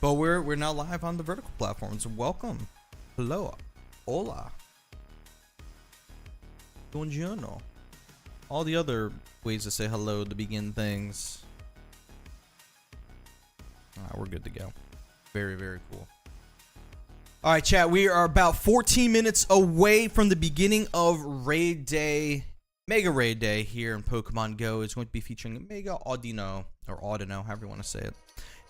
But we're now live on the vertical platforms. Welcome. Hello. Hola. Buongiorno. All the other ways to say hello to begin things. We're good to go. Very, very cool. All right, chat. We are about 14 minutes away from the beginning of Raid Day. Mega Raid Day here in Pokemon Go is going to be featuring Mega Audino, or Audino, however you want to say it.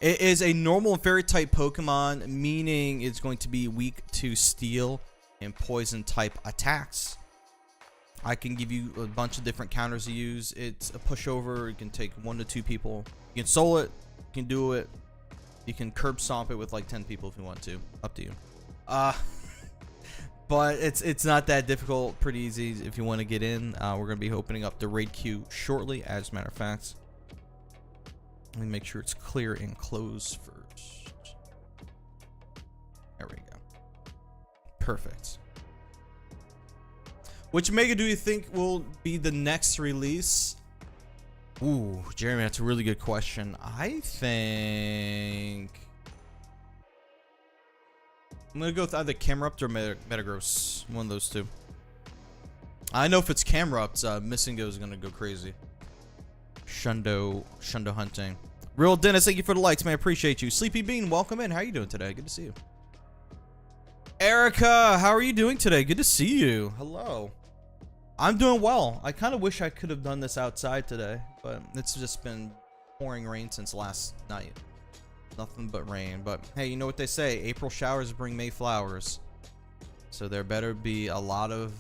It is a normal and fairy type Pokemon, meaning it's going to be weak to steel and poison type attacks. I can give you a bunch of different counters to use. It's a pushover. You can take 1 to 2 people. You can soul it. You can do it. You can curb stomp it with like 10 people if you want to. Up to you. But it's not that difficult. Pretty easy if you want to get in. We're going to be opening up the raid queue shortly, as a matter of fact. Let me make sure it's clear and closed first. There we go. Perfect. Which Mega do you think will be the next release? Ooh, Jeremy, that's a really good question. I think I'm gonna go with either Camerupt or Metagross. One of those two. I know if it's Camerupt, Missingo is gonna go crazy. Shundo hunting. Real Dennis, thank you for the likes, man. I appreciate you. Sleepy Bean, welcome in. How are you doing today? Good to see you. Erica, how are you doing today? Good to see you. Hello. I'm doing well. I kind of wish I could have done this outside today, but it's just been pouring rain since last night. Nothing but rain. But hey, you know what they say? April showers bring May flowers. So there better be a lot of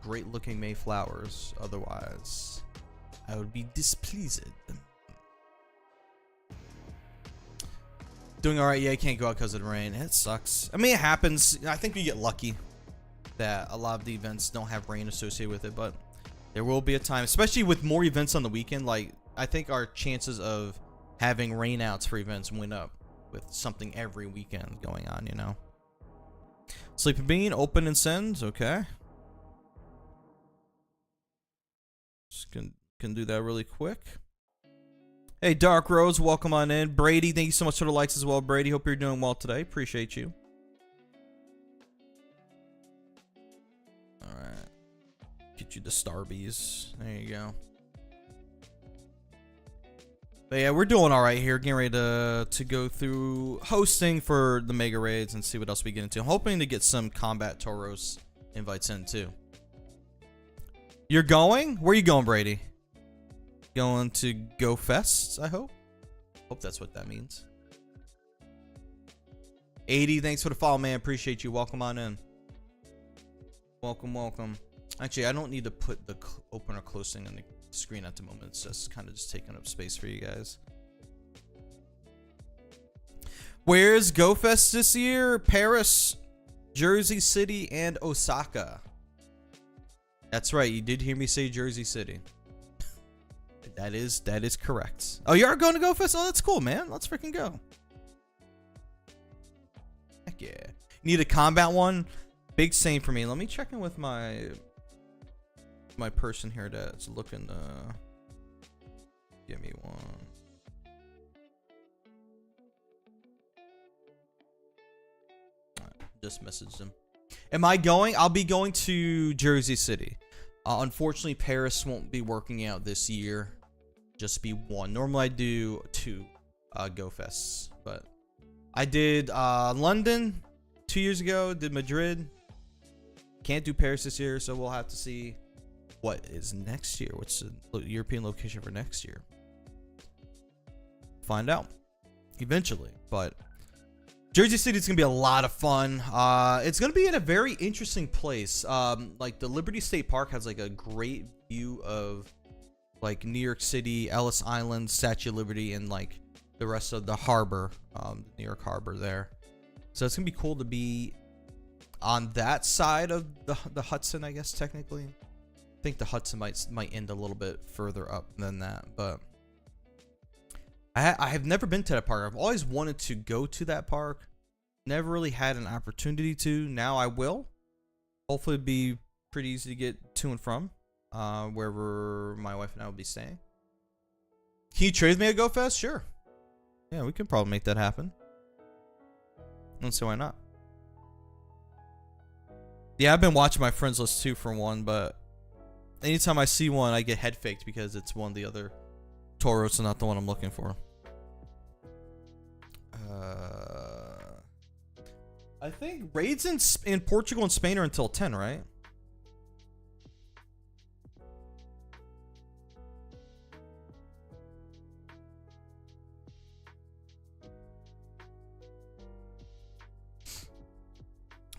great looking May flowers. Otherwise, I would be displeased. Doing alright. Yeah, I can't go out because of the rain. It sucks. I mean, it happens. I think we get lucky that a lot of the events don't have rain associated with it, but there will be a time, especially with more events on the weekend. Like, I think our chances of having rainouts for events went up with something every weekend going on, you know. Sleepy Bean, open and send. Okay. Just can do that really quick. Hey, Dark Rose, welcome on in. Brady, thank you so much for the likes as well. Brady, hope you're doing well today. Appreciate you. All right. Get you the Starbies. There you go. But yeah, we're doing all right here. Getting ready to go through hosting for the Mega Raids and see what else we get into. I'm hoping to get some Combat Tauros invites in too. You're going? Where are you going, Brady? Going to Go Fest, I hope. Hope that's what that means. 80, thanks for the follow, man. Appreciate you. Welcome on in. Welcome, welcome. Actually, I don't need to put the open or closing on the screen at the moment. It's just kind of just taking up space for you guys. Where's Go Fest this year? Paris, Jersey City, and Osaka. That's right. You did hear me say Jersey City. That is correct. Oh, you are going to Go Fest? Oh, that's cool, man. Let's freaking go. Heck yeah. Need a combat one? Big same for me. Let me check in with my person here that's looking to give me one. Just messaged him. Am I going? I'll be going to Jersey City. Unfortunately, Paris won't be working out this year. Just be one. Normally I do 2 Go Fests, but I did London 2 years ago, did Madrid. Can't do Paris this year, so we'll have to see what is next year. What's the European location for next year? Find out eventually, but Jersey City is gonna be a lot of fun. It's gonna be in a very interesting place. Like the Liberty State Park has like a great view of like New York City, Ellis Island, Statue of Liberty, and like the rest of the harbor, New York Harbor there. So it's gonna be cool to be on that side of the Hudson, I guess technically. I think the Hudson might end a little bit further up than that, but I have never been to that park. I've always wanted to go to that park. Never really had an opportunity to. Now I will. Hopefully it'll be pretty easy to get to and from wherever my wife and I will be staying. Can you trade me a Go Fest? Sure. Yeah, we can probably make that happen. don't see why not. Yeah, I've been watching my friends list too for one, but anytime I see one, I get head faked because it's one of the other Tauros and not the one I'm looking for. I think raids in Portugal and Spain are until 10, right?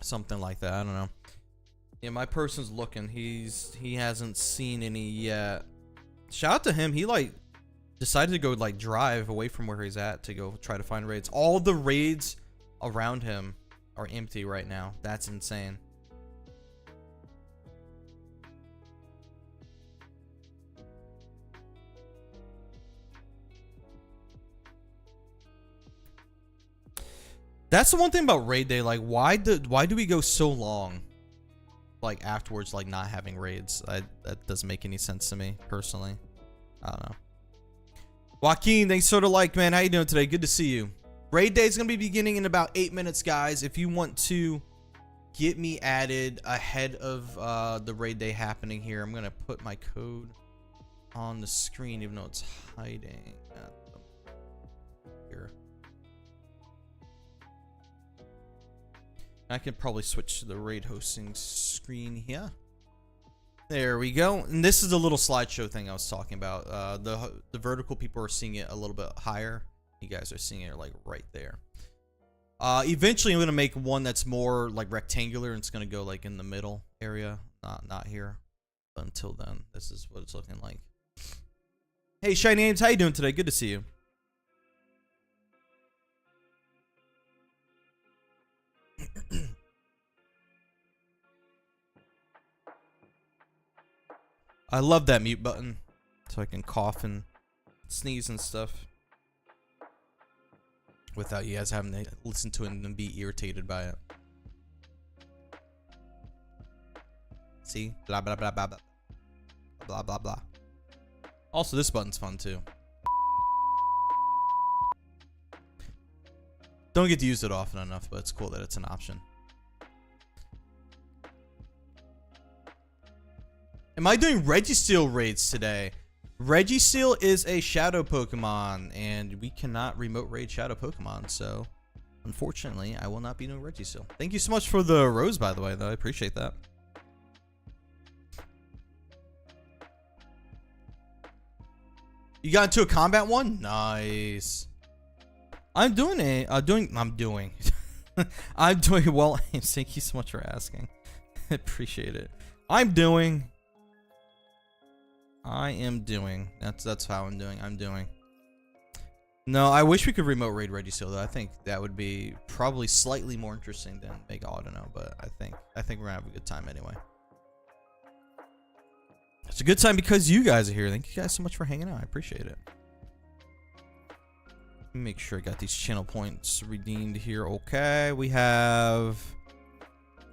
Something like that. I don't know. Yeah, my person's looking. He hasn't seen any yet. Shout out to him. He like decided to go like drive away from where he's at to go try to find raids. All the raids around him are empty right now. That's insane. That's the one thing about raid day. Like, why do we go so long? Like afterwards, like not having raids. That doesn't make any sense to me personally. I don't know. Joaquin, thanks for the like, man. How you doing today? Good to see you. Raid day is gonna be beginning in about 8 minutes, guys. If you want to get me added ahead of the raid day happening here, I'm gonna put my code on the screen, even though it's hiding at the here. I could probably switch to the raid hosting screen here. There we go. And this is a little slideshow thing I was talking about. The vertical people are seeing it a little bit higher. You guys are seeing it like right there. Eventually I'm gonna make one that's more like rectangular and it's gonna go like in the middle area, not here. But until then, this is what it's looking like. Hey Shiny Names, how you doing today? Good to see you. I love that mute button so I can cough and sneeze and stuff without you guys having to listen to it and be irritated by it. See? Blah blah blah blah blah blah blah blah. Also, this button's fun too. Don't get to use it often enough, but it's cool that it's an option. Am I doing Registeel raids today? Registeel is a shadow Pokemon, and we cannot remote raid shadow Pokemon, so unfortunately, I will not be doing Registeel. Thank you so much for the rose, by the way, though. I appreciate that. You got into a combat one? Nice. I'm doing well. Thank you so much for asking. I appreciate it. I am doing. That's how I'm doing. No, I wish we could remote raid Registeel though. I think that would be probably slightly more interesting than Mega Audino, but I think we're gonna have a good time anyway. It's a good time because you guys are here. Thank you guys so much for hanging out. I appreciate it. Let me make sure I got these channel points redeemed here. Okay, we have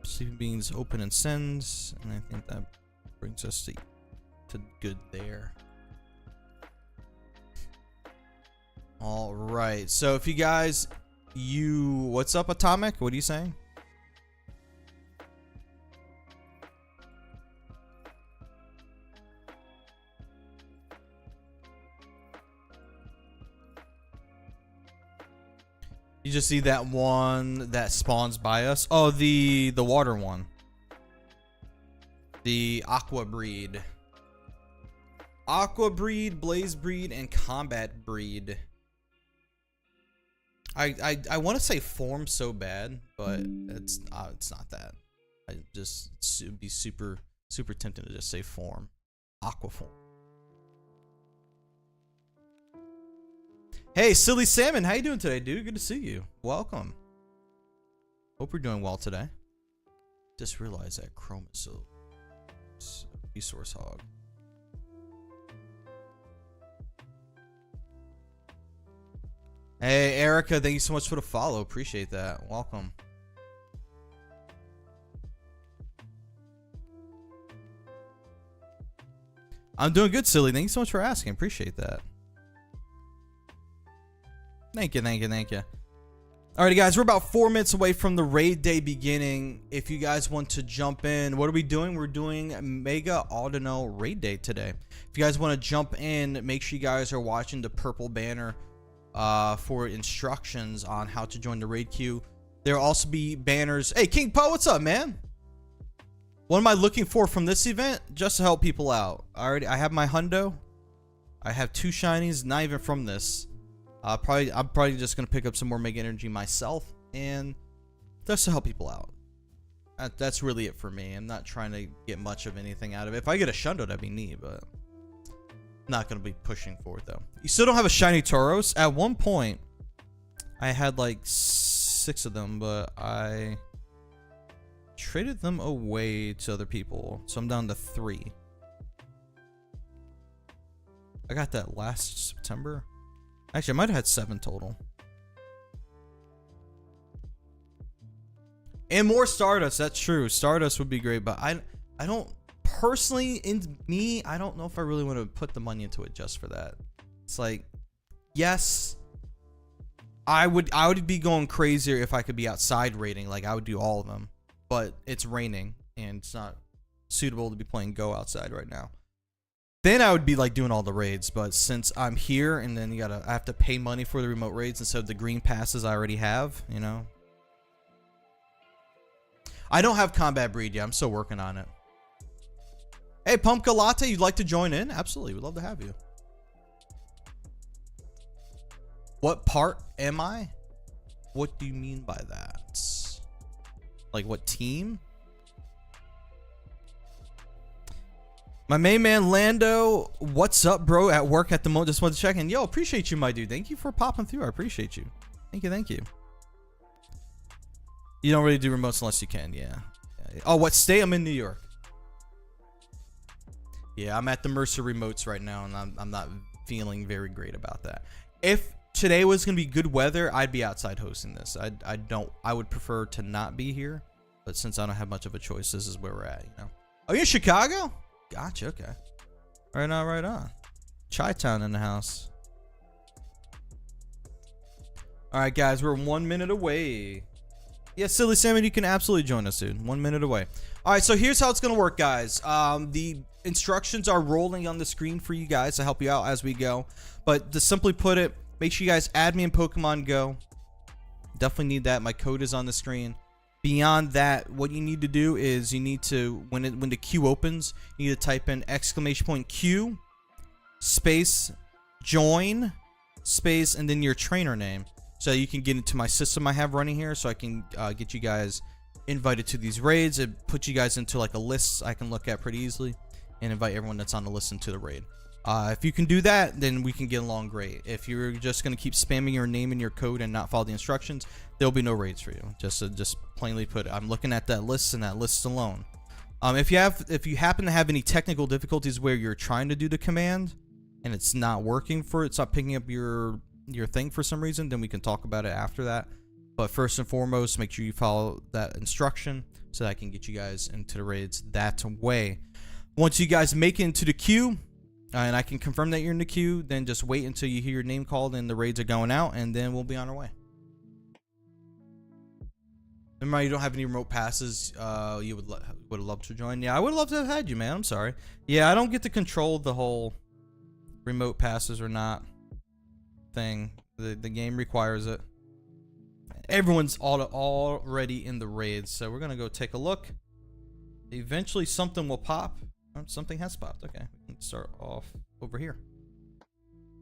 Sleeping Beans open and sends, and I think that brings us to good there. All right, so if you guys, what's up, Atomic? What are you saying? You just see that one that spawns by us. Oh, the water one. The Aqua Breed. Aqua Breed, Blaze Breed, and Combat Breed. I want to say form so bad, but it's not that. I just it'd be super tempting to just say form. Aqua form. Hey, Silly Salmon, how you doing today, dude? Good to see you. Welcome. Hope you're doing well today. Just realized that Chrome is a resource hog. Hey, Erica, thank you so much for the follow. Appreciate that. Welcome. I'm doing good, Silly. Thank you so much for asking. Appreciate that. Thank you. Alrighty, guys, we're about 4 minutes away from the raid day beginning. If you guys want to jump in, what are we doing? We're doing Mega Audino raid day today. If you guys want to jump in, make sure you guys are watching the purple banner for instructions on how to join the raid queue. There will also be banners. Hey, King Po, what's up, man? What am I looking for from this event? Just to help people out. I have my hundo. I have 2 shinies, not even from this. I'm probably just gonna pick up some more Mega Energy myself, and just to help people out. That's really it for me. I'm not trying to get much of anything out of it. If I get a Shundo, that'd be neat, but not gonna be pushing for it though. You still don't have a shiny Tauros. At one point, I had like 6 of them, but I traded them away to other people, so I'm down to 3. I got that last September. Actually, I might have had 7 total. And more Stardust, that's true. Stardust would be great, but I don't personally, I don't know if I really want to put the money into it just for that. It's like, yes, I would be going crazier if I could be outside raiding, like I would do all of them. But it's raining and it's not suitable to be playing Go outside right now. Then I would be like doing all the raids, but since I'm here and then I have to pay money for the remote raids instead of the green passes I already have, you know. I don't have combat breed yet. I'm still working on it. Hey, Pumpkin Latte, you'd like to join in? Absolutely, we'd love to have you. What part am I? What do you mean by that? Like what team? My main man Lando, what's up, bro? At work at the moment, just wanted to check in. Yo, appreciate you, my dude. Thank you for popping through. I appreciate you. Thank you, thank you. You don't really do remotes unless you can, yeah. Oh, what state? I'm in New York. Yeah, I'm at the Mercer remotes right now, and I'm not feeling very great about that. If today was gonna be good weather, I'd be outside hosting this. I would prefer to not be here, but since I don't have much of a choice, this is where we're at, you know. Are you in Chicago? Gotcha, okay. Right on, right on. Chi-Town in the house. Alright, guys, we're 1 minute away. Yeah, Silly Salmon, you can absolutely join us, dude. 1 minute away. Alright, so here's how it's gonna work, guys. The instructions are rolling on the screen for you guys to help you out as we go. But to simply put it, make sure you guys add me in Pokemon Go. Definitely need that. My code is on the screen. Beyond that, what you need to do is you need to, when the queue opens, you need to type in !Q space join space and then your trainer name, so you can get into my system I have running here, so I can get you guys invited to these raids. It puts you guys into like a list I can look at pretty easily and invite everyone that's on the list into the raid. If you can do that, then we can get along great. If you're just going to keep spamming your name and your code and not follow the instructions, there'll be no raids for you. Just plainly put it. I'm looking at that list and that list alone. If you happen to have any technical difficulties where you're trying to do the command and it's not working it's not picking up your thing for some reason, then we can talk about it after that. But first and foremost, make sure you follow that instruction so that I can get you guys into the raids that way. Once you guys make it into the queue, and I can confirm that you're in the queue, then just wait until you hear your name called and the raids are going out, and then we'll be on our way. Remember, you don't have any remote passes. You would have loved to join. Yeah, I would love to have had you, man. I'm sorry. Yeah, I don't get to control the whole remote passes or not thing. The game requires it. Everyone's already in the raids, so we're gonna go take a look. Eventually, something will pop. Something has popped. Okay, we can start off over here.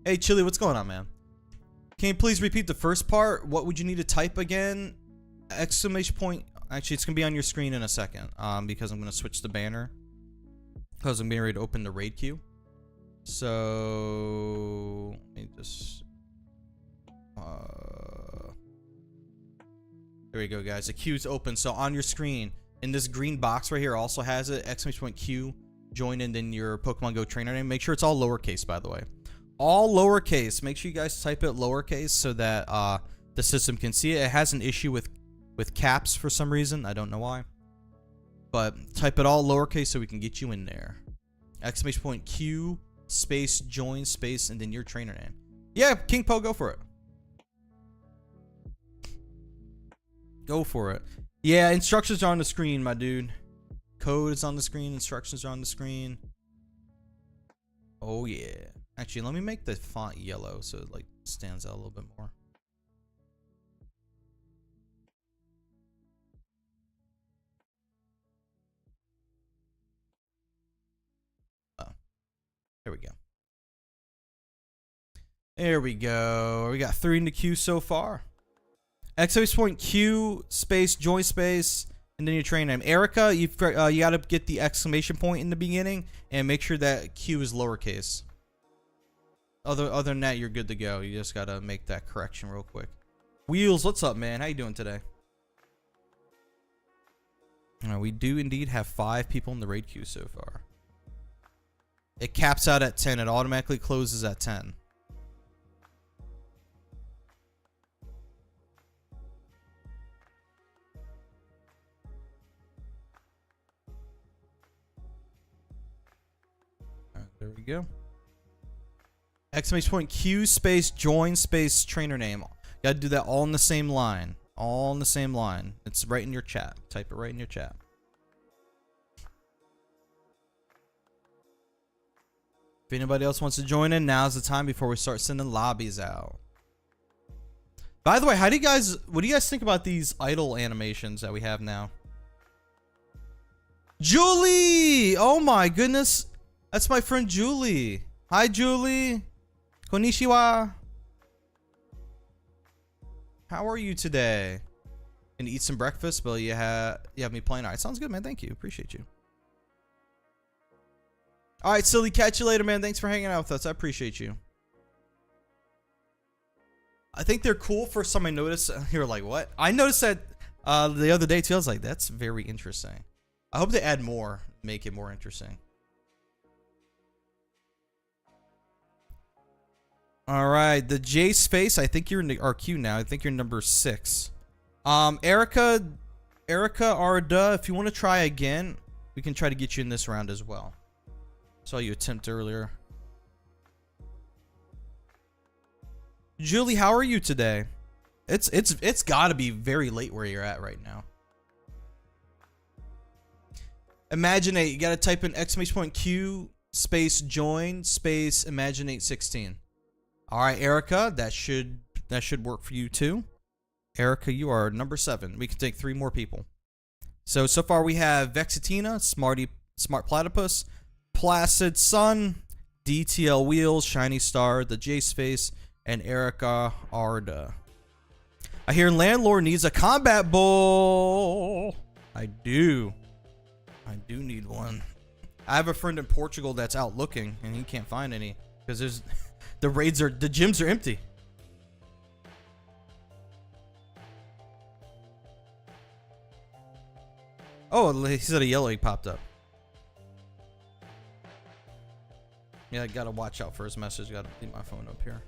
Hey, Chili, what's going on, man? Can you please repeat the first part? What would you need to type again? ! Actually, it's gonna be on your screen in a second. Because I'm gonna switch the banner. Because I'm getting ready to open the raid queue. So let me just. There we go, guys. The queue's open. So on your screen, in this green box right here, also has it ! Q. Join in then your Pokemon Go trainer name. Make sure it's all lowercase, by the way. All lowercase. Make sure you guys type it lowercase so that the system can see it. It has an issue with caps for some reason. I don't know why. But type it all lowercase so we can get you in there. ! Q space join space and then your trainer name. Yeah, King Po, go for it. Go for it. Yeah, instructions are on the screen, my dude. Code is on the screen. Instructions are on the screen. Oh, yeah. Actually, let me make the font yellow so it like stands out a little bit more. Oh, there we go. There we go. We got 3 in the queue so far. Exclamation point Q space join space and then your train name. Erica, you got to get the exclamation point in the beginning and make sure that Q is lowercase. Other than that, you're good to go. You just got to make that correction real quick. Wheels, what's up, man? How you doing today? We do indeed have 5 people in the raid queue so far. It caps out at 10. It automatically closes at 10. There we go. Exclamation point Q space join space trainer name. Gotta do that all in the same line. All in the same line. It's right in your chat. Type it right in your chat. If anybody else wants to join in, now's the time before we start sending lobbies out. By the way, what do you guys think about these idle animations that we have now? Julie! Oh my goodness. That's my friend Julie. Hi, Julie. Konnichiwa. How are you today? And eat some breakfast, but you have me playing. All right, sounds good, man. Thank you. Appreciate you. All right, Silly. Catch you later, man. Thanks for hanging out with us. I appreciate you. I think they're cool for some. I noticed. You're like, what? I noticed that the other day too. I was like, that's very interesting. I hope they add more, make it more interesting. All right, the J space. I think you're in the RQ now. I think you're number 6. Erica Arda. If you want to try again, we can try to get you in this round as well. Saw you attempt earlier. Julie, how are you today? It's got to be very late where you're at right now. Imaginate. You got to type in exclamation point Q space join space Imaginate 16. All right, Erica, that should work for you too. Erica, you are number 7. We can take 3 more people. So far we have Vexatina, Smart Platypus, Placid Sun, DTL Wheels, Shiny Star, the J Space, and Erica Arda. I hear Landlord needs a combat bowl. I do need one. I have a friend in Portugal that's out looking and he can't find any because there's the gyms are empty. Oh, he said a yellow egg popped up. Yeah, I gotta watch out for his message. Gotta leave my phone up here.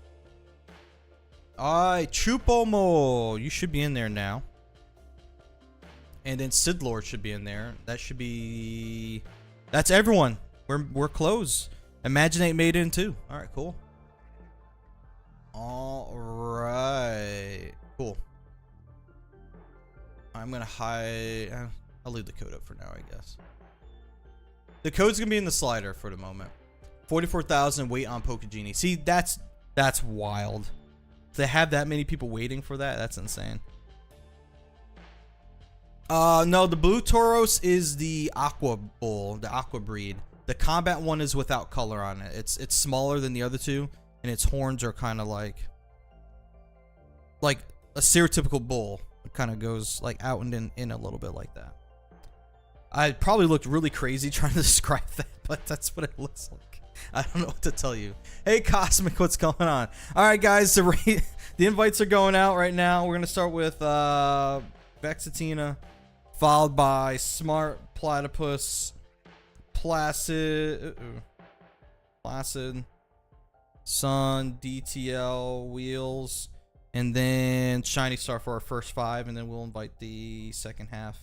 Alright, Chupomo. You should be in there now. And then Sid Lord should be in there. That should be... That's everyone. We're close. Imaginate made in too. Alright, cool. Alright. Cool. I'm gonna hide... I'll leave the code up for now, I guess. The code's gonna be in the slider for the moment. 44,000 wait on Pokegenie. See, that's wild. To have that many people waiting for that, that's insane. No, the blue Tauros is the Aqua Bull, the Aqua breed. The combat one is without color on it. It's smaller than the other two, and its horns are kind of like a stereotypical bull. It kind of goes like out and in a little bit like that. I probably looked really crazy trying to describe that, but that's what it looks like. I don't know what to tell you. Hey, Cosmic, what's going on? All right, guys, the invites are going out right now. We're gonna start with Vexatina, followed by Smart Platypus, Placid, Sun, DTL, Wheels, and then Shiny Star for our first 5, and then we'll invite the second half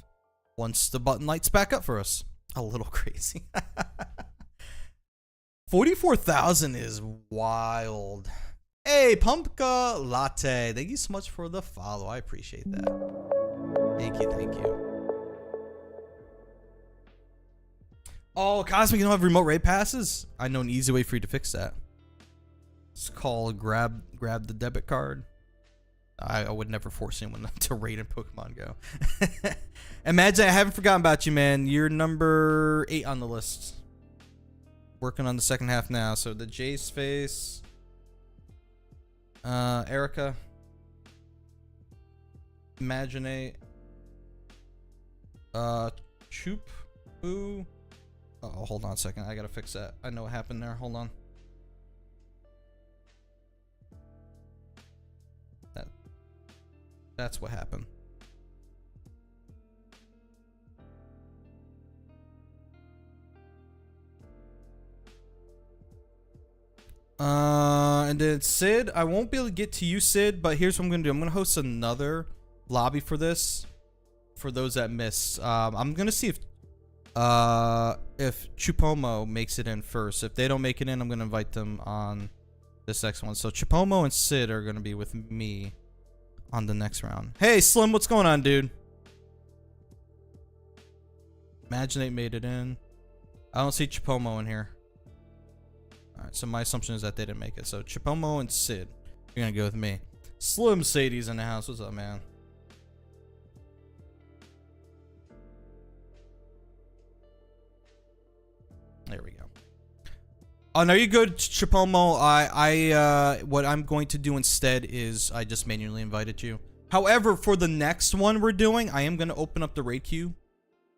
once the button lights back up for us. A little crazy. 44,000 is wild. Hey, Pumpka Latte. Thank you so much for the follow. I appreciate that. Thank you, thank you. Oh, Cosmic, you don't have remote raid passes? I know an easy way for you to fix that. It's called grab the debit card. I would never force anyone to raid in Pokemon Go. Imagine, I haven't forgotten about you, man. You're number 8 on the list. Working on the second half now. So the Jace face. Erica. Imaginate. Choop. Ooh. Oh, hold on a second. I gotta fix that. I know what happened there. Hold on. That's what happened. And then Sid, I won't be able to get to you, Sid, but here's what I'm gonna do. I'm gonna host another lobby for this, for those that missed. I'm gonna see if Chupomo makes it in first. If they don't make it in, I'm gonna invite them on this next one. So Chupomo and Sid are gonna be with me on the next round. Hey Slim, what's going on, dude? Imaginate made it in. I don't see Chupomo in here. Alright, so my assumption is that they didn't make it. So Chupomo and Sid, you're gonna go with me. Slim Sadie's in the house. What's up, man? There we go. Oh no, you're good, Chupomo. What I'm going to do instead is I just manually invited you. However, for the next one we're doing, I am gonna open up the raid queue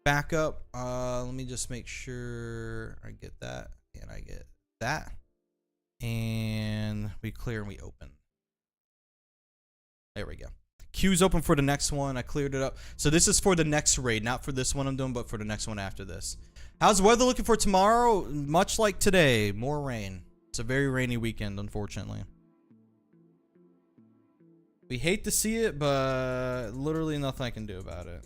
back up. Let me just make sure I get that and I get that, and we clear and we open. There we go. Queue's open for the next one. I cleared it up. So this is for the next raid, not for this one I'm doing, but for the next one after this. How's the weather looking for tomorrow? Much like today, more rain. It's a very rainy weekend, unfortunately. We hate to see it, but literally nothing I can do about it.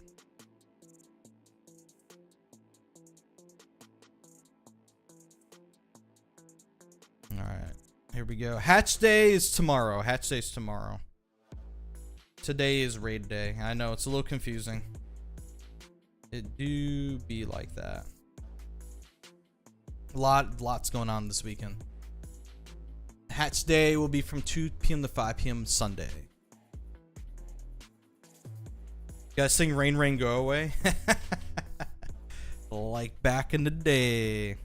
Alright, here we go. Hatch Day is tomorrow. Hatch Day is tomorrow. Today is raid day. I know, it's a little confusing. It do be like that. Lots going on this weekend. Hatch Day will be from 2 p.m. to 5 p.m. Sunday. You guys sing Rain Rain Go Away? Like back in the day.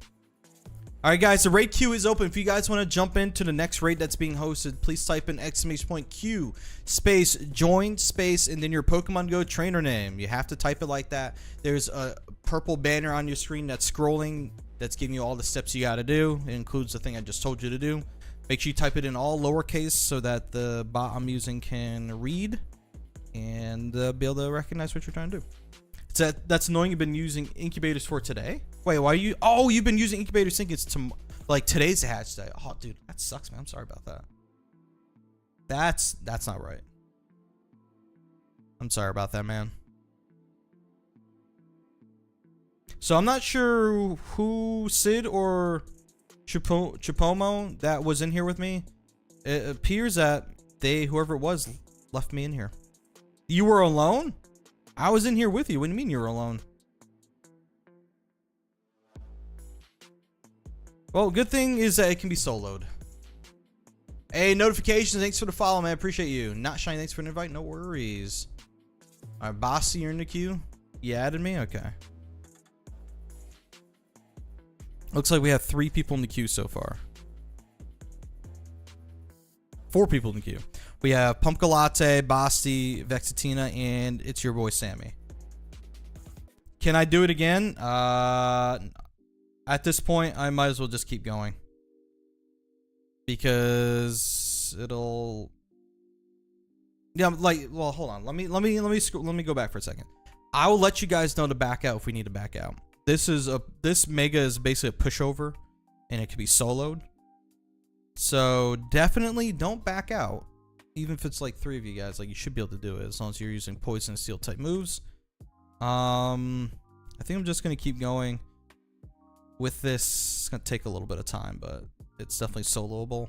Alright guys, the raid queue is open. If you guys want to jump into the next raid that's being hosted, please type in !Q space join space and then your Pokemon Go trainer name. You have to type it like that. There's a purple banner on your screen that's scrolling, that's giving you all the steps you got to do. It includes the thing I just told you to do. Make sure you type it in all lowercase so that the bot I'm using can read and be able to recognize what you're trying to do. That's annoying. You've been using incubators for today. Wait, why are you? Oh, you've been using incubators thinking it's like today's hatch day. Oh, dude, that sucks, man. I'm sorry about that. That's not right. I'm sorry about that, man. So I'm not sure who, Sid or Chupomo, that was in here with me. It appears that whoever it was, left me in here. You were alone? I was in here with you. What do you mean you were alone? Well, good thing is that it can be soloed. Hey, notifications. Thanks for the follow, man. Appreciate you. Not Shiny, thanks for an invite. No worries. Alright, Bossy, you're in the queue. You added me? Okay. Looks like we have 3 people in the queue so far. 4 people in the queue. We have Pumpkin Latte, Basti, Vexatina, and it's your boy Sammy. Can I do it again? At this point, I might as well just keep going because it'll. Yeah, like, well, hold on. Let me go back for a second. I will let you guys know to back out if we need to back out. This mega is basically a pushover, and it can be soloed. So definitely don't back out. Even if it's like 3 of you guys, like you should be able to do it as long as you're using poison and steel type moves. I think I'm just gonna keep going with this. It's gonna take a little bit of time, but it's definitely soloable.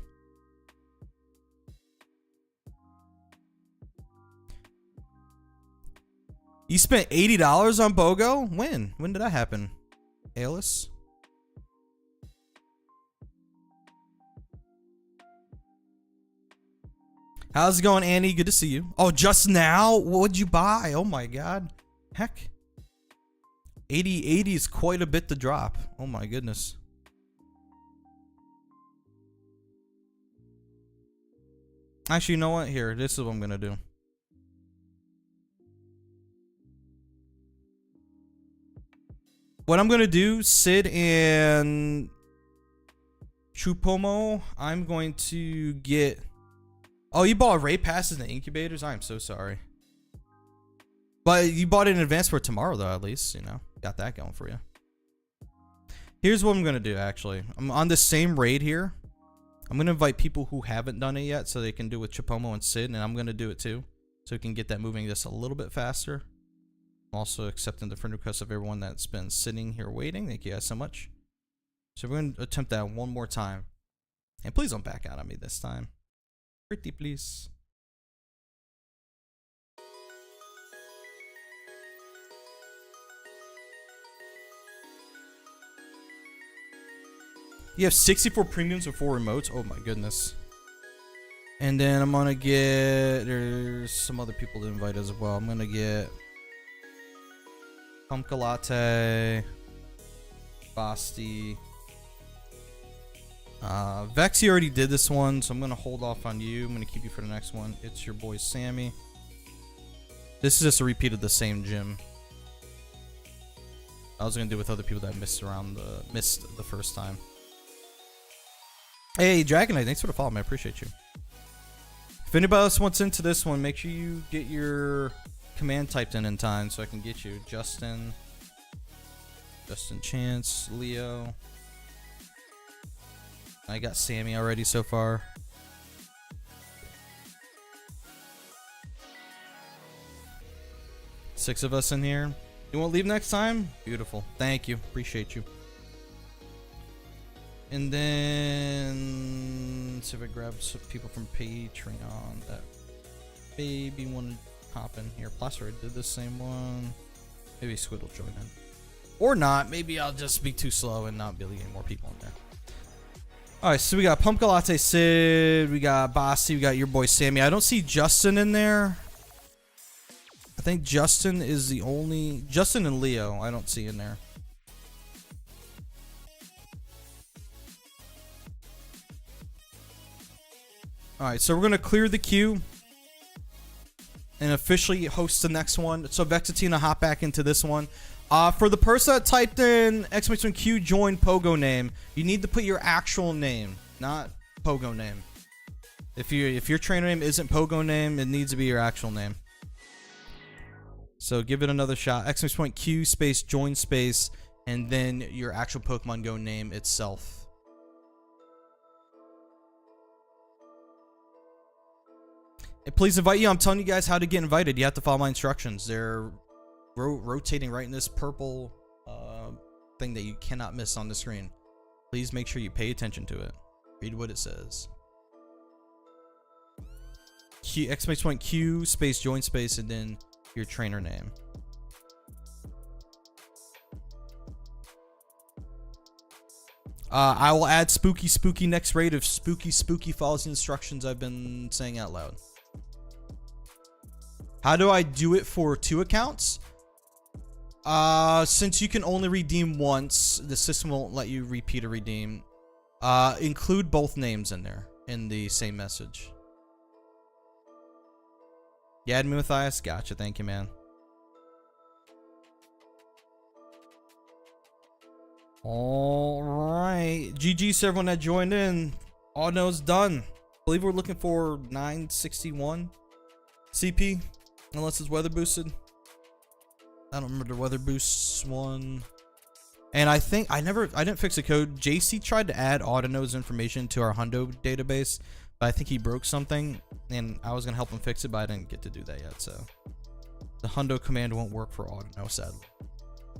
You spent $80 on BOGO? When? When did that happen? Alice? How's it going, Annie? Good to see you. Oh, just now? What'd you buy? Oh my god. Heck. 80 is quite a bit to drop. Oh my goodness. Actually, you know what? Here, this is what I'm gonna do. What I'm gonna do, Sid and Chupomo, I'm going to get... Oh, you bought raid passes and incubators? I'm so sorry. But you bought it in advance for tomorrow, though, at least, you know. Got that going for you. Here's what I'm going to do, actually. I'm on the same raid here. I'm going to invite people who haven't done it yet so they can do it with Chupomo and Sid, and I'm going to do it too. So we can get that moving just a little bit faster. I'm also accepting the friend requests of everyone that's been sitting here waiting. Thank you guys so much. So we're going to attempt that one more time. And please don't back out on me this time. Pretty please. You have 64 premiums with 4 remotes. Oh my goodness. And then I'm gonna get... There's some other people to invite as well. I'm gonna get... Pumpkin Latte. Basti. Vexy already did this one, so I'm gonna hold off on you. I'm gonna keep you for the next one. It's your boy Sammy. This is just a repeat of the same gym. I was gonna do with other people that missed the first time. Hey Dragonite, thanks for the follow, man. I appreciate you. If anybody else wants into this one, make sure you get your command typed in time so I can get you. Justin Chance, Leo. I got Sammy already so far. Six of us in here. You won't leave next time? Beautiful. Thank you. Appreciate you. And then let's see if I grab some people from Patreon that maybe want to hop in here. Placer, I did the same one. Maybe Squid will join in. Or not. Maybe I'll just be too slow and not be able to get more people in there. Alright, so we got Pumpkin Latte Sid, we got Bossy, we got your boy Sammy. I don't see Justin in there. I think Justin is the only... Justin and Leo, I don't see in there. Alright, so we're going to clear the queue and officially host the next one. So Vexatina, hop back into this one. For the person that typed in !Q join Pogo name, you need to put your actual name, not Pogo name. If your trainer name isn't Pogo name, it needs to be your actual name. So give it another shot. !Q space join space and then your actual Pokemon Go name itself. And please invite you. I'm telling you guys how to get invited. You have to follow my instructions. They're rotating right in this purple thing that you cannot miss on the screen. Please make sure you pay attention to it. Read what it says. !Q space join space and then your trainer name. I will add spooky next raid if spooky follows the instructions I've been saying out loud. How do I do it for 2 accounts? Since you can only redeem once, the system won't let you repeat a redeem. Include both names in there in the same message. You add me, Matthias? Gotcha. Thank you, man. Alright. GG to everyone that joined in. Audino's done. I believe we're looking for 961 CP. Unless it's weather boosted. I don't remember the weather boosts one. And I think I didn't fix the code. JC tried to add Audino's information to our Hundo database, but I think he broke something and I was gonna help him fix it, but I didn't get to do that yet, so the Hundo command won't work for Audino, sadly.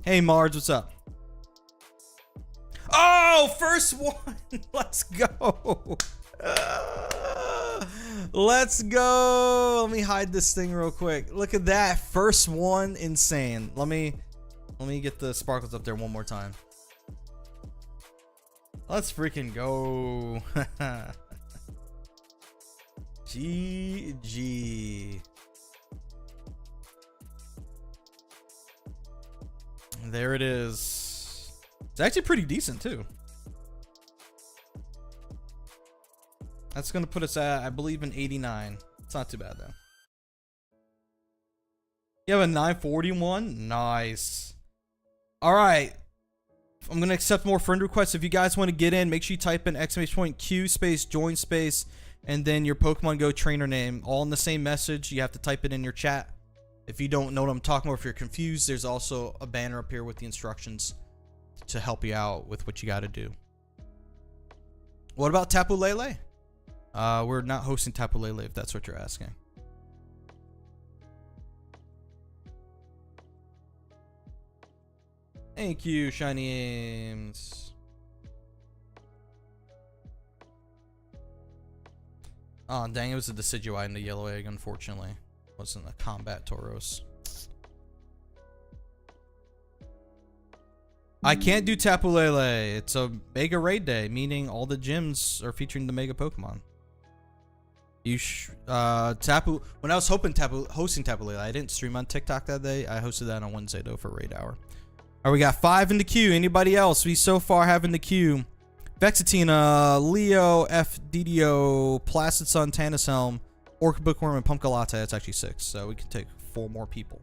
Hey Marge, what's up? Oh, first one! Let's go! Let's go. Let me hide this thing real quick. Look at that. First one, insane. Let me get the sparkles up there one more time. Let's freaking go. GG. There it is. It's actually pretty decent too. That's gonna put us at, I believe, an 89. It's not too bad though. You have a 941? Nice. All right. I'm gonna accept more friend requests. If you guys want to get in, make sure you type in !Q space join space and then your Pokemon Go trainer name, all in the same message. You have to type it in your chat. If you don't know what I'm talking about, if you're confused, there's also a banner up here with the instructions to help you out with what you got to do. What about Tapu Lele? We're not hosting Tapu Lele, if that's what you're asking. Thank you, Shiny Ames. Oh, dang, it was a Decidueye and the yellow egg, unfortunately. Wasn't a combat Tauros. I can't do Tapu Lele. It's a Mega Raid Day, meaning all the gyms are featuring the Mega Pokemon. Tapu, when I was hosting Tapu Lele, I didn't stream on TikTok that day. I hosted that on Wednesday though for Raid Hour. All right, we got 5 in the queue. Anybody else we so far have in the queue? Vexatina, Leo, FDDO, Placid Sun, Tannis Helm, Orchid Bookworm, and Pumpkin Latte. That's actually 6, so we can take 4 more people.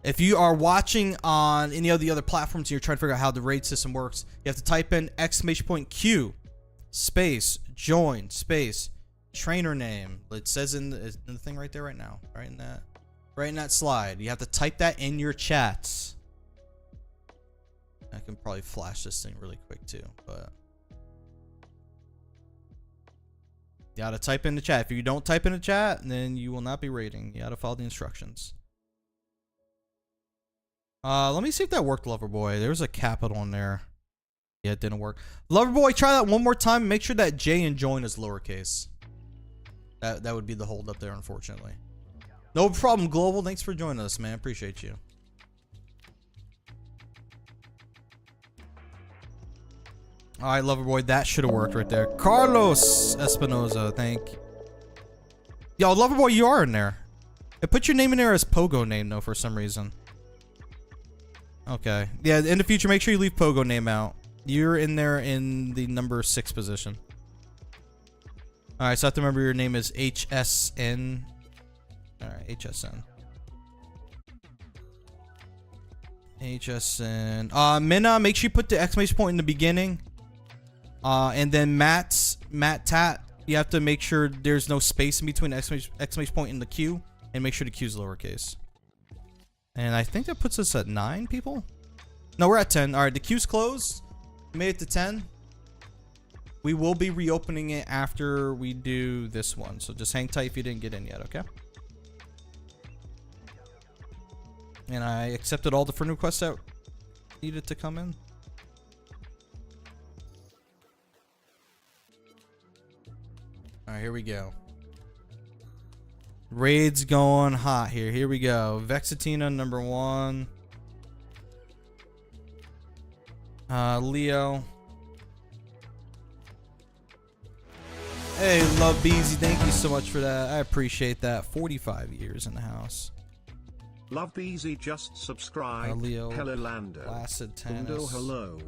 If you are watching on any of the other platforms and you're trying to figure out how the raid system works, you have to type in !Q space join space trainer name. It says in the thing right there right now, right in that slide. You have to type that in your chats. I can probably flash this thing really quick too, but you gotta type in the chat. If you don't type in the chat, then you will not be raiding. You gotta follow the instructions. Let me see if that worked, Loverboy. There was a capital in there. Yeah, it didn't work. Loverboy, try that one more time. Make sure that J in join is lowercase. That would be the hold up there, unfortunately. No problem, Global. Thanks for joining us, man. Appreciate you. All right, Loverboy, that should have worked right there. Carlos Espinoza, thank you. Yo, Loverboy, you are in there. It put your name in there as Pogo name, though, for some reason. Okay. Yeah, in the future, make sure you leave Pogo name out. You're in there in the number 6 position. All right, so I have to remember your name is HSN. All right, HSN. HSN. Minna, make sure you put the exclamation point in the beginning. And then Matt Tat, you have to make sure there's no space in between the exclamation point and the Q, and make sure the Q is lowercase. And I think that puts us at 9 people. No, we're at 10. All right, the queue's closed. We made it to 10. We will be reopening it after we do this one, so just hang tight if you didn't get in yet, okay? And I accepted all the friend requests that needed to come in. All right, here we go. Raid's going hot here. Here we go. Vexatina, number 1. Leo. Hey, Love Beezy, thank you so much for that. I appreciate that. 45 years in the house. Love Beezy just subscribe. Leo. Hello, Placid Tennis. Hello.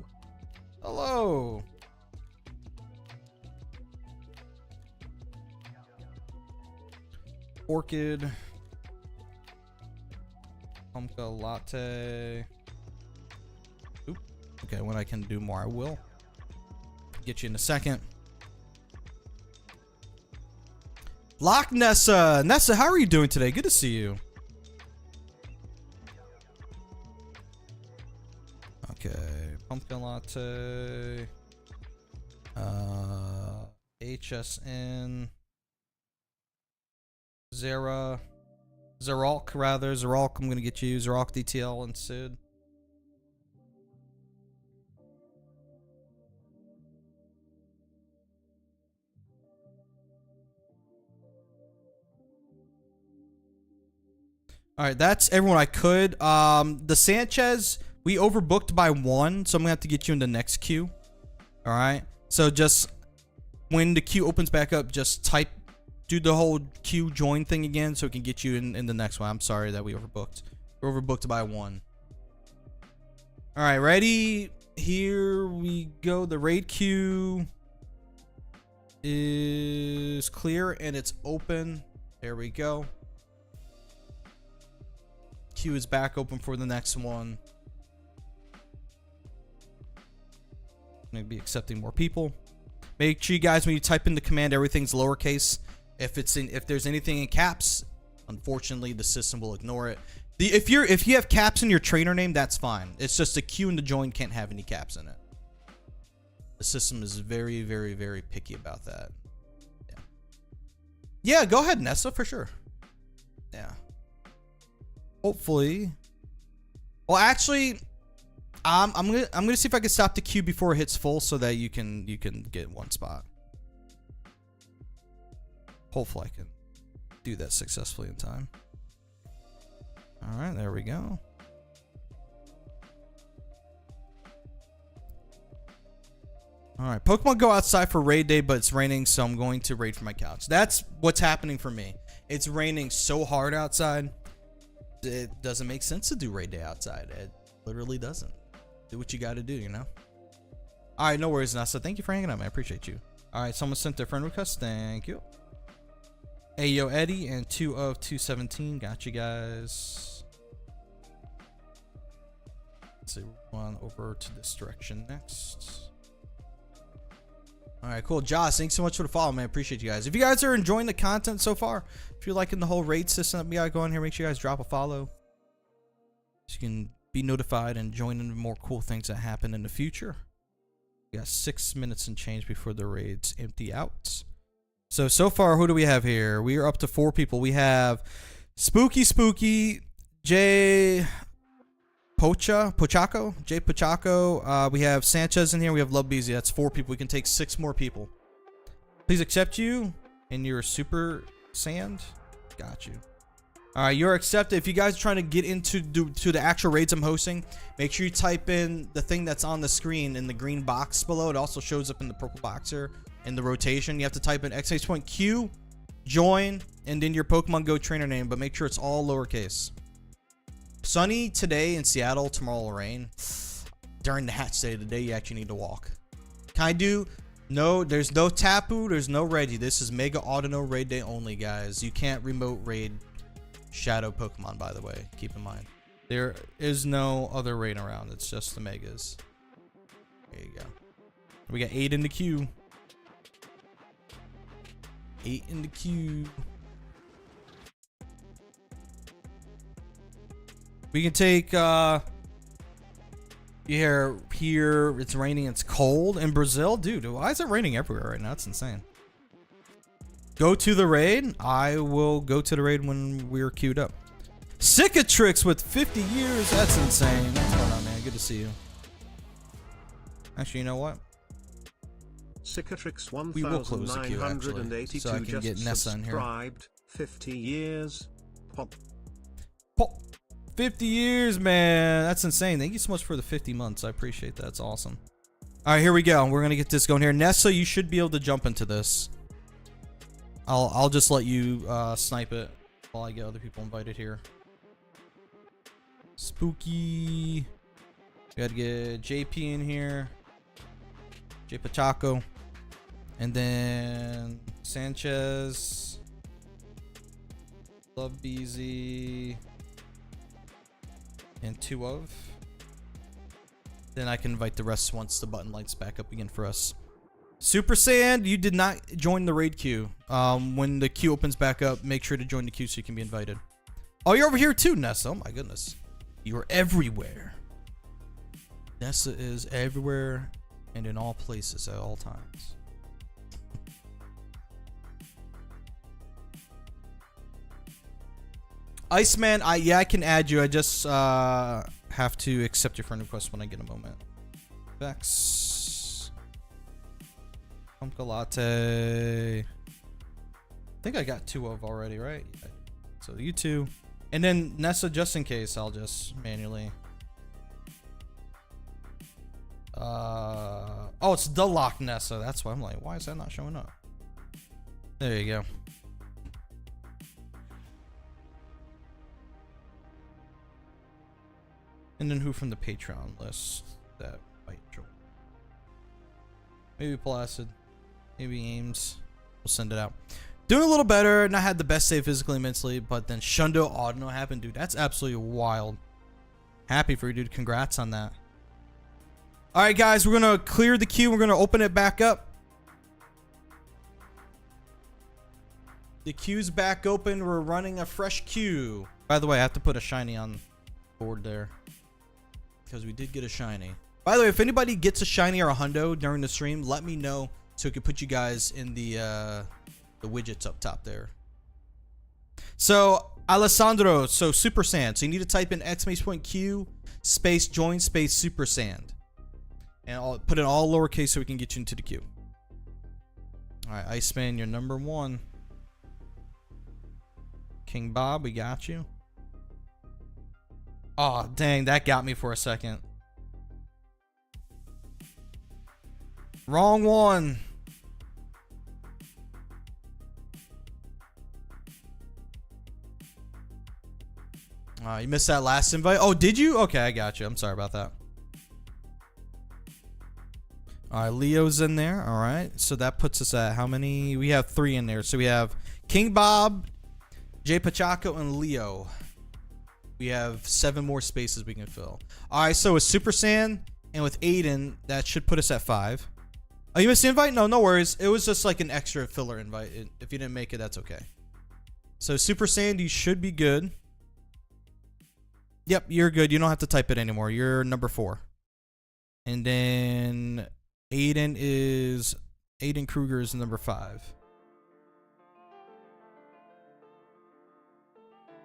Hello. Orchid. Pumpkin Latte. Oop. Okay, when I can do more, I will. Get you in a second. Loch Nessa. Nessa, how are you doing today? Good to see you. Okay. Pumpkin Latte. HSN. Zeralk, rather. Zeralk, I'm gonna get you. Zeralk, DTL, and Sid. All right, that's everyone I could. The Sanchez, we overbooked by 1, so I'm gonna have to get you in the next queue. All right, so just when the queue opens back up, just do the whole queue join thing again, so it can get you in the next one. I'm sorry that we overbooked. We're overbooked by 1. All right, ready? Here we go. The raid queue is clear and it's open. There we go. Queue is back open for the next one. Maybe accepting more people. Make sure you guys, when you type in the command, everything's lowercase. If there's anything in caps, unfortunately the system will ignore it. If you have caps in your trainer name, that's fine. It's just the queue and the join can't have any caps in it. The system is very, very, very picky about that. Yeah, go ahead, Nessa, for sure. Yeah. Hopefully. Well, actually, I'm gonna see if I can stop the queue before it hits full, so that you can get one spot. Hopefully, I can do that successfully in time. All right, there we go. All right, Pokemon Go outside for raid day, but it's raining, so I'm going to raid from my couch. That's what's happening for me. It's raining so hard outside. It doesn't make sense to do raid day outside. It literally doesn't. Do what you got to do, you know? All right, no worries, Nasa. Thank you for hanging out, man. I appreciate you. All right, someone sent their friend request. Thank you. Ayo Eddie and 2 of 217. Got you guys. Let's see, we're on over to this direction next. All right, cool. Josh, thanks so much for the follow, man. Appreciate you guys. If you guys are enjoying the content so far, if you're liking the whole raid system that we got going here, make sure you guys drop a follow so you can be notified and join in more cool things that happen in the future. We got 6 minutes and change before the raids empty out. So far, who do we have here? We are up to 4 people. We have Spooky, Jay Pochaco. We have Sanchez in here. We have Love Beezy. That's 4 people. We can take 6 more people. Please accept you in your Super Sand. Got you. All right, you're accepted. If you guys are trying to get into the actual raids I'm hosting, make sure you type in the thing that's on the screen in the green box below. It also shows up in the purple box here in the rotation. You have to type in !Q, join, and then your Pokemon Go trainer name, but make sure it's all lowercase. Sunny today in Seattle, tomorrow will rain. During the hatch day, the day you actually need to walk. Can I do? No, there's no Tapu, there's no Reggie. This is Mega Audino raid day only, guys. You can't remote raid Shadow Pokemon, by the way. Keep in mind. There is no other raid around. It's just the Megas. There you go. We got 8 in the queue. 8 in the queue. We can take, you hear here, it's raining, it's cold in Brazil. Dude, why is it raining everywhere right now? It's insane. Go to the raid. I will go to the raid when we're queued up. Cicatrix with 50 years. That's insane. What's going on, man? Good to see you. Actually, you know what? Cicatrix We will close the queue, actually, so I can get Nessa in here. 50 years. Pop. Pop. 50 years, man. That's insane. Thank you so much for the 50 months. I appreciate that. It's awesome. All right, here we go. We're going to get this going here. Nessa, you should be able to jump into this. I'll just let you snipe it while I get other people invited here. Spooky. We got to get JP in here. J Pachaco. And then Sanchez. Love Beezy. And 2 of. Then I can invite the rest once the button lights back up again for us. Super Saiyan, you did not join the raid queue. When the queue opens back up, make sure to join the queue so you can be invited. Oh, you're over here too, Nessa. Oh my goodness. You're everywhere. Nessa is everywhere and in all places at all times. Iceman, I can add you. I just have to accept your friend request when I get a moment. Vex. Pumpkin Latte. I think I got 2 of already, right? So you 2. And then Nessa, just in case, I'll just manually. Oh, it's the Loch Nessa. That's why I'm like, why is that not showing up? There you go. And then who from the Patreon list that might join? Maybe Placid. Maybe Ames. We'll send it out. Doing a little better. Not had the best day physically and mentally, but then Shundo Audino happened, dude. That's absolutely wild. Happy for you, dude. Congrats on that. All right, guys, we're gonna clear the queue. We're gonna open it back up. The queue's back open. We're running a fresh queue. By the way, I have to put a shiny on board there because we did get a shiny. By the way, if anybody gets a shiny or a hundo during the stream, let me know so we can put you guys in the widgets up top there. So Alessandro, so Super Sand. So you need to type in !Q space join space Super Sand. And I'll put it all lowercase so we can get you into the queue. Alright, Iceman, you're number 1. King Bob, we got you. Oh, dang, that got me for a second. Wrong one. You missed that last invite. Oh, did you? Okay, I got you. I'm sorry about that. All right, Leo's in there. All right, so that puts us at how many? We have 3 in there. So we have King Bob, Jay Pachaco, and Leo. We have 7 more spaces we can fill. All right, so with Super Saiyan and with Aiden, that should put us at 5. Oh, you missed the invite? No, no worries. It was just like an extra filler invite. If you didn't make it, that's okay. So Super Saiyan, you should be good. Yep, you're good. You don't have to type it anymore. You're number 4. And then Aiden Kruger is number 5.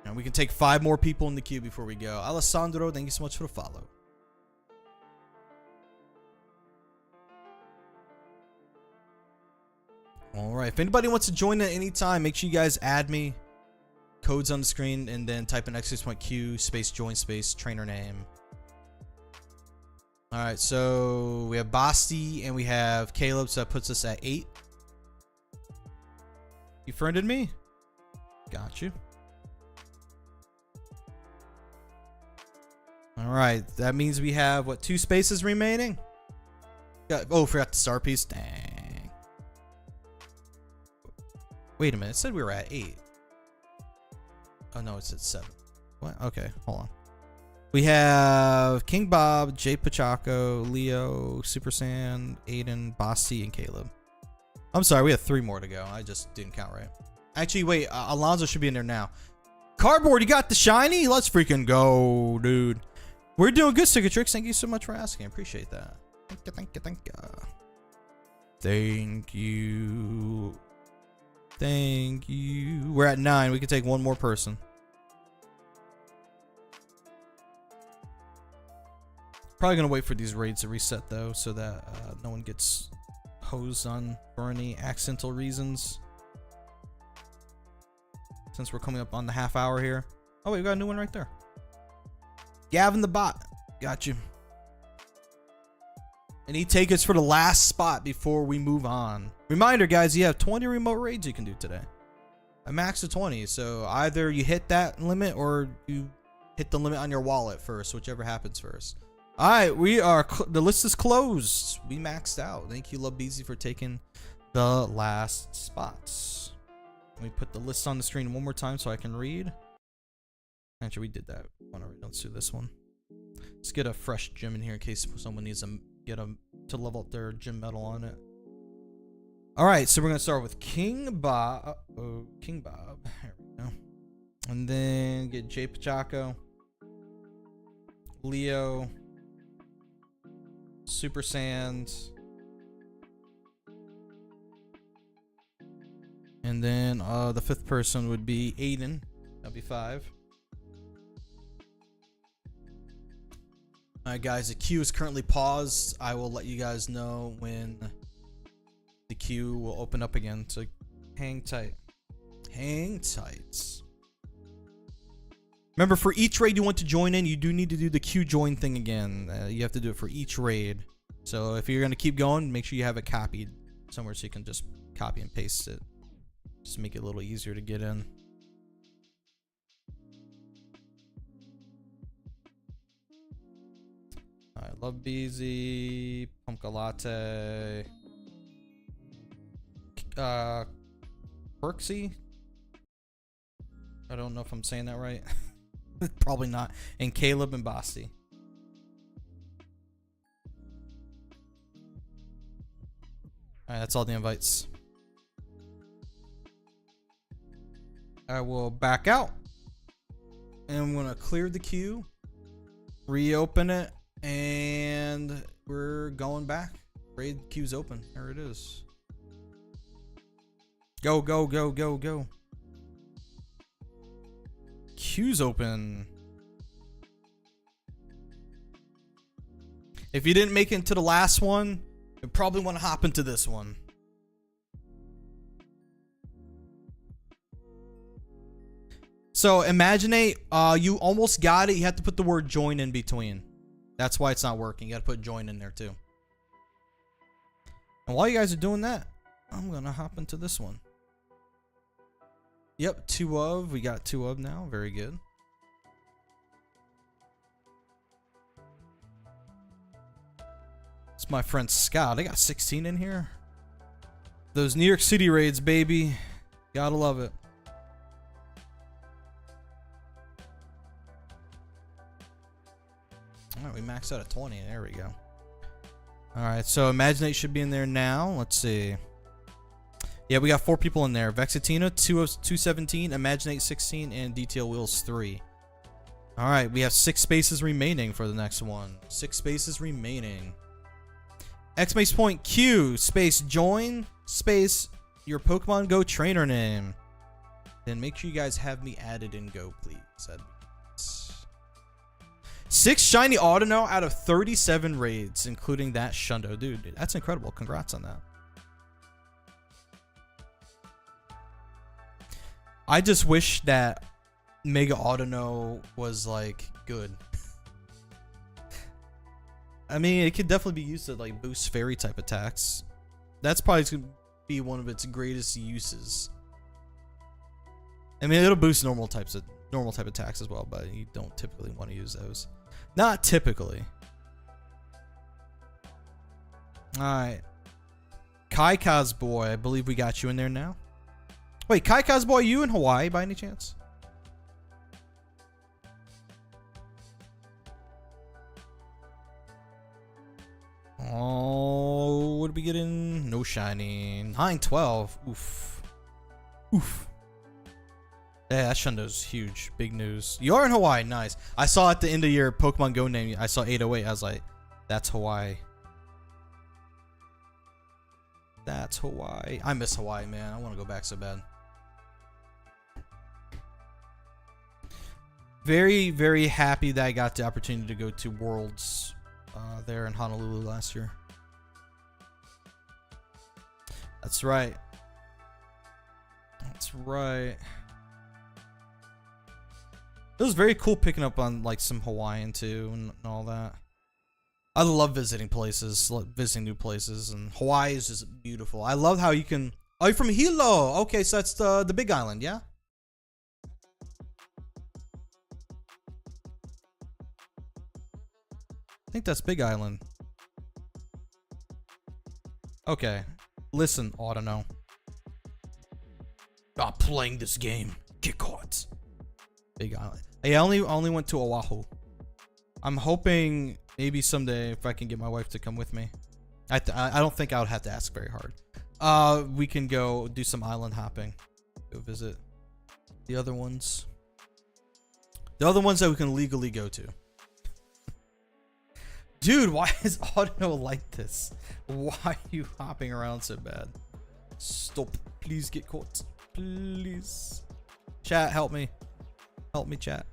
And we can take 5 more people in the queue before we go. Alessandro, thank you so much for the follow. All right, if anybody wants to join at any time, make sure you guys add me. Codes on the screen, and then type in !Q space join space trainer name. All right, so we have Basti and we have Caleb, so that puts us at 8. You friended me? Got you. All right, that means we have what, 2 spaces remaining? Oh, forgot the star piece. Dang. Wait a minute, it said we were at 8. Oh no, it's at 7. What? Okay, hold on. We have King Bob, Jay Pachaco, Leo, Super Saiyan, Aiden, Basti, and Caleb. I'm sorry, we have 3 more to go. I just didn't count right. Actually, wait, Alonzo should be in there now. Cardboard, you got the shiny? Let's freaking go, dude. We're doing good, Cicatrix. Thank you so much for asking. I appreciate that. Thank you, thank you, thank you. Thank you. Thank you. We're at 9. We can take 1 more person. Probably gonna wait for these raids to reset though, so that no one gets hosed on for any accidental reasons. Since we're coming up on the half hour here. Oh wait, we got a new one right there. Gavin the bot, got you. And he take us for the last spot before we move on. Reminder, guys, you have 20 remote raids you can do today. A max of 20. So either you hit that limit or you hit the limit on your wallet first, whichever happens first. All right, we are. The list is closed. We maxed out. Thank you, Love Beezy, for taking the last spots. Let me put the list on the screen one more time so I can read. Actually, we did that. Let's do this one. Let's get a fresh gym in here in case someone needs to level up their gym medal on it. All right, so we're gonna start with King Bob. King Bob. There we go. And then get Jay Pachaco, Leo, Super Saiyan, and then the 5th person would be Aiden. That'd be 5. Alright guys, the queue is currently paused. I will let you guys know when the queue will open up again, so hang tight. Hang tight. Remember, for each raid you want to join in, you do need to do the queue join thing again. You have to do it for each raid. So if you're going to keep going, make sure you have it copied somewhere so you can just copy and paste it. Just make it a little easier to get in. Alright, Love Beezy, Pumpkin Latte, Perksy? I don't know if I'm saying that right. Probably not. And Caleb and Basti. Alright, that's all the invites. I will back out. And I'm going to clear the queue. Reopen it. And we're going back. Raid queue's open. There it is. Go, go, go, go, go. Queue's open. If you didn't make it into the last one, you probably want to hop into this one. So imaginate you almost got it. You have to put the word join in between. That's why it's not working. You got to put join in there too. And while you guys are doing that, I'm going to hop into this one. Yep, 2 of. We got 2 of now. Very good. It's my friend Scott. I got 16 in here. Those New York City raids, baby. Gotta love it. Alright, we maxed out at 20. There we go. Alright, so Imaginate should be in there now. Let's see. Yeah, we got 4 people in there. Vexatina, 217, Imaginate 16, and Detail Wheels 3. Alright, we have 6 spaces remaining for the next one. 6 spaces remaining. Exclamation point Q, space join, space your Pokemon Go trainer name. Then make sure you guys have me added in Go, please. 6 shiny Audino out of 37 raids, including that Shundo. Dude, that's incredible. Congrats on that. I just wish that Mega Audino was like good. I mean, it could definitely be used to like boost fairy type attacks. That's probably going to be one of its greatest uses. I mean, it'll boost normal type attacks as well, but you don't typically want to use those. Not typically. Alright. Kai Boy, I believe we got you in there now. Wait, Kai Boy, you in Hawaii by any chance? Oh, what did we get in? No shiny. 9-12. Oof. Oof. Yeah, that Shundo's huge. Big news. You are in Hawaii. Nice. I saw at the end of your Pokemon Go name, I saw 808. I was like, that's Hawaii. That's Hawaii. I miss Hawaii, man. I want to go back so bad. Very, very happy that I got the opportunity to go to Worlds there in Honolulu last year. That's right. That's right. It was very cool picking up on like some Hawaiian too and all that. I love visiting places, visiting new places, and Hawaii is just beautiful. I love how you can. Oh, you're from Hilo. Okay, so that's the big island, yeah? I think that's Big Island. Okay. Listen, Audino. Not playing this game. Get caught. Big Island. Hey, I only went to Oahu. I'm hoping maybe someday if I can get my wife to come with me. I don't think I would have to ask very hard. We can go do some island hopping. Go visit the other ones. The other ones that we can legally go to. Dude, why is Audino like this? Why are you hopping around so bad? Stop. Please get caught. Please. Chat, help me. Help me, chat.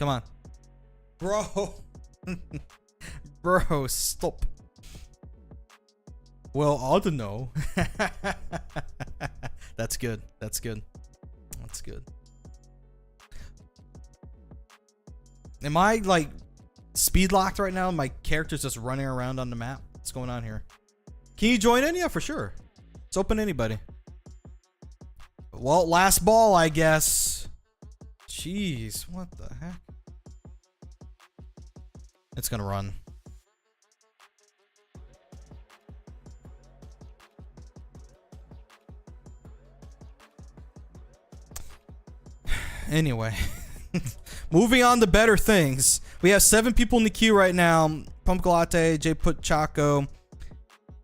Come on. Bro. Bro, stop. Well, Audino. That's good. That's good. That's good. Am I like speed locked right now? My character's just running around on the map. What's going on here? Can you join in? Yeah, for sure. It's open to anybody. Well, last ball, I guess. Jeez, what the heck? It's gonna run. Anyway, moving on to better things. We have 7 people in the queue right now. Pumpkin Latte, J Put Chaco,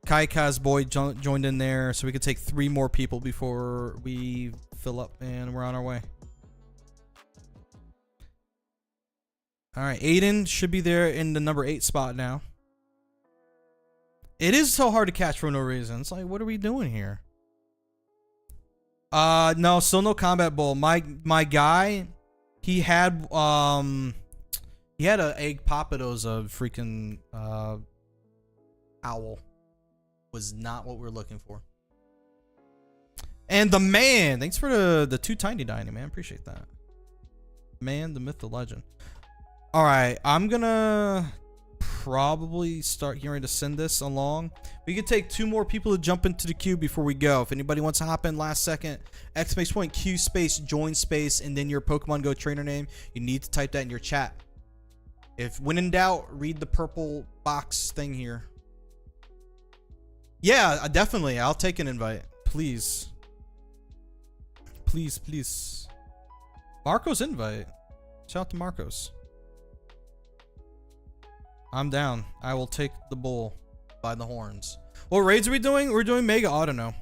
Kai Kaz Boy joined in there, so we could take 3 more people before we fill up and we're on our way. All right, Aiden should be there in the number 8 spot now. It is so hard to catch for no reason. It's like, what are we doing here? No, still no combat bull. My guy, he had a egg papados of freaking owl. Was not what we're looking for. And the man, thanks for the 2 tiny dining, man. Appreciate that. Man, the myth, the legend. All right, I'm gonna probably start getting ready to send this along. We could take 2 more people to jump into the queue before we go. If anybody wants to hop in last second, ! Q space join space and then your Pokemon Go trainer name. You need to type that in your chat. If when in doubt, read the purple box thing here. Yeah, definitely. I'll take an invite, please. Please, please. Marcos invite. Shout out to Marcos. I'm down. I will take the bull by the horns. What raids are we doing? We're doing Mega Audino.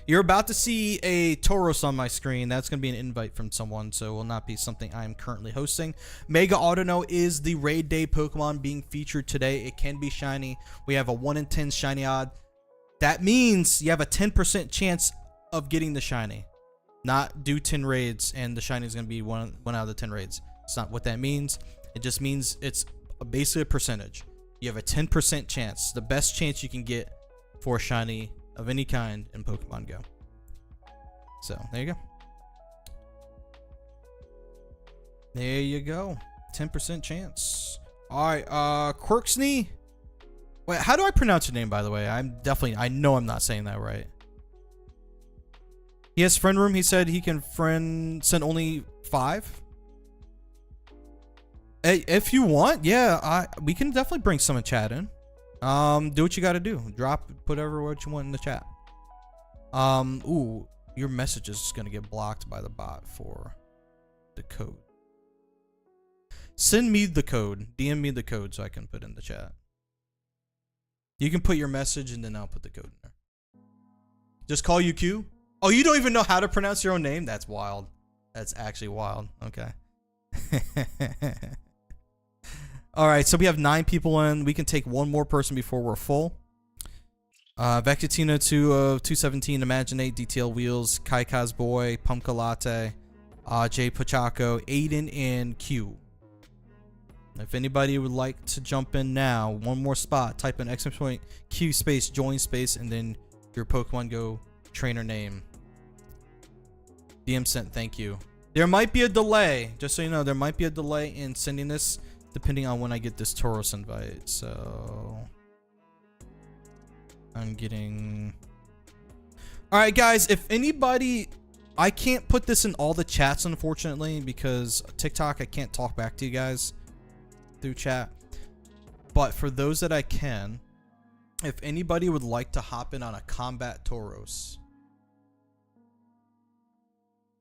You're about to see a Tauros on my screen. That's going to be an invite from someone, so it will not be something I'm currently hosting. Mega Audino is the raid day Pokemon being featured today. It can be shiny. We have a 1 in 10 shiny odd. That means you have a 10% chance of getting the shiny. Not do 10 raids and the shiny is going to be one out of the 10 raids. It's not what that means. It just means it's basically a percentage. You have a 10% chance, the best chance you can get for a shiny of any kind in Pokemon Go. So there you go. There you go. 10% chance. All right, Quirksney. Wait, how do I pronounce your name, by the way? I know I'm not saying that right. He has friend room. He said he can send only 5. If you want, yeah, we can definitely bring someone chat in. Do what you got to do. Drop, put what you want in the chat. Ooh, your message is gonna get blocked by the bot for the code. Send me the code. DM me the code so I can put in the chat. You can put your message and then I'll put the code in there. Just call you Q. Oh, you don't even know how to pronounce your own name? That's wild. That's actually wild. Okay. All right, so we have 9 people in. We can take 1 more person before we're full. Vectitino 2 of 217, Imaginate, Detail Wheels, Kai Kaz Boy, Pumpkin Latte, Jay Pachaco, Aiden, and Q. If anybody would like to jump in now, 1 more spot, type in !Q space, join space, and then your Pokemon Go trainer name. DM sent, thank you. There might be a delay, just so you know, there might be a delay in sending this depending on when I get this Tauros invite. So I'm getting... Alright guys, if anybody... I can't put this in all the chats unfortunately because TikTok I can't talk back to you guys through chat. But for those that I can, if anybody would like to hop in on a combat Tauros,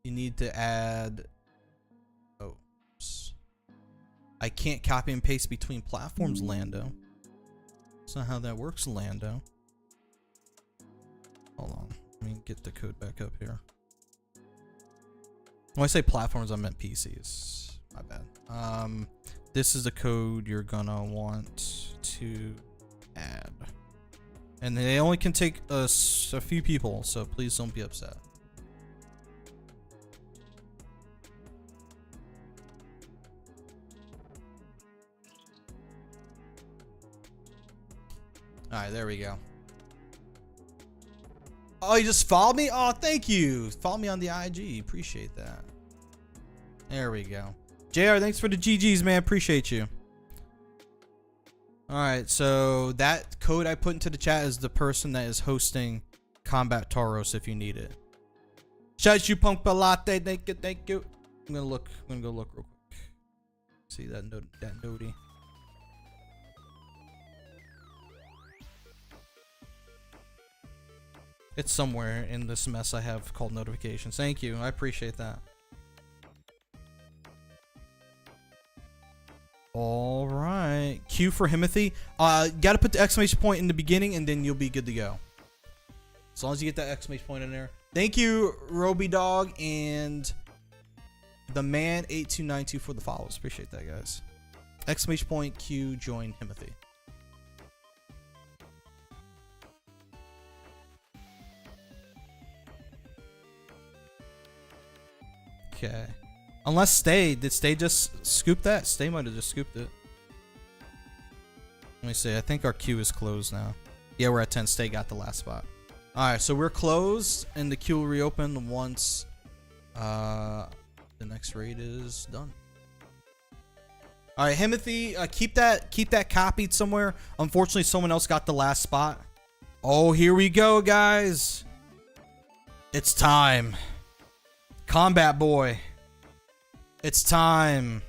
you need to add... Oops. I can't copy and paste between platforms, Lando. That's not how that works, Lando. Hold on. Let me get the code back up here. When I say platforms, I meant PCs. My bad. This is the code you're gonna want to add. And they only can take a few people, so please don't be upset. Alright, there we go. Oh, you just followed me? Oh, thank you. Follow me on the IG. Appreciate that. There we go. JR, thanks for the GGs, man. Appreciate you. Alright, so that code I put into the chat is the person that is hosting Combat Tauros if you need it. Shout you, Punk Latte. Thank you, thank you. I'm gonna go look real quick. See that note, that notey. It's somewhere in this mess I have called notifications. Thank you. I appreciate that. All right. Q for Himothy. Got to put the exclamation point in the beginning and then you'll be good to go. As long as you get that exclamation point in there. Thank you, Roby Dog and the man 8292 for the follows. Appreciate that, guys. Exclamation point Q join Himothy. Okay. Unless Stay, did Stay just scoop that? Stay might have just scooped it. Let me see. I think our queue is closed now. Yeah, we're at 10. Stay got the last spot. Alright, so we're closed and the queue will reopen once the next raid is done. Alright, Himothy, keep that copied somewhere. Unfortunately, someone else got the last spot. Oh, here we go, guys. It's time. Combat Boy. It's time.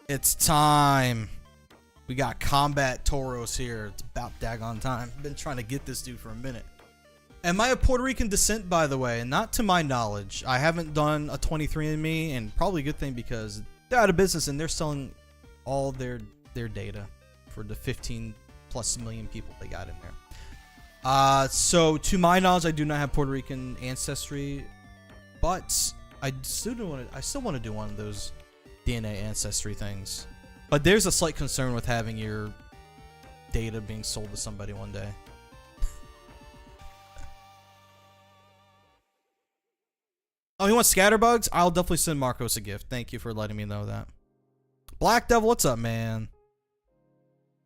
It's time. We got Combat Tauros here. It's about daggone time. Been trying to get this dude for a minute. Am I of Puerto Rican descent, by the way? Not to my knowledge. I haven't done a 23andMe, and probably a good thing because they're out of business and they're selling all their data for the 15+ million people they got in there. So to my knowledge, I do not have Puerto Rican ancestry, but I still want to do one of those DNA ancestry things. But there's a slight concern with having your data being sold to somebody one day. Oh, you want scatterbugs? I'll definitely send Marcos a gift. Thank you for letting me know that. Black Devil, what's up, man?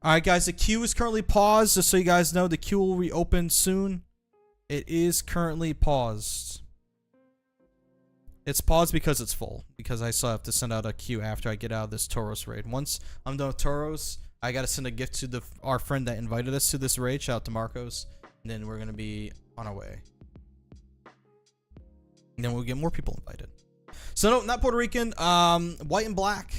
Alright, guys, the queue is currently paused. Just so you guys know, the queue will reopen soon. It is currently paused. It's paused because it's full. Because I still have to send out a queue after I get out of this Tauros raid. Once I'm done with Tauros, I gotta send a gift to our friend that invited us to this raid. Shout out to Marcos. And then we're gonna be on our way. And then we'll get more people invited. So no, not Puerto Rican. White and black.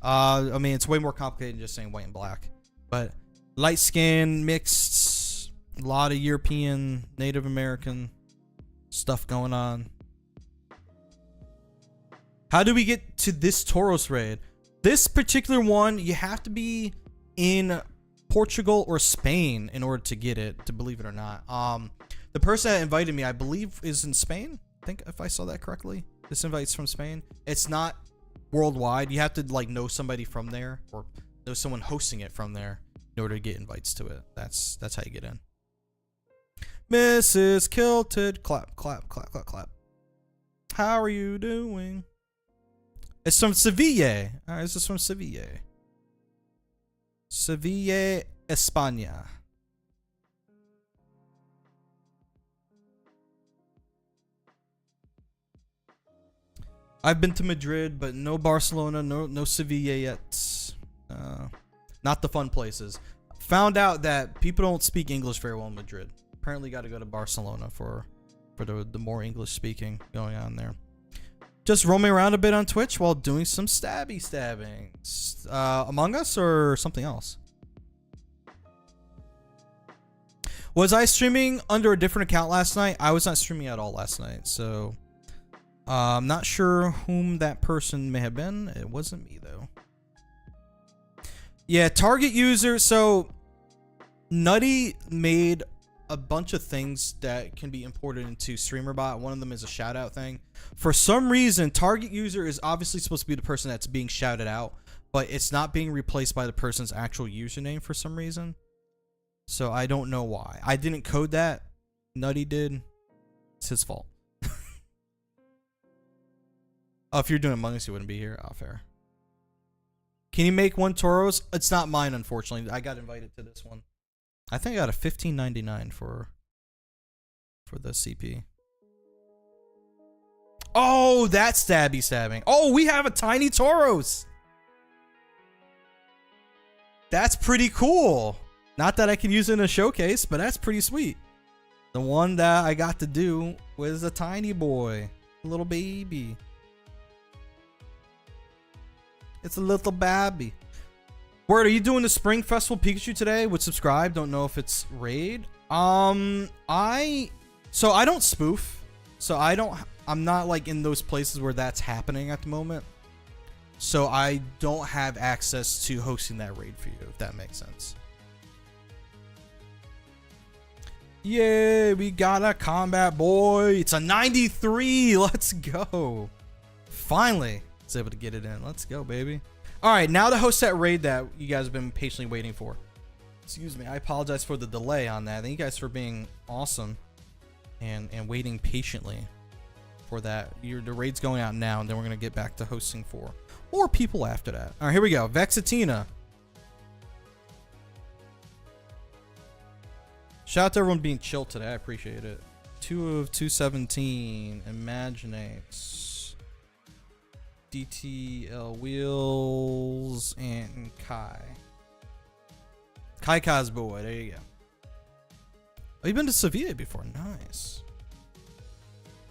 I mean, it's way more complicated than just saying white and black. But light skin, mixed, a lot of European, Native American stuff going on. How do we get to this Tauros raid? This particular one, you have to be in Portugal or Spain in order to get it, to believe it or not. The person that invited me, I believe, is in Spain. I think if I saw that correctly. This invite's from Spain. It's not worldwide. You have to like know somebody from there or know someone hosting it from there in order to get invites to it. That's how you get in. Mrs. Kilted, clap, clap, clap, clap, clap. How are you doing? It's from Sevilla. All right, this is from Sevilla. Sevilla, España. I've been to Madrid, but no Barcelona, no Sevilla yet. Not the fun places. Found out that people don't speak English very well in Madrid. Apparently got to go to Barcelona for the more English speaking going on there. Just roaming around a bit on Twitch while doing some stabbings. Among Us or something else? Was I streaming under a different account last night? I was not streaming at all last night, so I'm not sure whom that person may have been. It wasn't me though. Yeah, target user. So Nutty made a bunch of things that can be imported into StreamerBot. One of them is a shout out thing. For some reason, target user is obviously supposed to be the person that's being shouted out, but it's not being replaced by the person's actual username for some reason. So I don't know why. I didn't code that. Nutty did. It's his fault. Oh, if you're doing Among Us, you wouldn't be here. Oh, fair. Can you make one Tauros? It's not mine, unfortunately. I got invited to this one. I think I got a $15.99 for for the CP. Oh, that's stabby stabbing. Oh, we have a tiny Tauros. That's pretty cool. Not that I can use it in a showcase, but that's pretty sweet. The one that I got to do was a tiny boy, a little baby. It's a little babby. Word, are you doing the Spring Festival Pikachu today? Would subscribe. Don't know if it's raid. So I don't spoof. So I'm not like in those places where that's happening at the moment. So I don't have access to hosting that raid for you, if that makes sense. Yay, we got a combat boy. It's a 93. Let's go. Finally, I was able to get it in. Let's go, baby. All right, now to host that raid that you guys have been patiently waiting for. Excuse me, I apologize for the delay on that. Thank you guys for being awesome and waiting patiently for that. The raid's going out now, and then we're going to get back to hosting for more people after that. All right, here we go. Vexatina. Shout out to everyone being chill today. I appreciate it. 2 of 217. Imaginates. DTL Wheels and Kai. Kai's boy. There you go. Oh, you've been to Sevilla before. Nice.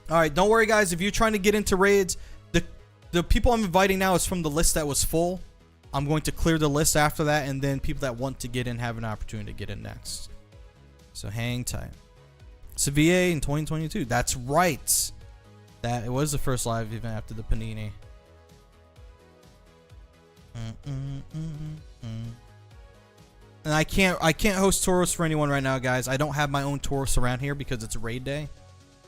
All right, don't worry, guys. If you're trying to get into raids, the people I'm inviting now is from the list that was full. I'm going to clear the list after that, and then people that want to get in have an opportunity to get in next. So hang tight. Sevilla in 2022. That's right. That it was the first live event after the Panini. And I can't host Tauros for anyone right now, guys. I don't have my own Tauros around here because it's raid day.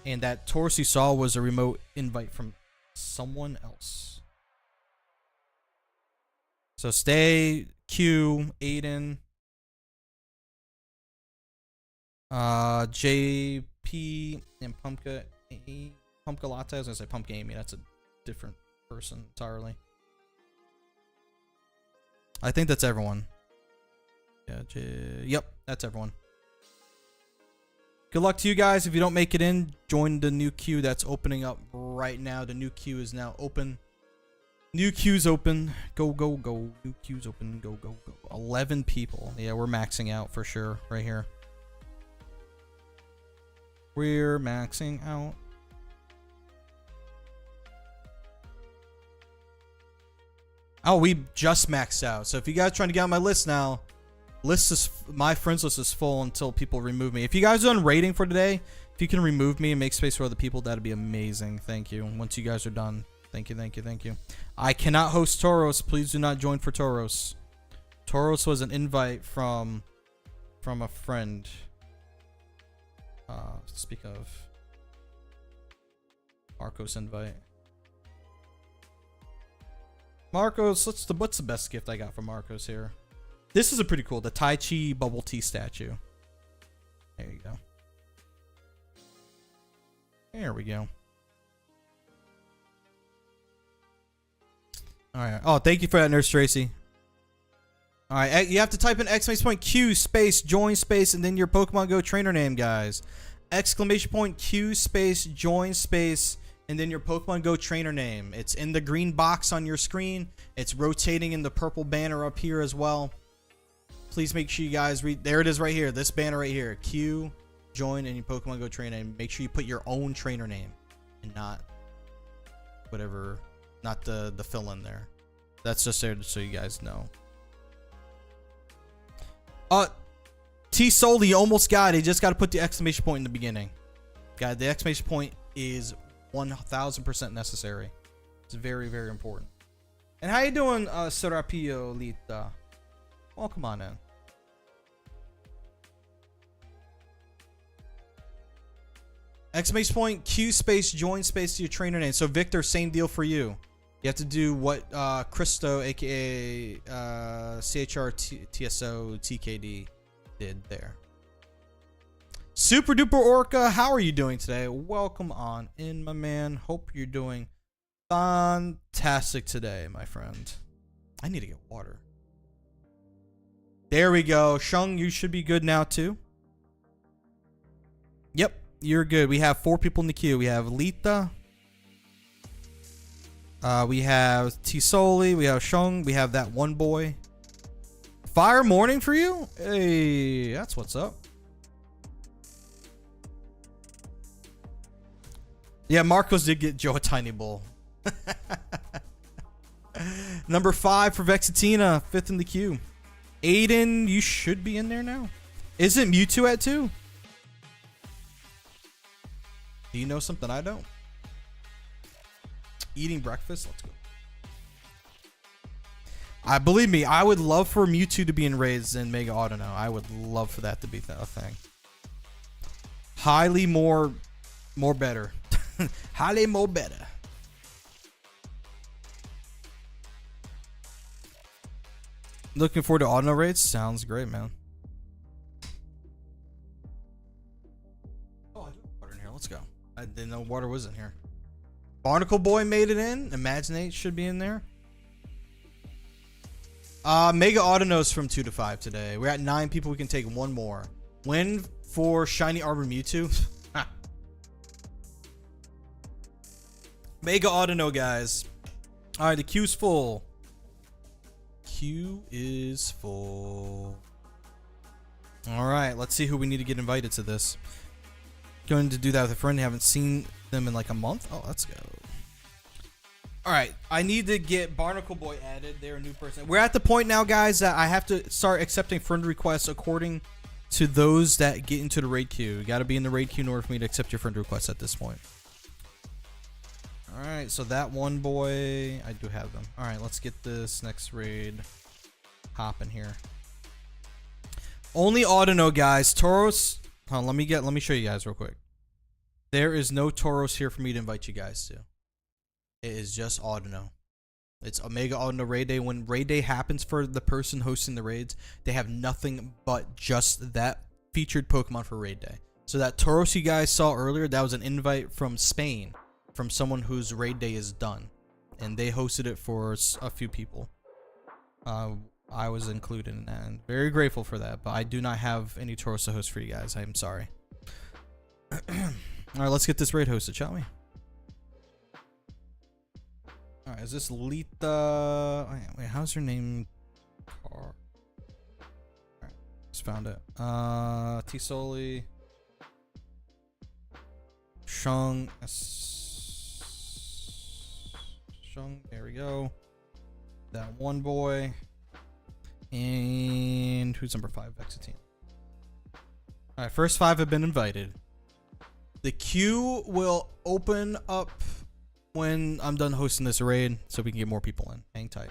And that Tauros you saw was a remote invite from someone else. So stay Q, Aiden, JP, and Pumpka Latte. I was gonna say Pumpkin Amy. That's a different person entirely. I think that's everyone. Yeah, yep, that's everyone. Good luck to you guys. If you don't make it in, join the new queue that's opening up right now. The new queue is now open. New queue's open. Go, go, go. New queue's open. Go, go, go. 11 people. Yeah, we're maxing out for sure right here. We're maxing out. Oh, we just maxed out. So if you guys are trying to get on my list now, my friends list is full until people remove me. If you guys are done rating for today, if you can remove me and make space for other people, that'd be amazing. Thank you. Once you guys are done. Thank you, thank you, thank you. I cannot host Tauros. Please do not join for Tauros. Tauros was an invite from a friend. Speak of Marcos invite. Marcos, what's the best gift I got from Marcos here? This is a pretty cool, the Tai Chi bubble tea statue. There you go. There we go. All right. Oh, thank you for that, Nurse Tracy. All right, you have to type in !Q space join space and then your Pokemon Go trainer name, guys. !Q space join space and then your Pokemon Go trainer name. It's in the green box on your screen. It's rotating in the purple banner up here as well. Please make sure you guys read. There it is right here. This banner right here. Q, join, and your Pokemon Go trainer name. Make sure you put your own trainer name and not whatever, not the fill in there. That's just there so you guys know. T Soli almost got it. You just got to put the exclamation point in the beginning. Guys, the exclamation point is 1000% necessary. It's very, very important. And how you doing, Serapio Lita? Oh, come on in. Exclamation point, Q space, join space to your trainer name. So Victor, same deal for you. You have to do what Christo, aka CHRTSO TKD did there. Super Duper Orca, how are you doing today? Welcome on in, my man. Hope you're doing fantastic today, my friend. I need to get water. There we go. Shung, you should be good now too. Yep. you're good. We have 4 people in the queue. We have Lita. We have Tisoli. We have Shung. We have that one boy. Fire morning for you? Hey, that's what's up. Yeah, Marcos did get Joe a tiny bowl. Number 5 for Vexatina, 5th in the queue. Aiden, you should be in there now. Isn't Mewtwo at 2? Do you know something I don't? Eating breakfast? Let's go. Believe me, I would love for Mewtwo to be in raids in Mega Audino. I would love for that to be a thing. Highly more better. Highly more better. Looking forward to Audino raids? Sounds great, man. Oh, I do have water in here. Let's go. I didn't know water was in here. Barnacle Boy made it in. Imaginate should be in there. Mega Audino's from 2 to 5 today. We're at 9 people. We can take one more. Win for Shiny Arbor Mewtwo. Mega Audino, guys. All right, the queue's full. Queue is full. All right, let's see who we need to get invited to this. Going to do that with a friend. Haven't seen them in like a month. Oh, let's go. All right, I need to get Barnacle Boy added. They're a new person. We're at the point now, guys, that I have to start accepting friend requests according to those that get into the raid queue. You got to be in the raid queue in order for me to accept your friend requests at this point. All right, so that one boy, I do have them. All right, let's get this next raid hopping here. Only Audino, guys. Tauros. Hold on, let me show you guys real quick. There is no Tauros here for me to invite you guys to. It is just Audino. It's Omega Audino raid day. When raid day happens for the person hosting the raids, they have nothing but just that featured Pokemon for raid day. So that Tauros you guys saw earlier, that was an invite from Spain, from someone whose raid day is done, and they hosted it for a few people. I was included in that, and very grateful for that, but I do not have any Tauros to host for you guys. I'm sorry. All right, let's get this raid hosted, shall we? All right, is this Lita? Wait, how's her name? All right, just found it. Tisoli, Shung, there we go. That one boy. And who's number 5? Vexatine. Alright, first 5 have been invited. The queue will open up when I'm done hosting this raid, so we can get more people in. Hang tight.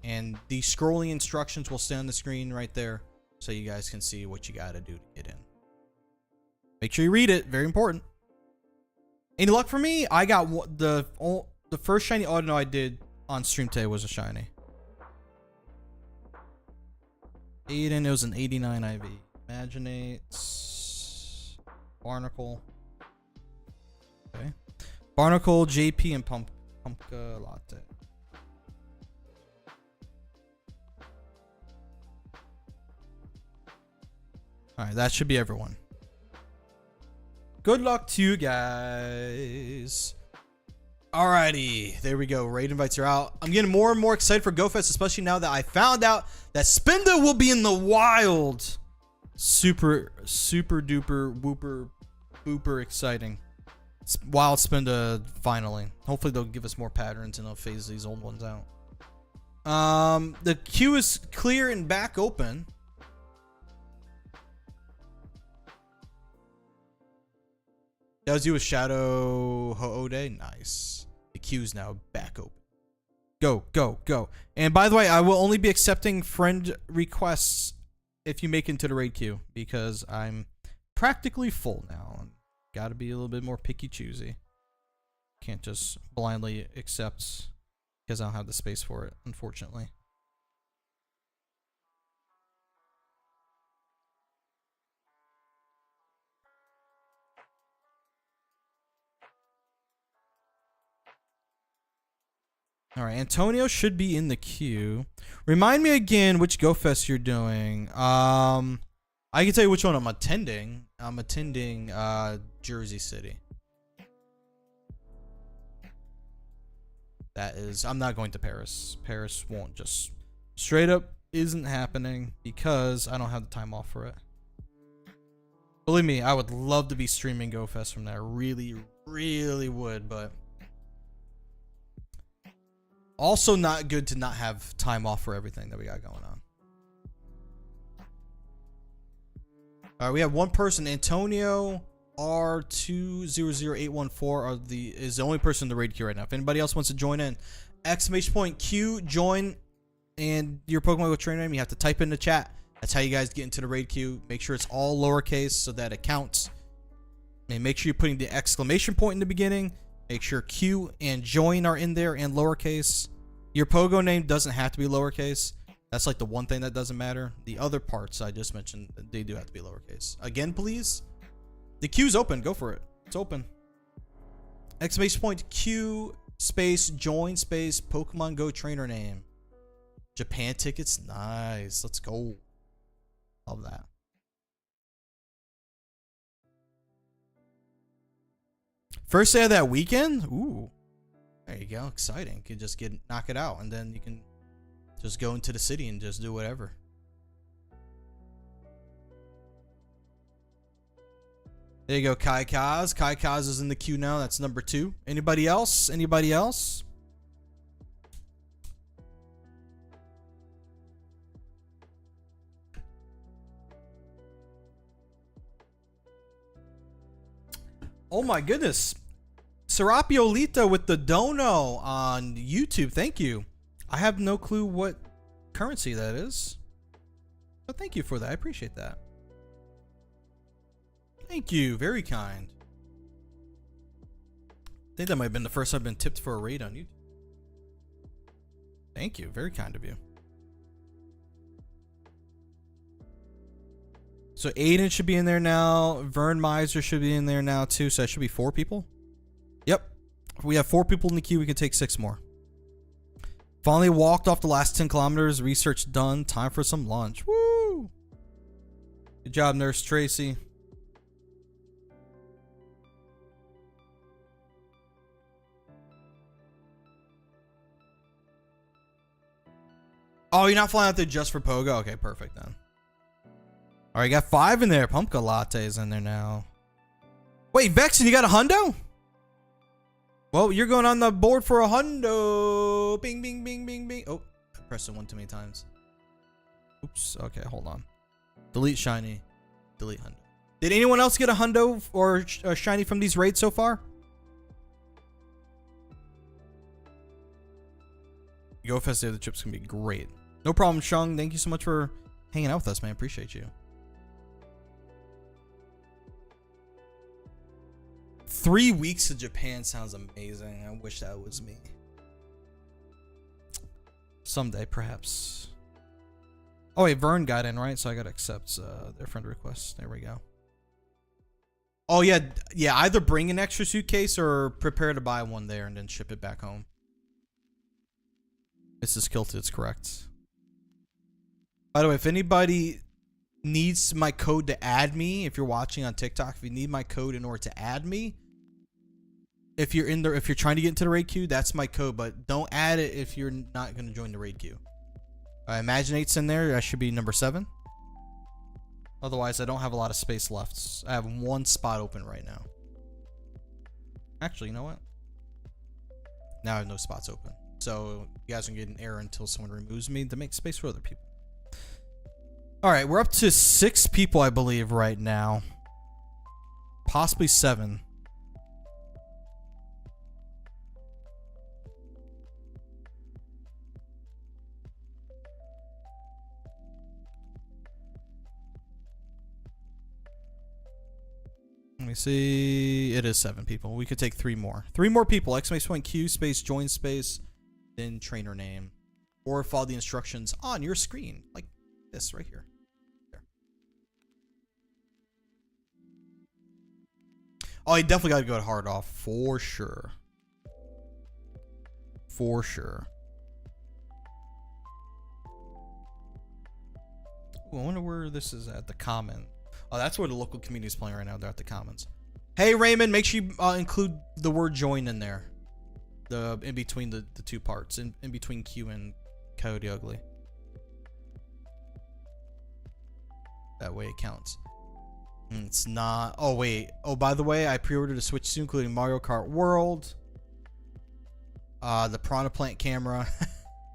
And the scrolling instructions will stay on the screen right there, so you guys can see what you gotta do to get in. Make sure you read it. Very important. Any luck for me? I got the first shiny Audino I did on stream today was a shiny. Aiden, it was an 89 IV. Imaginate. Barnacle. Okay. Barnacle, JP, and Pumpka Latte. Alright, that should be everyone. Good luck to you guys. Alrighty, there we go. Raid invites are out. I'm getting more and more excited for GoFest, especially now that I found out that Spinda will be in the wild. Super duper whooper booper exciting. Wild Spinda finally. Hopefully they'll give us more patterns and they'll phase these old ones out. The queue is clear and back open. That was you with Shadow Ho'ode. Nice. The queue's now back open. Go, go, go. And by the way, I will only be accepting friend requests if you make it into the raid queue, because I'm practically full now. Gotta be a little bit more picky choosy. Can't just blindly accept because I don't have the space for it, unfortunately. All right, Antonio should be in the queue. Remind me again which GoFest you're doing. I can tell you which one I'm attending. I'm attending Jersey City. That is, I'm not going to Paris. Paris won't just straight up isn't happening because I don't have the time off for it. Believe me, I would love to be streaming GoFest from there. Really, really would, but also not good to not have time off for everything that we got going on. All right, we have one person, Antonio R200814 is the only person in the raid queue right now. If anybody else wants to join in, exclamation point Q join and your Pokemon Go trainer name, you have to type in the chat. That's how you guys get into the raid queue. Make sure it's all lowercase so that it counts. And make sure you're putting the exclamation point in the beginning. Make sure Q and join are in there and lowercase. Your Pogo name doesn't have to be lowercase. That's like the one thing that doesn't matter. The other parts I just mentioned, they do have to be lowercase. Again, please. The queue's open. Go for it. It's open. Exclamation point Q space join space Pokemon Go trainer name. Japan tickets. Nice. Let's go. Love that. First day of that weekend? Ooh. There you go. Exciting. You can just knock it out and then you can just go into the city and just do whatever. There you go, Kai Kaz. Kai Kaz is in the queue now. That's number 2. Anybody else? Anybody else? Oh my goodness. Serapiolita with the dono on YouTube. Thank you. I have no clue what currency that is. But thank you for that. I appreciate that. Thank you. Very kind. I think that might have been the first I've been tipped for a raid on YouTube. Thank you. Very kind of you. So Aiden should be in there now. Vern Miser should be in there now too. So that should be 4 people. Yep. If we have 4 people in the queue, we can take 6 more. Finally walked off the last 10 kilometers. Research done. Time for some lunch. Woo! Good job, Nurse Tracy. Oh, you're not flying out there just for Pogo? Okay, perfect then. All right, got 5 in there. Pumpkin lattes in there now. Wait, Vexen, you got a hundo? Well, you're going on the board for a hundo. Bing, bing, bing, bing, bing. Oh, I pressed it one too many times. Oops. Okay, hold on. Delete shiny. Delete hundo. Did anyone else get a hundo or a shiny from these raids so far? GoFest Day of the Chips can be great. No problem, Shung. Thank you so much for hanging out with us, man. Appreciate you. 3 weeks to Japan sounds amazing. I wish that was me. Someday, perhaps. Oh, wait, Vern got in, right? So I gotta accept their friend request. There we go. Oh, yeah. Yeah, either bring an extra suitcase or prepare to buy one there and then ship it back home. Mrs. Kilted's correct. By the way, if anybody needs my code to add me, if you're watching on TikTok, if you need my code in order to add me, if you're trying to get into the raid queue, that's my code. But don't add it if you're not going to join the raid queue. Imaginate's in there. That should be number 7. Otherwise, I don't have a lot of space left. I have 1 spot open right now. Actually, you know what? Now I have no spots open. So you guys can get an error until someone removes me to make space for other people. All right, we're up to 6 people, I believe, right now. Possibly 7. Let me see. It is 7 people. We could take 3 more. 3 more people. Exclamation point Q space join space then trainer name, or follow the instructions on your screen like this right here. There. Oh, you definitely got to go to hard off for sure. For sure. Ooh, I wonder where this is at. The comment. Oh, that's where the local community is playing right now. They're at the comments. Hey Raymond, make sure you include the word join in there. The in between the two parts. In between Q and Coyote Ugly. That way it counts. It's not. Oh wait. Oh, by the way, I pre-ordered a Switch soon, including Mario Kart World. The Piranha Plant camera.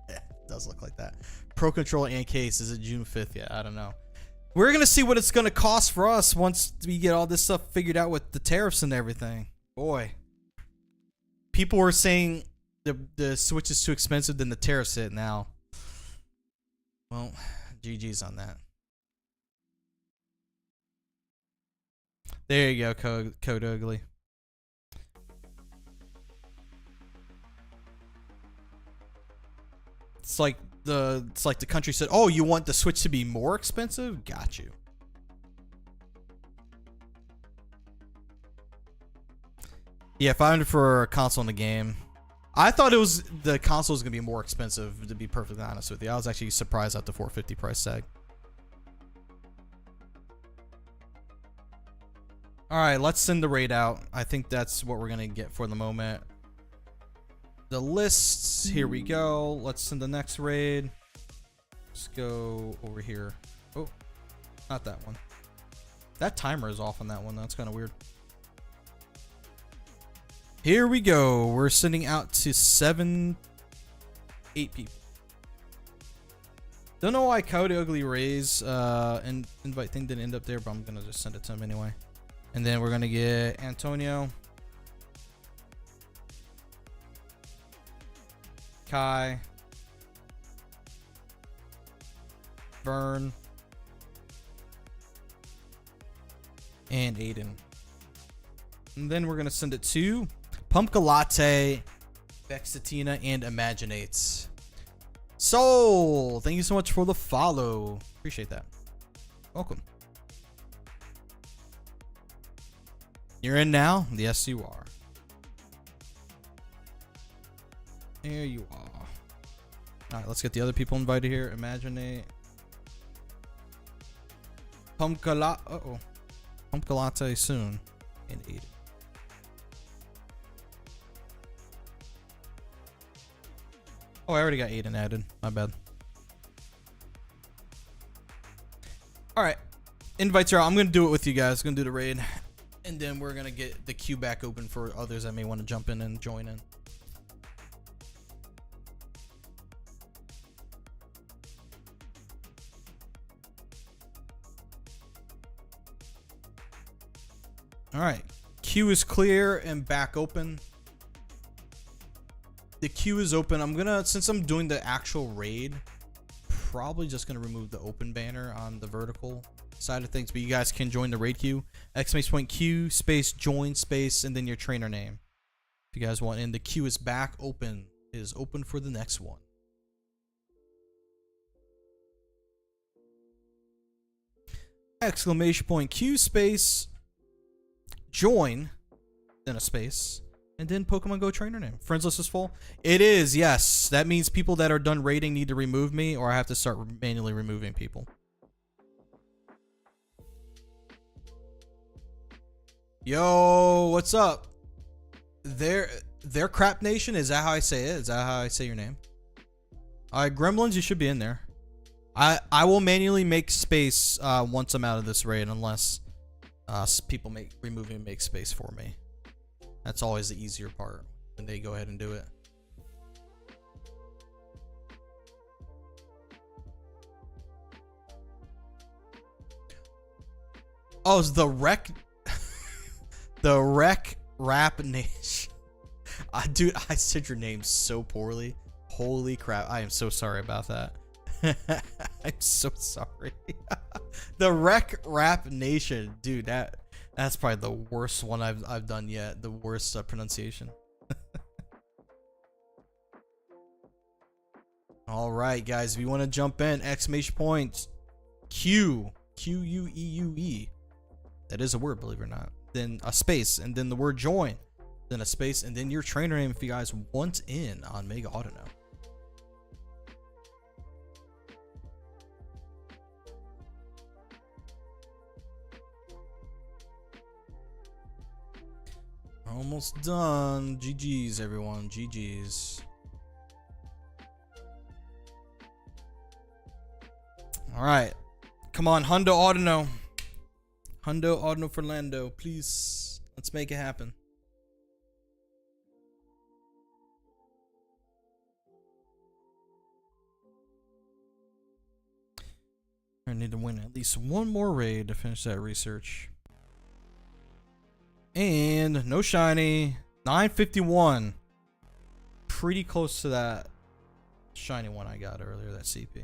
Yeah, it does look like that. Pro controller and case. Is it June 5th? Yeah, I don't know. We're gonna see what it's gonna cost for us once we get all this stuff figured out with the tariffs and everything. Boy. People were saying the Switch is too expensive, then the tariffs hit now. Well, GG's on that. There you go, Code Ugly. It's like the country said, "Oh, you want the Switch to be more expensive? Got you." Yeah, $500 for a console in the game. I thought the console was gonna be more expensive, to be perfectly honest with you. I was actually surprised at the $450 price tag. Alright, let's send the raid out. I think that's what we're gonna get for the moment. The lists, here we go. Let's send the next raid. Let's go over here. Oh, not that one. That timer is off on that one. That's kind of weird. Here we go. We're sending out to 8 people. Don't know why Coyote Ugly Ray's invite thing didn't end up there, but I'm gonna just send it to him anyway. And then we're gonna get Antonio, Kai, Vern, and Aiden. And then we're gonna send it to Pumpkin Latte, Vexatina, and Imaginates. Soul, thank you so much for the follow. Appreciate that. Welcome. You're in now? Yes, you are. There you are. Alright, let's get the other people invited here. Imaginate. Pumpkin Latte soon. And eat it. Oh, I already got Aiden added. My bad. Alright. Invites are out. I'm going to do it with you guys. I'm going to do the raid. And then we're going to get the queue back open for others that may want to jump in and join in. Alright. Queue is clear and back open. The queue is open. I'm going to, since I'm doing the actual raid, probably just going to remove the open banner on the vertical side of things, but you guys can join the raid queue. !Q space join space and then your trainer name if you guys want. And the queue is back open. It is open for the next one. !Q space join, then a space, and then Pokemon Go trainer name. Friends list is full. It is, yes. That means people that are done raiding need to remove me, or I have to start manually removing people. Yo, what's up? Their Crap Nation, is that how I say it? Is that how I say your name? Alright, Gremlins, you should be in there. I will manually make space once I'm out of this raid, unless people remove and make space for me. That's always the easier part when they go ahead and do it. Oh, it's the Rec Rap Nation. Dude, I said your name so poorly. Holy crap. I am so sorry about that. I'm so sorry. The Rec Rap Nation. Dude, that's probably the worst one I've done yet. The worst pronunciation. All right, guys, if you want to jump in, Q Q-U-E-U-E. That is a word, believe it or not. Then a space, and then the word join. Then a space, and then your trainer name if you guys want in on Mega Audino. Almost done. GG's, everyone. GG's. All right. Come on, Hundo Audino. Hundo Audino for Lando. Please. Let's make it happen. I need to win at least one more raid to finish that research. And no shiny. 951. Pretty close to that shiny one I got earlier, that CP.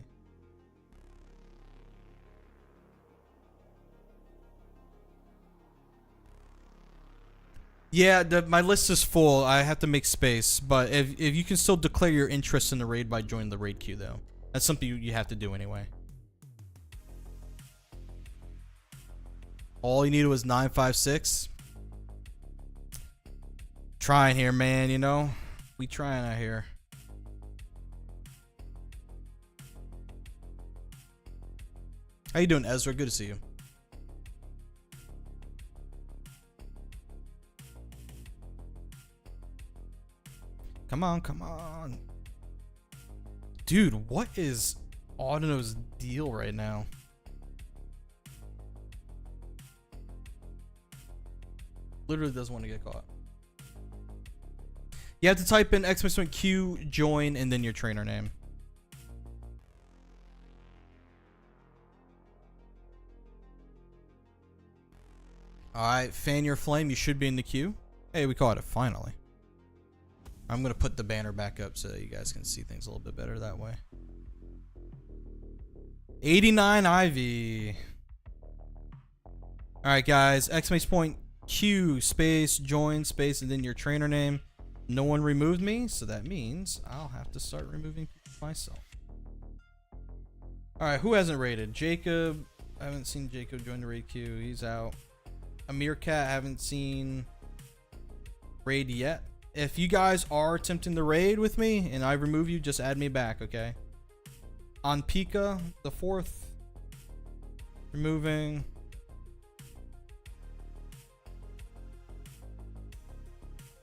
Yeah, my list is full. I have to make space. But if you can still declare your interest in the raid by joining the raid queue, though. That's something you have to do anyway. All you needed was 956. Trying here, man, you know? We trying out here. How you doing, Ezra? Good to see you. Come on, come on. Dude, what is Audino's deal right now? Literally doesn't want to get caught. You have to type in !Q, join, and then your trainer name. Alright, fan your flame. You should be in the queue. Hey, we caught it, finally. I'm going to put the banner back up so that you guys can see things a little bit better that way. 89 Ivy. Alright, guys. !Q, space, join, space, and then your trainer name. No one removed me, so that means I'll have to start removing people myself. Alright, who hasn't raided? Jacob. I haven't seen Jacob join the raid queue. He's out. Amir Cat, I haven't seen raid yet. If you guys are attempting the raid with me and I remove you, just add me back, okay? On Pika, the 4th. Removing.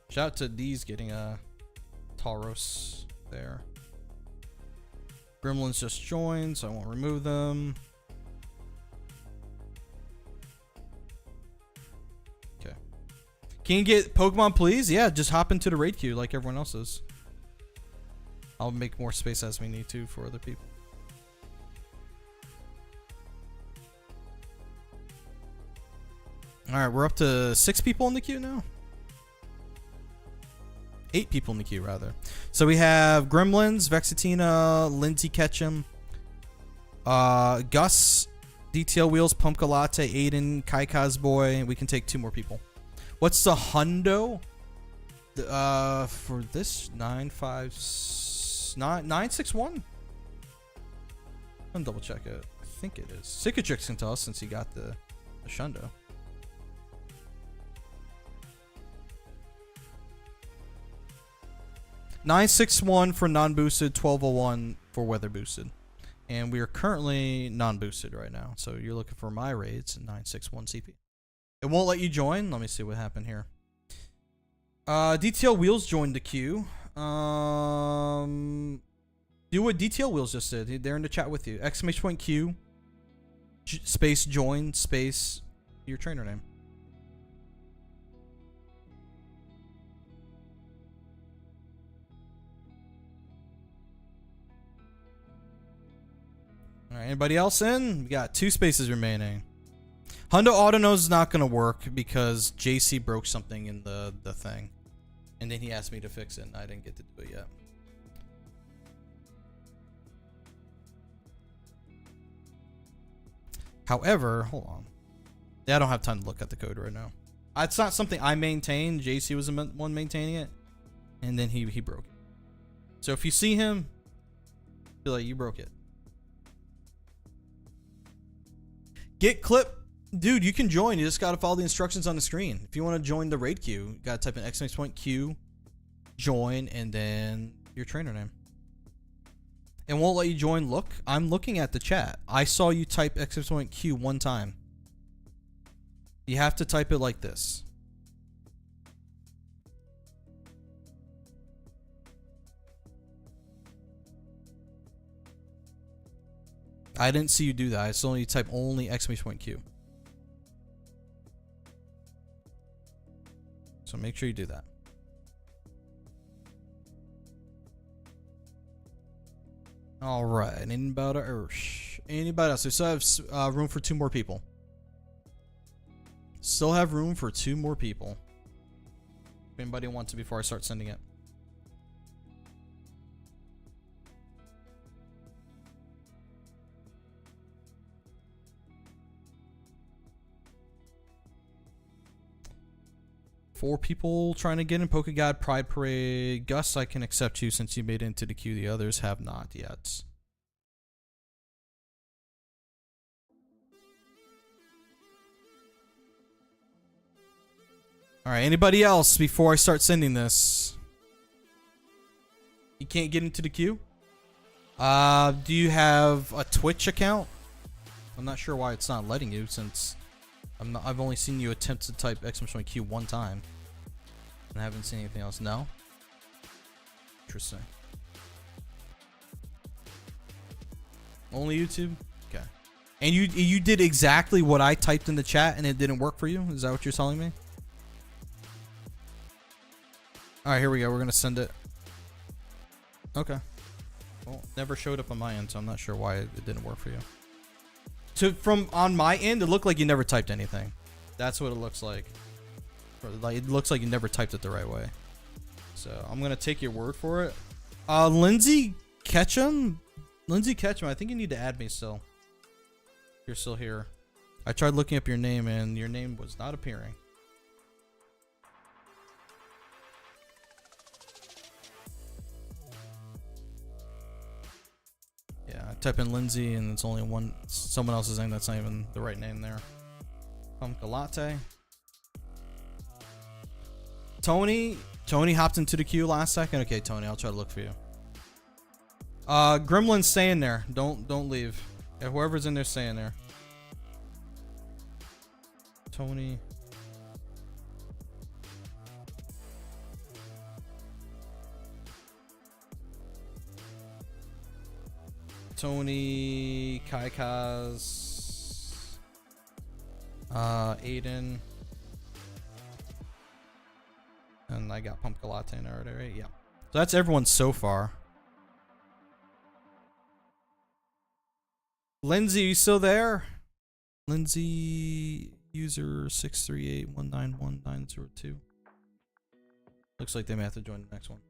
Shout out to these getting a Tauros there. Gremlins just joined, so I won't remove them. Okay. Can you get Pokemon, please? Yeah, just hop into the raid queue like everyone else is. I'll make more space as we need to for other people. Alright, we're up to 6 people in the queue now. 8 people in the queue, rather. So we have Gremlins, Vexatina, Lindsay Ketchum, Gus, DTL Wheels, Pumpka Latte, Aiden, Kaika's Boy. We can take 2 more people. What's the hundo? For this 961? I'm gonna double check it. I think it is. Cicatrix can tell us since he got the shundo. $961 for non-boosted, $1201 for weather boosted, and we are currently non-boosted right now. So you're looking for my raids and 961 CP. It won't let you join. Let me see what happened here. DTL Wheels joined the queue. Do what DTL Wheels just did. They're in the chat with you. !Q, space join, space your trainer name. All right, anybody else in? We got 2 spaces remaining. Hundo Audino is not going to work because JC broke something in the thing. And then he asked me to fix it, and I didn't get to do it yet. However, hold on. Yeah, I don't have time to look at the code right now. It's not something I maintain. JC was the one maintaining it. And then he broke it. So if you see him, feel like you broke it. Get clip. Dude, you can join. You just got to follow the instructions on the screen. If you want to join the raid queue, you got to type in !Q, join, and then your trainer name. It won't let you join. Look, I'm looking at the chat. I saw you type !Q 1 time. You have to type it like this. I didn't see you do that. I saw you type only !Q. So make sure you do that. All right. Anybody else? We still have room for 2 more people. Still have room for 2 more people. If anybody wants to before I start sending it. Four people trying to get in PokeGod Pride Parade. Gus, I can accept you since you made it into the queue. The others have not yet. Alright, anybody else before I start sending this? You can't get into the queue? Do you have a Twitch account? I'm not sure why it's not letting you since I've only seen you attempt to type !Q 1 time. And I haven't seen anything else. No? Interesting. Only YouTube? Okay. And you did exactly what I typed in the chat and it didn't work for you? Is that what you're telling me? Alright, here we go. We're gonna send it. Okay. Well, never showed up on my end, so I'm not sure why it didn't work for you. From on my end, it looked like you never typed anything. That's what it looks like. It looks like you never typed it the right way. So I'm gonna take your word for it. Lindsay Ketchum, I think you need to add me still. You're still here. I tried looking up your name and your name was not appearing. Yeah, I type in Lindsay and it's only someone else's name that's not even the right name there. Pumpkin latte. Tony hopped into the queue last second. Okay, Tony, I'll try to look for you. Gremlin's staying there. Don't leave. Yeah, whoever's in there, stay in there. Tony. Tony, Kaikaz, Aiden, and I got Pumpkin Latte in there already, right? Yeah. So that's everyone so far. Lindsay, you still there? Lindsay, user 638191902. Looks like they may have to join the next one.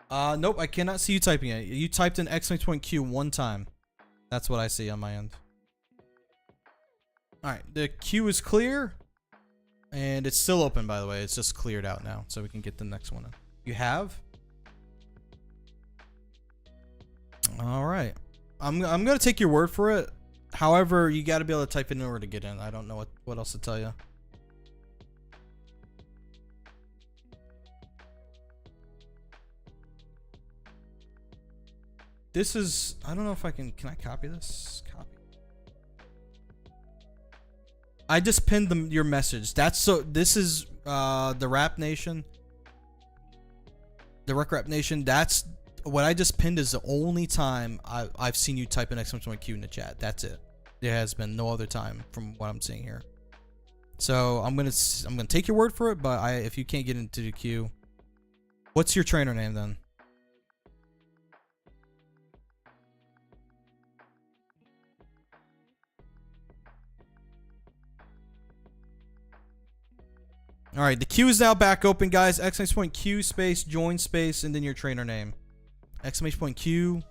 Nope, I cannot see you typing it. You typed in !Q 1 time. That's what I see on my end. Alright, the queue is clear. And it's still open, by the way. It's just cleared out now, so we can get the next one in. You have? Alright. I'm gonna take your word for it. However, you gotta be able to type in order to get in. I don't know what else to tell you. This is, I don't know if I can I copy this? Copy. I just pinned your message. This is the Rap Nation. The Rap Nation, that's what I just pinned is the only time I've seen you type an !Q in the chat. That's it. There has been no other time from what I'm seeing here. So I'm gonna take your word for it, but if you can't get into the queue, what's your trainer name then? All right, the queue is now back open, guys. !Q space join space and then your trainer name. !Q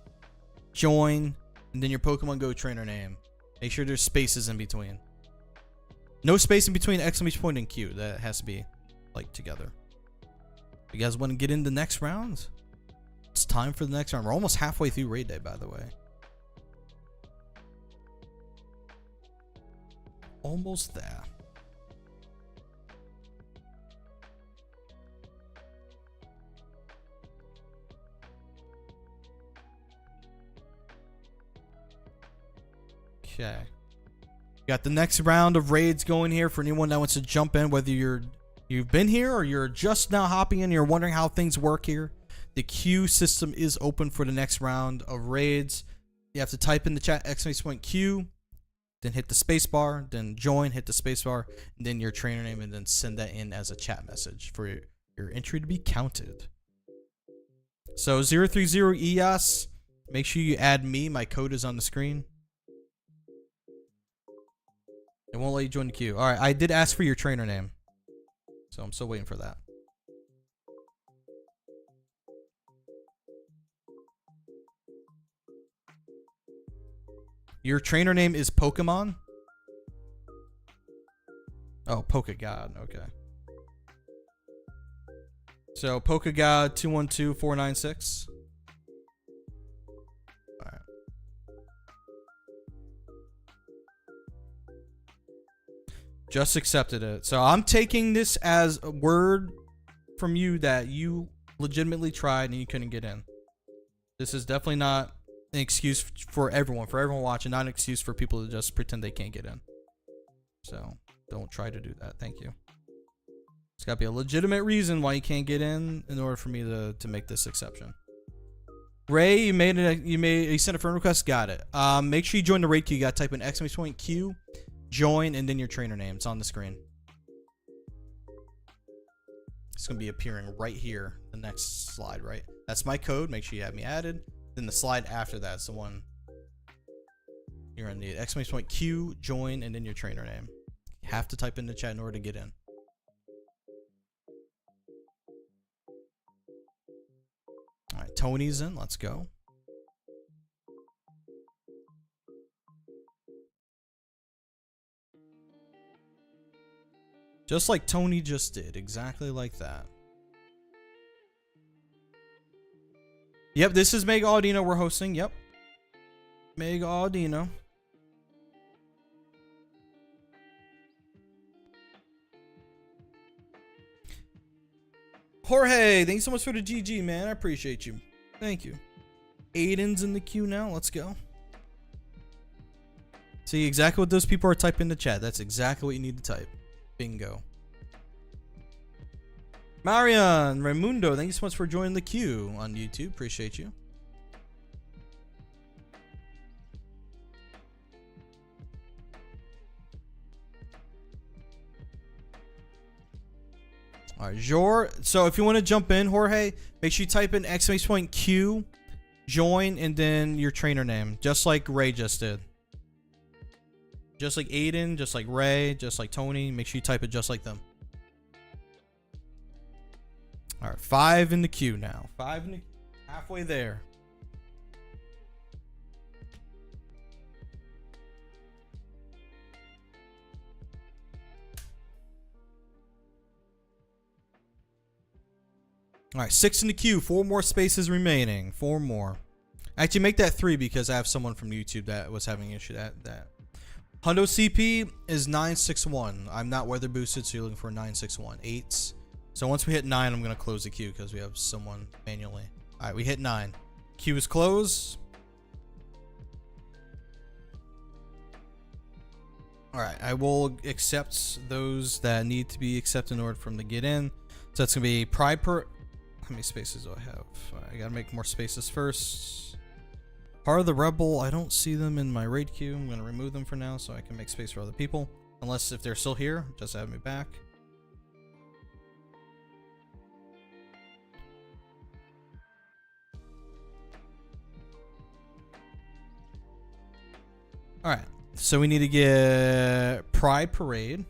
join and then your Pokemon Go trainer name. Make sure there's spaces in between. No space in between ! And Q. That has to be like together. You guys want to get in the next round? It's time for the next round. We're almost halfway through raid day, by the way. Almost there. Okay. Got the next round of raids going here for anyone that wants to jump in, whether you've been here or you're just now hopping in, you're wondering how things work here. The queue system is open for the next round of raids. You have to type in the chat !Q, then hit the spacebar, then join, hit the spacebar, and then your trainer name, and then send that in as a chat message for your entry to be counted. So 030 EOS, make sure you add me. My code is on the screen. It won't let you join the queue. All right, I did ask for your trainer name, so I'm still waiting for that. Your trainer name is Pokemon? Oh, Pokegod. Okay. So, Pokegod 212496. Alright. Just accepted it. So, I'm taking this as a word from you that you legitimately tried and you couldn't get in. This is definitely not an excuse for everyone watching, not an excuse for people to just pretend they can't get in. So don't try to do that. Thank you. It's got to be a legitimate reason why you can't get in order for me to make this exception. Ray, you made it. You sent a friend request. Got it. Make sure you join the raid queue. You got to type in !Q, join, and then your trainer name. It's on the screen. It's gonna be appearing right here. The next slide, right? That's my code. Make sure you have me added. Then the slide after that's the one you're gonna need. !Q, join, and then your trainer name. You have to type in the chat in order to get in. All right, Tony's in. Let's go. Just like Tony just did, exactly like that. Yep, this is Mega Audino we're hosting. Yep. Mega Audino. Jorge, thank you so much for the GG, man. I appreciate you. Thank you. Aiden's in the queue now. Let's go. See exactly what those people are typing in the chat. That's exactly what you need to type. Bingo. Marion, Raimundo, thank you so much for joining the queue on YouTube. Appreciate you. All right, Jor. So if you want to jump in, Jorge, make sure you type in !Q, join, and then your trainer name, just like Ray just did. Just like Aiden, just like Ray, just like Tony. Make sure you type it just like them. All right, 5 in the queue now. 5 in the halfway there. All right, 6 in the queue. 4 more spaces remaining. 4 more. Actually, make that 3 because I have someone from YouTube that was having an issue. That Hundo CP is 961. I'm not weather boosted, so you're looking for 961. 8s. So once we hit 9, I'm going to close the queue because we have someone manually. All right, we hit 9. Queue is closed. All right, I will accept those that need to be accepted in order for them to get in. So that's going to be Pride per... How many spaces do I have? I got to make more spaces first. Part of the Rebel, I don't see them in my raid queue. I'm going to remove them for now so I can make space for other people. Unless if they're still here, just add me back. Alright, so we need to get Pride Parade.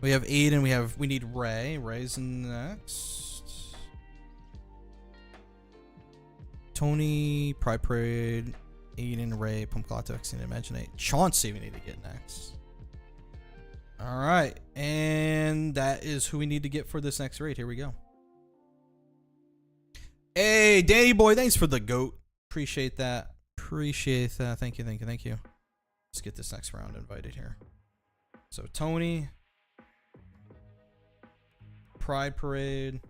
We have Aiden, we need Ray. Ray's next. Tony, Pride Parade, Aiden, Ray, Pumpclato, Vaccine, Imaginate. Chauncey we need to get next. Alright, and that is who we need to get for this next raid. Here we go. Hey, Danny boy, thanks for the goat. Appreciate that. Appreciate that. Thank you, thank you, thank you. Let's get this next round invited here. So Tony, Pride Parade,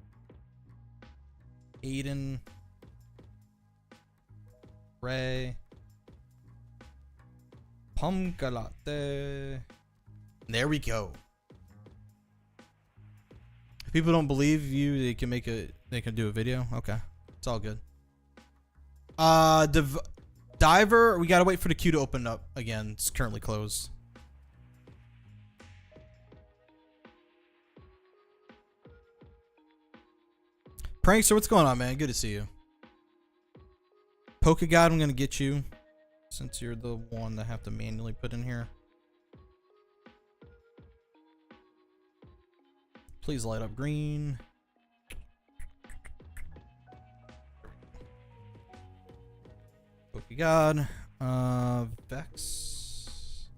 Aiden, Ray, Pumpclato. There we go. people don't believe you, they can do a video. Okay, it's all good. Diver, we gotta wait for the queue to open up again. It's currently closed. Prankster, what's going on, man? Good to see you. Pokegod, I'm gonna get you since you're the one that I have to manually put in here. Please light up green. Pokegod. Vex.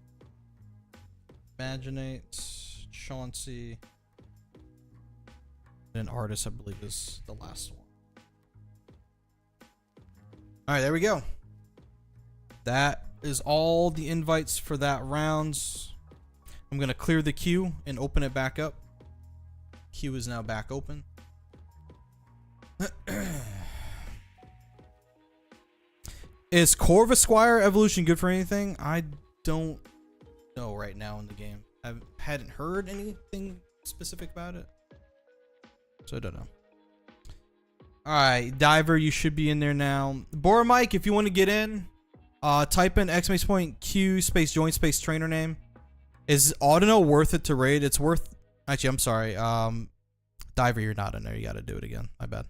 Imaginate. Chauncey. And Artist, I believe, is the last one. Alright, there we go. That is all the invites for that rounds. I'm going to clear the queue and open it back up. Queue is now back open. Is Corvisquire evolution good for anything? I don't know right now in the game. I hadn't heard anything specific about it, so I don't know. Alright, Diver, you should be in there now. Boromike, if you want to get in, type in !Q space join space trainer name. Is Audino worth it to raid? It's worth... Actually, I'm sorry. Diver, you're not in there. You got to do it again. My bad.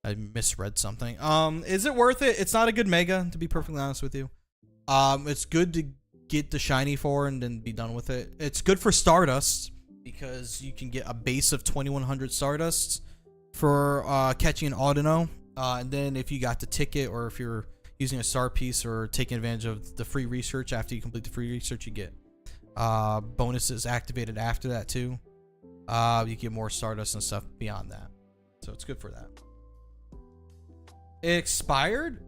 I misread something. Is it worth it? It's not a good mega, to be perfectly honest with you. It's good to get the shiny for and then be done with it. It's good for Stardust because you can get a base of 2100 Stardusts for catching an Audino. And then if you got the ticket or if you're using a star piece or taking advantage of the free research after you complete the free research, you get bonuses activated after that too. You get more Stardust and stuff beyond that. So it's good for that. It expired?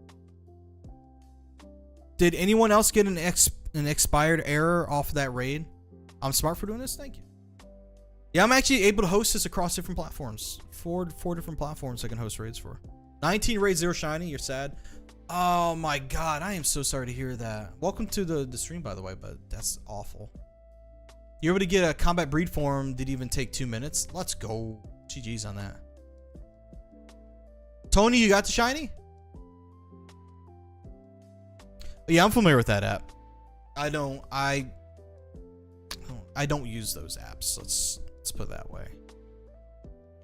Did anyone else get an expired error off of that raid? I'm smart for doing this. Thank you. Yeah, I'm actually able to host this across different platforms. Four different platforms I can host raids for. 19 raids, 0 shiny. You're sad. Oh my god, I am so sorry to hear that. Welcome to the stream, by the way, but that's awful. You're able to get a combat breed form. Did even take 2 minutes. Let's go. GG's on that. Tony, you got the shiny? Yeah, I'm familiar with that app. I don't use those apps. Let's put it that way.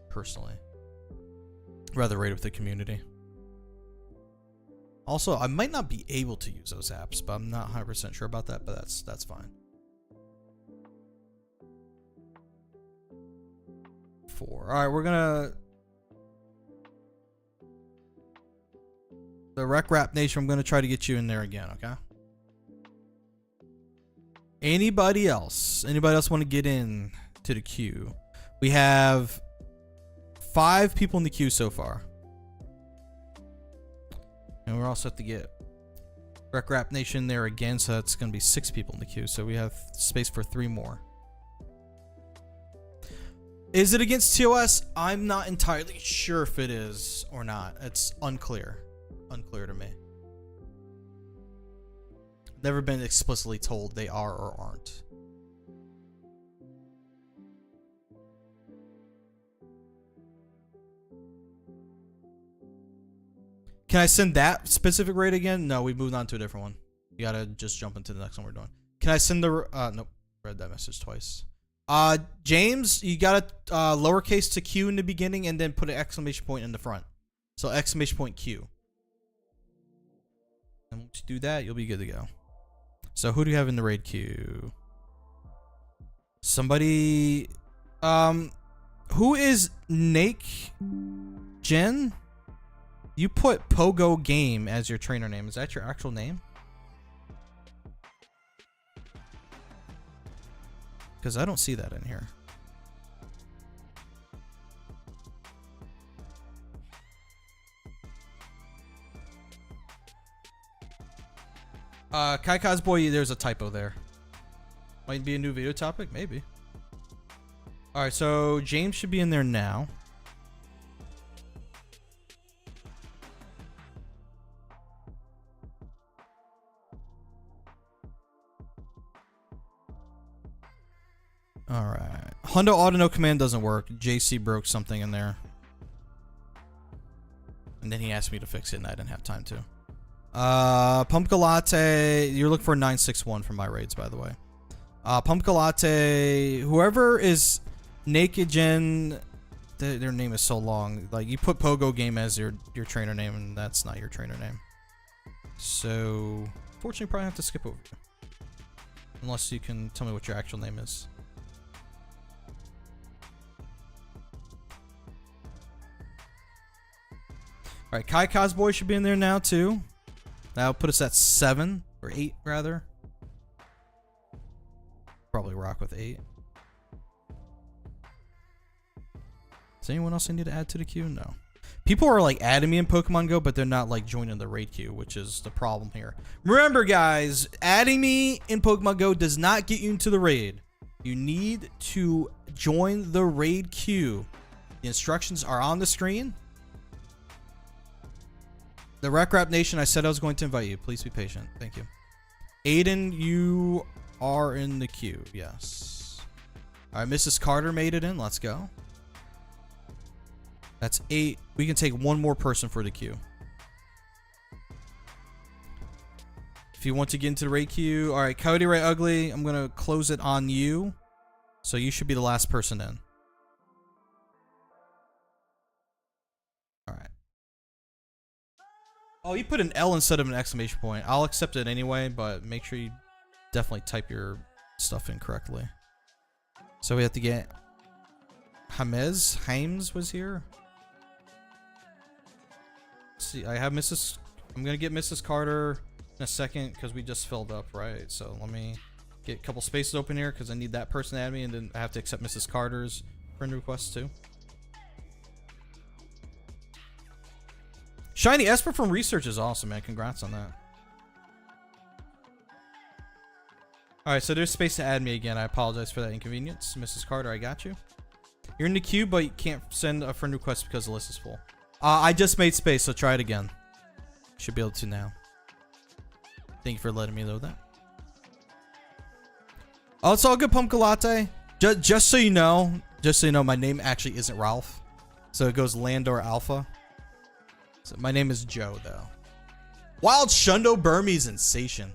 Personally, rather raid with the community. Also, I might not be able to use those apps, but I'm not 100% sure about that. But that's fine. 4. All right, we're gonna. The Rec Rap Nation, I'm going to try to get you in there again, okay? Anybody else? Anybody else want to get in to the queue? We have 5 people in the queue so far. And we're also have to get Rec Rap Nation there again, so that's going to be 6 people in the queue. So we have space for 3 more. Is it against TOS? I'm not entirely sure if it is or not. It's unclear. Unclear to me. Never been explicitly told they are or aren't. Can I send that specific raid again? No, we moved on to a different one. You gotta just jump into the next one we're doing. Can I send the nope, read that message twice. James, you gotta lowercase to Q in the beginning and then put an exclamation point in the front. So exclamation point Q. And once you do that, you'll be good to go. So who do you have in the raid queue? Somebody, who is Nake Jen? You put Pogo Game as your trainer name. Is that your actual name? Because I don't see that in here. Kaika's boy, there's a typo there. Might be a new video topic, maybe. Alright, so James should be in there now. Alright. Hundo Audino command doesn't work. JC broke something in there. And then he asked me to fix it and I didn't have time to. Pumpkin Latte. You're looking for a 961 for my raids, by the way. Pumpkin Latte. Whoever is Naked Gen, their name is so long. Like, you put Pogo Game as your trainer name, and that's not your trainer name. So, fortunately, probably have to skip over you. Unless you can tell me what your actual name is. Alright, Kai Cosboy should be in there now, too. That'll put us at 7, or 8, rather. Probably rock with 8. Is anyone else I need to add to the queue? No. People are like adding me in Pokemon Go, but they're not like joining the raid queue, which is the problem here. Remember, guys, adding me in Pokemon Go does not get you into the raid. You need to join the raid queue. The instructions are on the screen. The Rec Rap Nation, I said I was going to invite you. Please be patient. Thank you. Aiden, you are in the queue. Yes. All right, Mrs. Carter made it in. Let's go. That's 8. We can take one more person for the queue. If you want to get into the raid queue. All right, Coyote Ray Ugly, I'm going to close it on you. So you should be the last person in. All right. Oh, you put an L instead of an exclamation point. I'll accept it anyway, but make sure you definitely type your stuff in correctly. So we have to get Hames was here. See, I have Mrs. I'm gonna get Mrs. Carter in a second because we just filled up, right? So let me get a couple spaces open here because I need that person to add me, and then I have to accept Mrs. Carter's friend request too. Shiny Esper from Research is awesome, man. Congrats on that. Alright, so there's space to add me again. I apologize for that inconvenience. Mrs. Carter, I got you. You're in the queue, but you can't send a friend request because the list is full. I just made space, so try it again. Should be able to now. Thank you for letting me know that. Oh, it's all good, Pumpkin Latte. Just so you know, my name actually isn't Ralph. So it goes Landor Alpha. So my name is Joe, though. Wild Shundo Burmese Insane.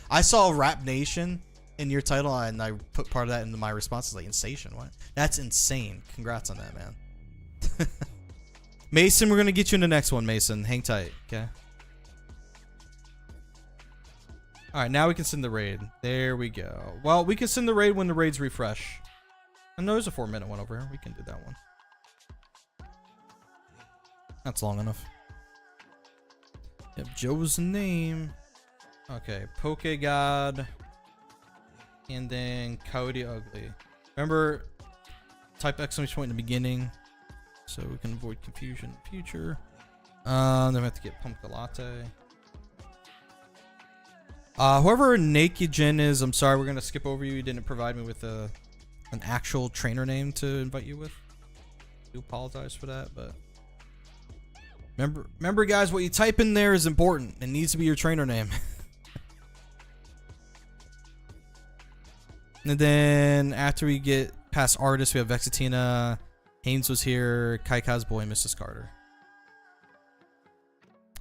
I saw Rap Nation in your title, and I put part of that into my response. It's like, insane, what? That's insane. Congrats on that, man. Mason, we're going to get you in the next one, Mason. Hang tight, okay? Alright, now we can send the raid. There we go. Well, we can send the raid when the raids refresh. I know there's a 4-minute one over here. We can do that one. That's long enough. Yep, Joe's the name. Okay, Poke God. And then Coyote Ugly. Remember, type exclamation point in the beginning so we can avoid confusion in the future. Then we have to get Pumpkin Latte. Whoever Naked Gen is, I'm sorry, we're going to skip over you. You didn't provide me with an actual trainer name to invite you with. I do apologize for that, but remember guys, what you type in there is important. It needs to be your trainer name. And then after we get past artists, we have Vexatina, Haynes was here, Kai Cosboy, and Mrs. Carter.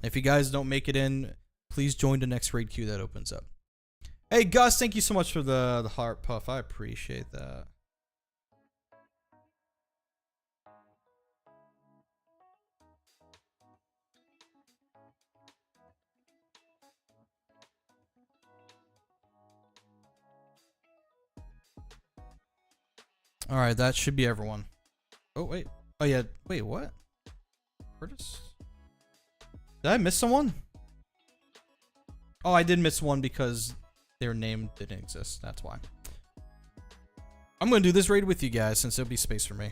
If you guys don't make it in, please join the next raid queue that opens up. Hey Gus, thank you so much for the heart puff. I appreciate that. All right, that should be everyone. Oh wait. Oh yeah. Wait, what? Curtis? Did I miss someone? Oh, I did miss one because their name didn't exist. That's why. I'm gonna do this raid with you guys since there'll be space for me.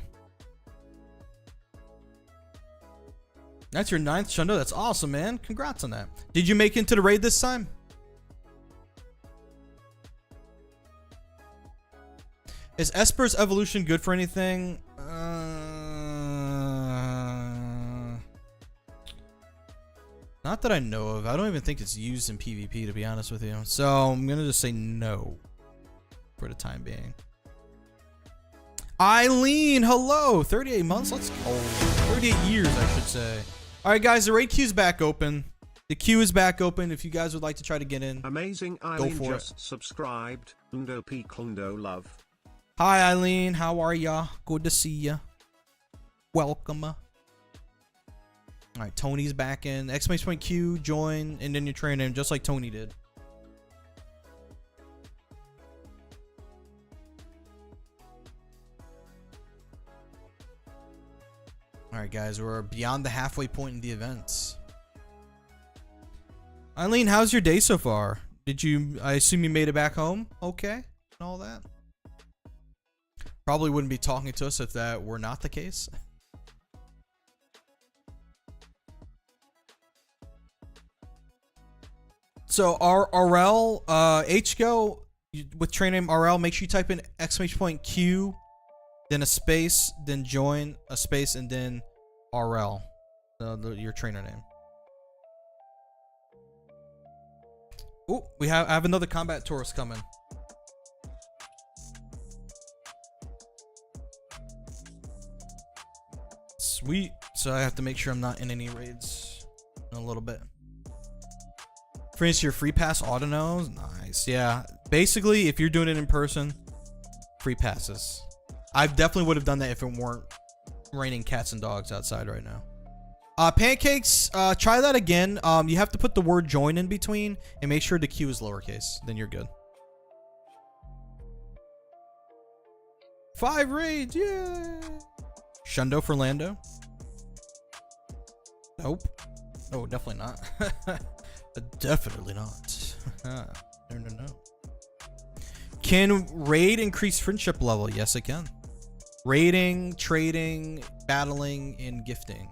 That's your 9th Shundo. That's awesome, man. Congrats on that. Did you make it into the raid this time? Is Esper's evolution good for anything? Not that I know of. I don't even think it's used in PvP, to be honest with you. So I'm gonna just say no for for the time being. Eileen, hello. 38 months. Let's go. 38 years, I should say. All right, guys. The raid queue's back open. The queue is back open. If you guys would like to try to get in, Amazing Eileen just subscribed. Lundo Peak Lundo love. Hi, Eileen. How are ya? Good to see ya. Welcome. All right, Tony's back in. Exclamation point Q, join, and then your trainer name, just like Tony did. All right, guys, we're beyond the halfway point in the events. Eileen, how's your day so far? I assume you made it back home? Okay, and all that. Probably wouldn't be talking to us if that were not the case. So RL, HGO, with trainer name RL, make sure you type in exclamation point Q, then a space, then join, a space, and then RL, your trainer name. Oh, I have another combat Tauros coming. Sweet. So I have to make sure I'm not in any raids in a little bit. For instance, your free pass Audino, nice. Yeah, basically, if you're doing it in person, free passes. I definitely would have done that if it weren't raining cats and dogs outside right now. Pancakes, try that again. You have to put the word join in between and make sure the Q is lowercase. Then you're good. 5 raids, yeah. Shundo for Lando. Nope. Oh, definitely not. Definitely not. No. Can raid increase friendship level? Yes, it can. Raiding, trading, battling, and gifting.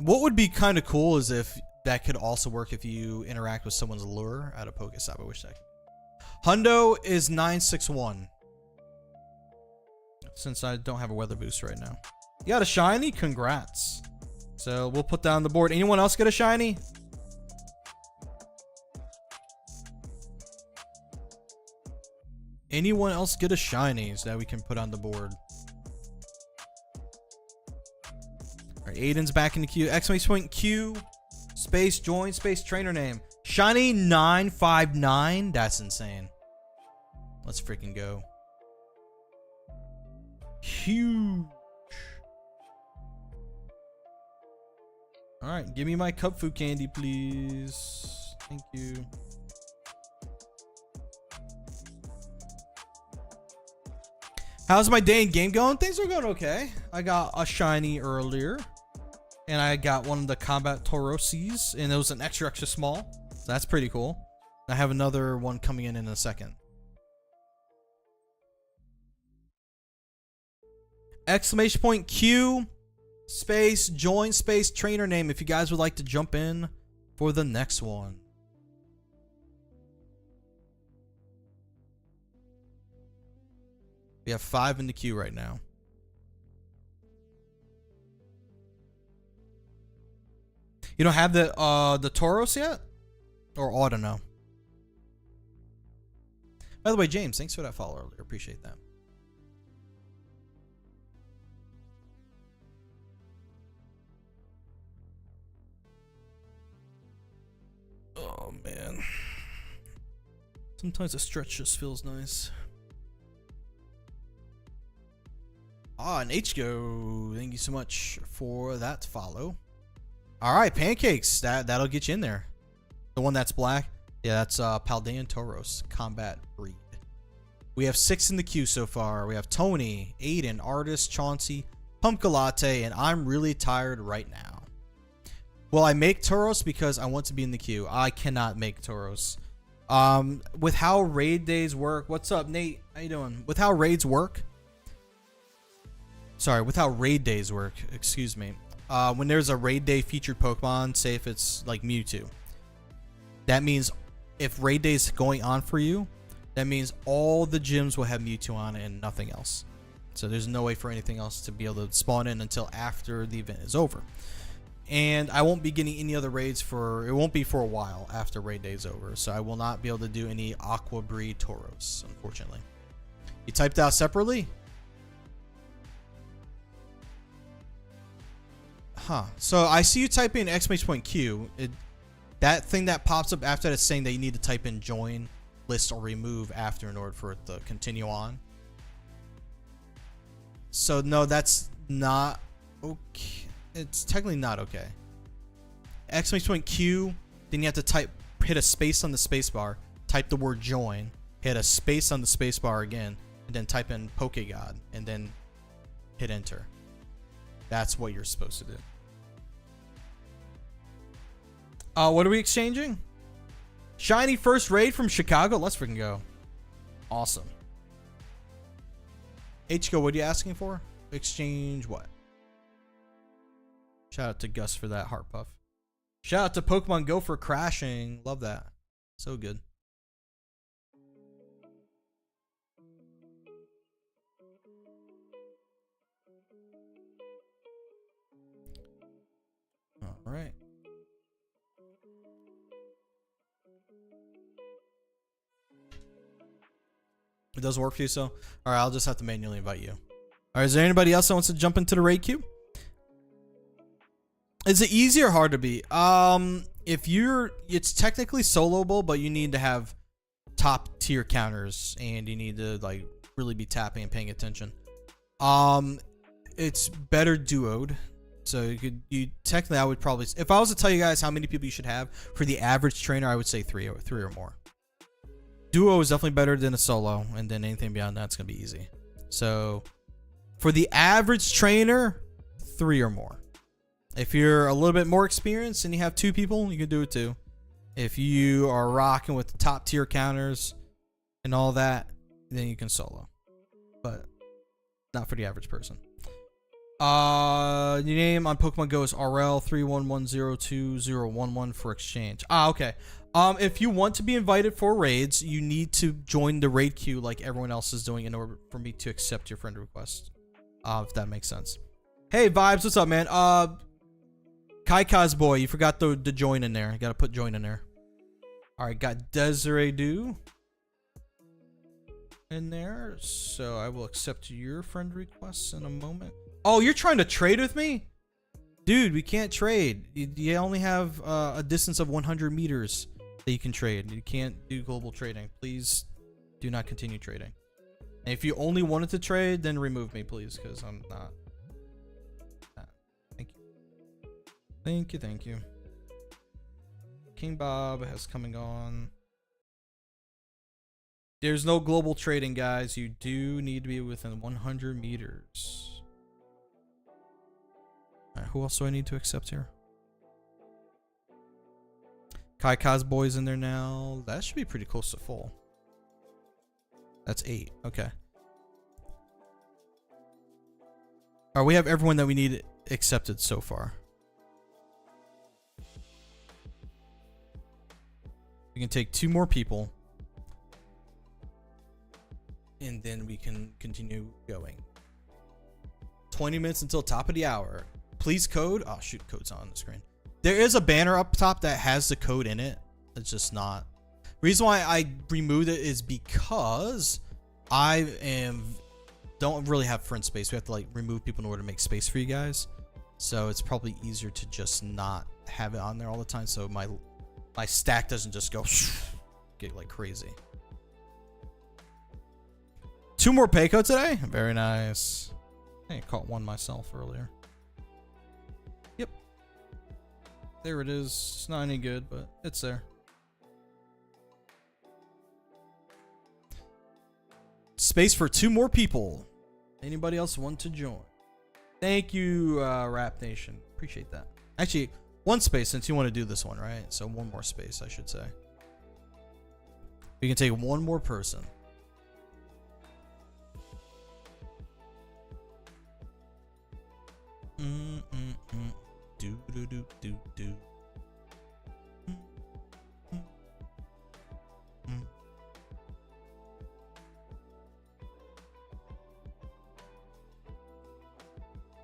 What would be kind of cool is if that could also work if you interact with someone's lure at a Pokestop. I wish that could. Hundo is 961. Since I don't have a weather boost right now. You got a shiny? Congrats. So we'll put that on the board. Anyone else get a shiny? Anyone else get a shiny so that we can put on the board? Alright, Aiden's back in the queue. Exclamation point Q, space, join, space, trainer name. Shiny 959. That's insane. Let's freaking go. Huge. Alright, give me my cup food candy, please. Thank you. How's my day in game going? Things are going okay. I got a shiny earlier. And I got one of the combat Tauroses. And it was an extra small. So that's pretty cool. I have another one coming in a second. Exclamation point Q, space, join, space, trainer name if you guys would like to jump in for the next one. We have 5 in the queue right now. You don't have the Tauros yet? Or Audino? By the way, James, thanks for that follow earlier. Appreciate that. Oh, man. Sometimes a stretch just feels nice. Ah, and HGO, thank you so much for that follow. All right, pancakes. That'll get you in there. The one that's black. Yeah, that's Paldean Tauros combat breed. We have 6 in the queue so far. We have Tony, Aiden, Artist, Chauncey, Pumpkin Latte, and I'm really tired right now. Well, I make Tauros because I want to be in the queue. I cannot make Tauros. With how raid days work. What's up, Nate? How you doing? With how raids work. Sorry, with how raid days work. Excuse me. When there's a raid day featured Pokemon, say if it's like Mewtwo, that means if raid day is going on for you, that means all the gyms will have Mewtwo on it and nothing else. So there's no way for anything else to be able to spawn in until after the event is over. and I won't be getting any other raids it won't be for a while after raid day is over. So I will not be able to do any Aqua Breed Tauros, unfortunately. You typed out separately? Huh. So I see you type in !Q. That thing that pops up after that is saying that you need to type in join, list, or remove after in order for it to continue on. So no, that's not okay. It's technically not okay. !Q, then you have to hit a space on the spacebar, type the word join, hit a space on the spacebar again, and then type in Pokegod, and then hit enter. That's what you're supposed to do. What are we exchanging? Shiny first raid from Chicago. Let's freaking go. Awesome. HGO, what are you asking for? Exchange what? Shout out to Gus for that heart puff. Shout out to Pokemon Go for crashing. Love that. So good. All right. It does work for you, so all right. I'll just have to manually invite you. All right. Is there anybody else that wants to jump into the raid queue? Is it easy or hard to beat? It's technically soloable, but you need to have top tier counters, and you need to like really be tapping and paying attention. It's better duoed. So technically, I would probably, if I was to tell you guys how many people you should have for the average trainer, I would say three or more. Duo is definitely better than a solo, and then anything beyond that's gonna be easy. So for the average trainer, 3 or more. If you're a little bit more experienced and you have 2 people, you can do it too. If you are rocking with the top tier counters and all that, then you can solo. But not for the average person. Your name on Pokemon Go is RL31102011 for exchange. Okay. If you want to be invited for raids, you need to join the raid queue like everyone else is doing in order for me to accept your friend request. If that makes sense. Hey, Vibes, what's up, man? Kaika's boy, you forgot the join in there. You gotta put join in there. Alright, got Desiree Do in there. So I will accept your friend requests in a moment. Oh, you're trying to trade with me? Dude, we can't trade. You only have a distance of 100 meters that you can trade. You can't do global trading. Please do not continue trading. And if you only wanted to trade, then remove me, please, because I'm not. Thank you. Thank you, thank you. King Bob has coming on. There's no global trading, guys. You do need to be within 100 meters. Alright, who else do I need to accept here? Kai Boy's in there now. That should be pretty close to full. That's 8. Okay. Alright, we have everyone that we need accepted so far. We can take 2 more people. And then we can continue going. 20 minutes until top of the hour. Please code. Oh, shoot, code's on the screen. There is a banner up top that has the code in it. It's just not. Reason why I removed it is because don't really have friend space. We have to like remove people in order to make space for you guys. So it's probably easier to just not have it on there all the time. So my stack doesn't just go get like crazy. 2 more Payco today. Very nice. I think I caught one myself earlier. Yep. There it is. It's not any good, but it's there. Space for 2 more people. Anybody else want to join? Thank you, Rap Nation. Appreciate that. Actually, 1 space since you want to do this one, right? So 1 more space, I should say. We can take 1 more person. Do do do do do.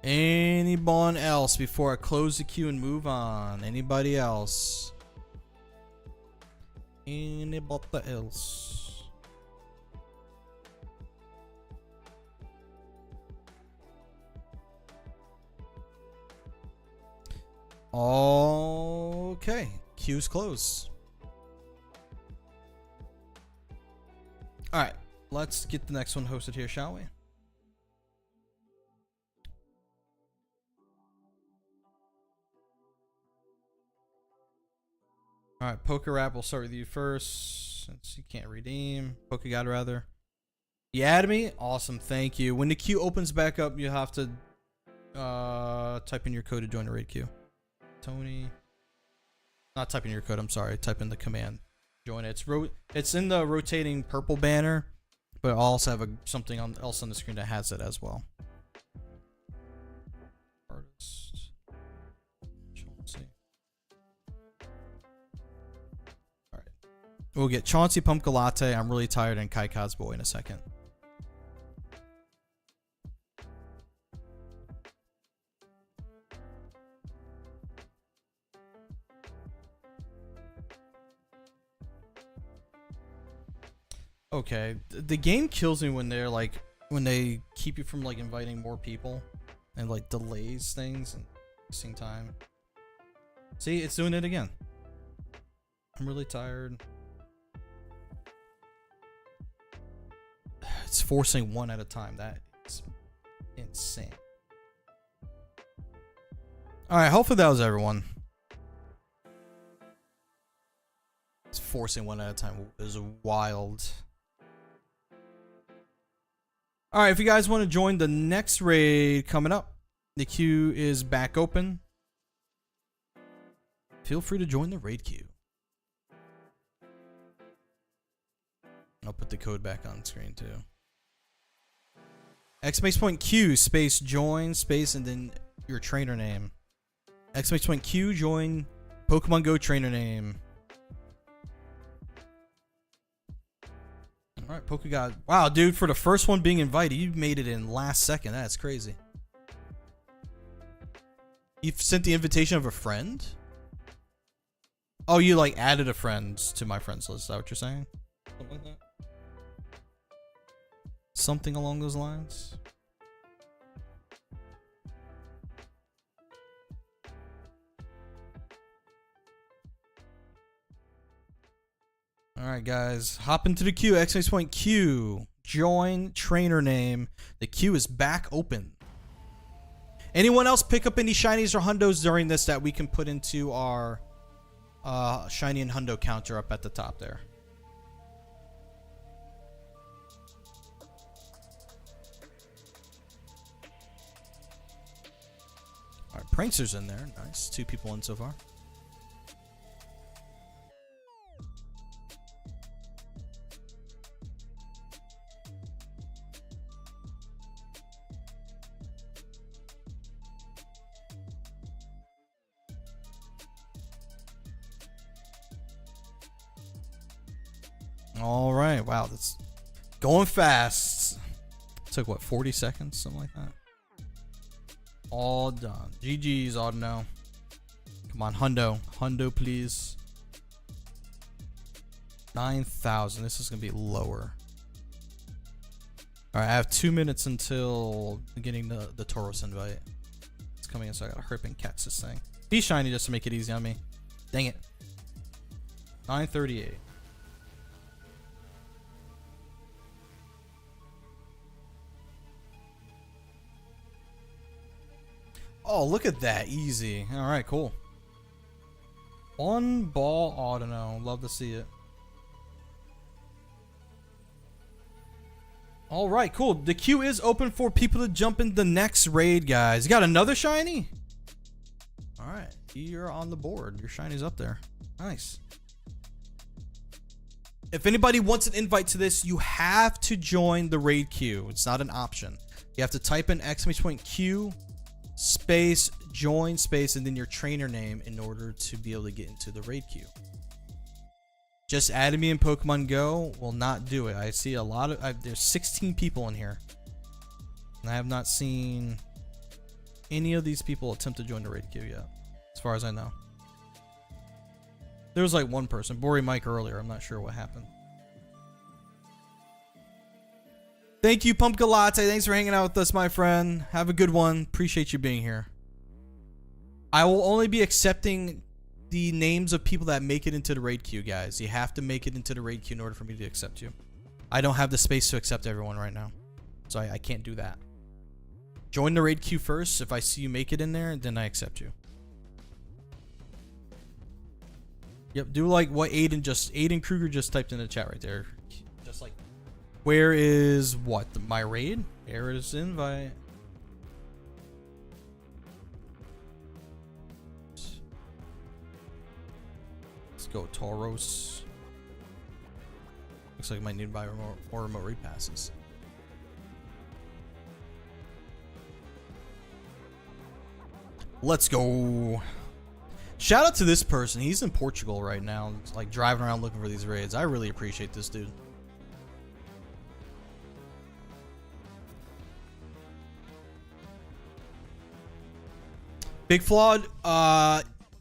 Anyone else before I close the queue and move on? Anybody else? Anybody else? Okay, queue's closed. All right, let's get the next one hosted here, shall we? All right, PokeRap, we'll start with you first since you can't redeem. PokeGod, rather. You added me? Awesome, thank you. When the queue opens back up, you have to type in your code to join the raid queue. Tony. Not type in your code, I'm sorry. Type in the command. Join it. It's in the rotating purple banner, but I'll also have something else on the screen that has it as well. Artist. Chauncey. Alright. We'll get Chauncey Pumpkin Latte, I'm Really Tired, and Kai Kod's Boy in a second. Okay, the game kills me when they're like, when they keep you from like inviting more people and like delays things and wasting time. See, it's doing it again. I'm really tired. It's forcing one at a time. That is insane. Alright, hopefully that was everyone. It's forcing one at a time. It was wild. Alright, if you guys want to join the next raid coming up, the queue is back open. Feel free to join the raid queue. I'll put the code back on screen too. !Q space join space and then your trainer name. !Q join Pokemon Go trainer name. Alright, PokeGod. Wow, dude, for the first one being invited, you made it in last second. That's crazy. You sent the invitation of a friend? Oh, you like added a friend to my friends list. Is that what you're saying? Something like that? Something along those lines? Alright guys, hop into the queue, !Q, join trainer name. The queue is back open. Anyone else pick up any shinies or hundos during this that we can put into our shiny and hundo counter up at the top there? Alright, Prankster's in there, nice. 2 people in so far. All right, wow, that's going fast. Took what, 40 seconds, something like that. All done. GG's, Audino. Come on, hundo, please. 9,000. This is gonna be lower. All right, I have 2 minutes until getting the Tauros invite. It's coming in, so I gotta hurry up and catch this thing. Be shiny just to make it easy on me. Dang it. 9:38. Oh, look at that. Easy. Alright, cool. 1 ball Audino. Love to see it. Alright, cool. The queue is open for people to jump in the next raid, guys. You got another shiny? Alright. You're on the board. Your shiny's up there. Nice. If anybody wants an invite to this, you have to join the raid queue. It's not an option. You have to type in !Q space join space and then your trainer name in order to be able to get into the raid queue. Just adding me in Pokemon Go will not do it. I see a lot of there's 16 people in here and I have not seen any of these people attempt to join the raid queue yet, as far as I know. There was like one person, Bori Mike earlier. I'm not sure what happened. Thank you, Pumpkin Latte. Thanks for hanging out with us, my friend. Have a good one. Appreciate you being here. I will only be accepting the names of people that make it into the raid queue, guys. You have to make it into the raid queue in order for me to accept you. I don't have the space to accept everyone right now, so I can't do that. Join the raid queue first. If I see you make it in there, then I accept you. Yep, do like what Aiden Kruger just typed in the chat right there. Just like, where is what? My raid? There is invite. Let's go Tauros. Looks like I might need to buy more remote raid passes. Let's go. Shout out to this person. He's in Portugal right now. It's like driving around looking for these raids. I really appreciate this dude. Big Flawed,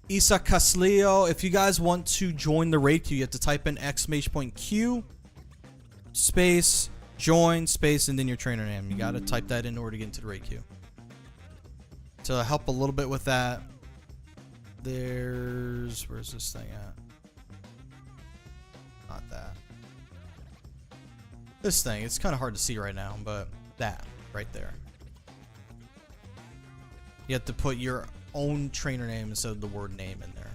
Isa Casleo. If you guys want to join the raid queue, you have to type in !Q space join space and then your trainer name. You gotta type that in order to get into the raid queue. To help a little bit with that, where's this thing at? Not that. This thing, it's kind of hard to see right now, but that right there. You have to put your own trainer name instead of the word name in there.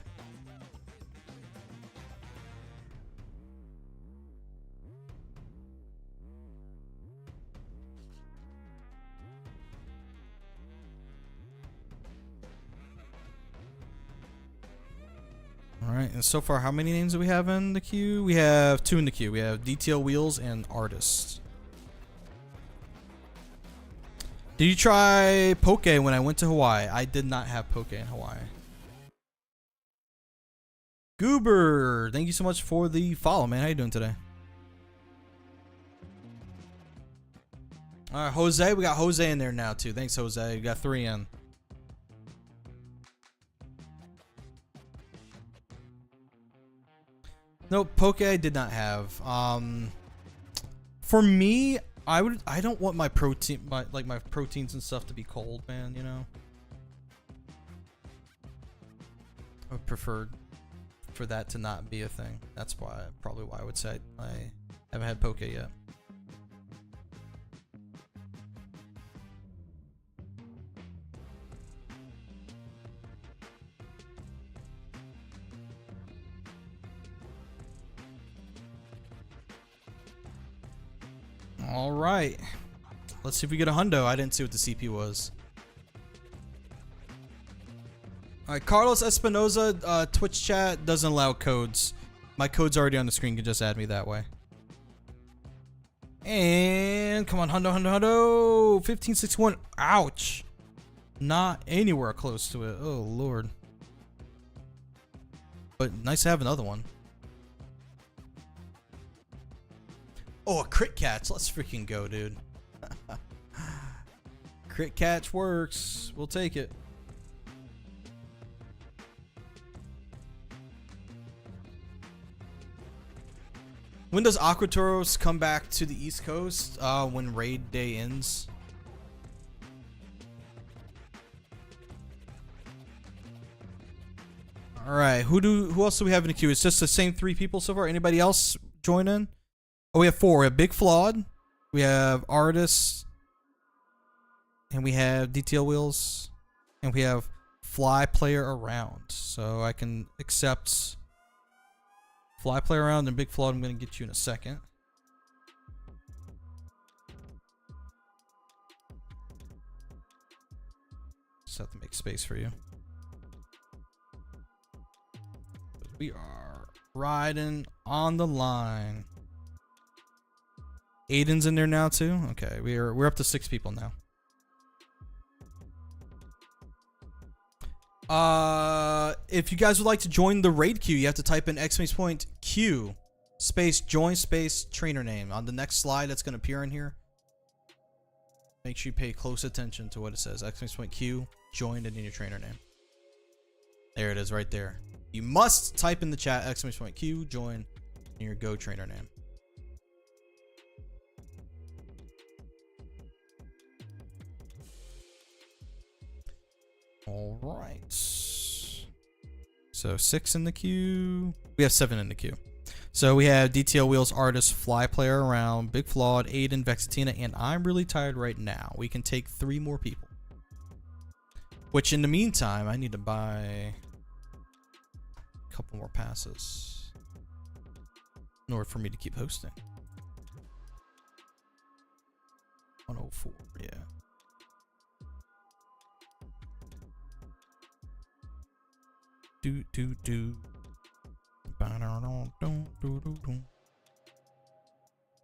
Alright, and so far, how many names do we have in the queue? We have 2 in the queue. We have Detail Wheels and Artist. Did you try Poke when I went to Hawaii? I did not have Poke in Hawaii. Goober, thank you so much for the follow, man. How you doing today? Alright, Jose. We got Jose in there now, too. Thanks, Jose. We got 3 in. Nope, Poke I did not have. For me, I don't want my protein, my proteins and stuff to be cold, man, you know. I would prefer for that to not be a thing. That's probably why I would say I haven't had Poke yet. All right, let's see if we get a hundo. I didn't see what the CP was. All right, Carlos Espinoza, Twitch chat doesn't allow codes. My code's already on the screen. You can just add me that way. And come on, hundo. 1561. Ouch. Not anywhere close to it. Oh, Lord. But nice to have another one. Oh, a crit catch. Let's freaking go, dude. Crit catch works. We'll take it. When does Aquatoros come back to the East Coast? When raid day ends. All right. Who else do we have in the queue? It's just the same 3 people so far. Anybody else join in? Oh, we have 4. We have Big Flawed, we have Artists, and we have Detail Wheels, and we have Fly Player Around. So I can accept Fly Player Around and Big Flawed. I'm going to get you in a second. Just have to make space for you. We are riding on the line. Aiden's in there now too. Okay, we're up to 6 people now. If you guys would like to join the raid queue, you have to type in !Q space join space trainer name on the next slide that's going to appear in here. Make sure you pay close attention to what it says. !Q joined and in your trainer name. There it is right there. You must type in the chat !Q join in your Go trainer name. All right. So 6 in the queue. We have 7 in the queue. So we have DTL Wheels, Artist, Fly Player Around, Big Flawed, Aiden, Vexatina, and I'm really tired right now. We can take 3 more people. Which in the meantime, I need to buy a couple more passes in order for me to keep hosting. 104, yeah. Do.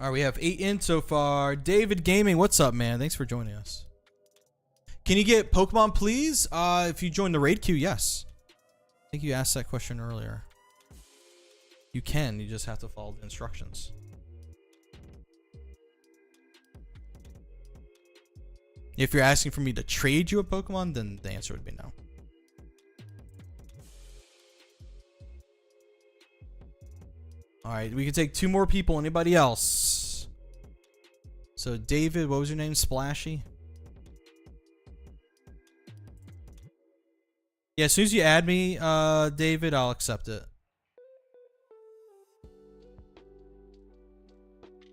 Alright, we have 8 in so far. David Gaming, what's up, man? Thanks for joining us. Can you get Pokemon, please? If you join the raid queue, yes. I think you asked that question earlier. You can, you just have to follow the instructions. If you're asking for me to trade you a Pokemon, then the answer would be no. Alright, we can take 2 more people. Anybody else? So, David, what was your name? Splashy? Yeah, as soon as you add me, David, I'll accept it.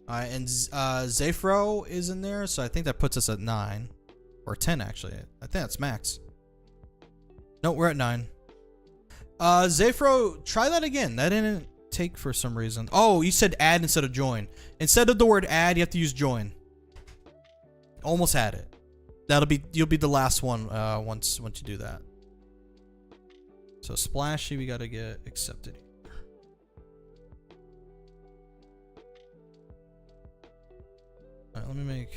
Alright, and Zafro is in there, so I think that puts us at 9. Or 10, actually. I think that's max. No, we're at 9. Zafro, try that again. That didn't take for some reason. Oh, you said add instead of join. Instead of the word add, you have to use join. Almost had it. You'll be the last one once you do that. So Splashy, we gotta get accepted. Alright, let me make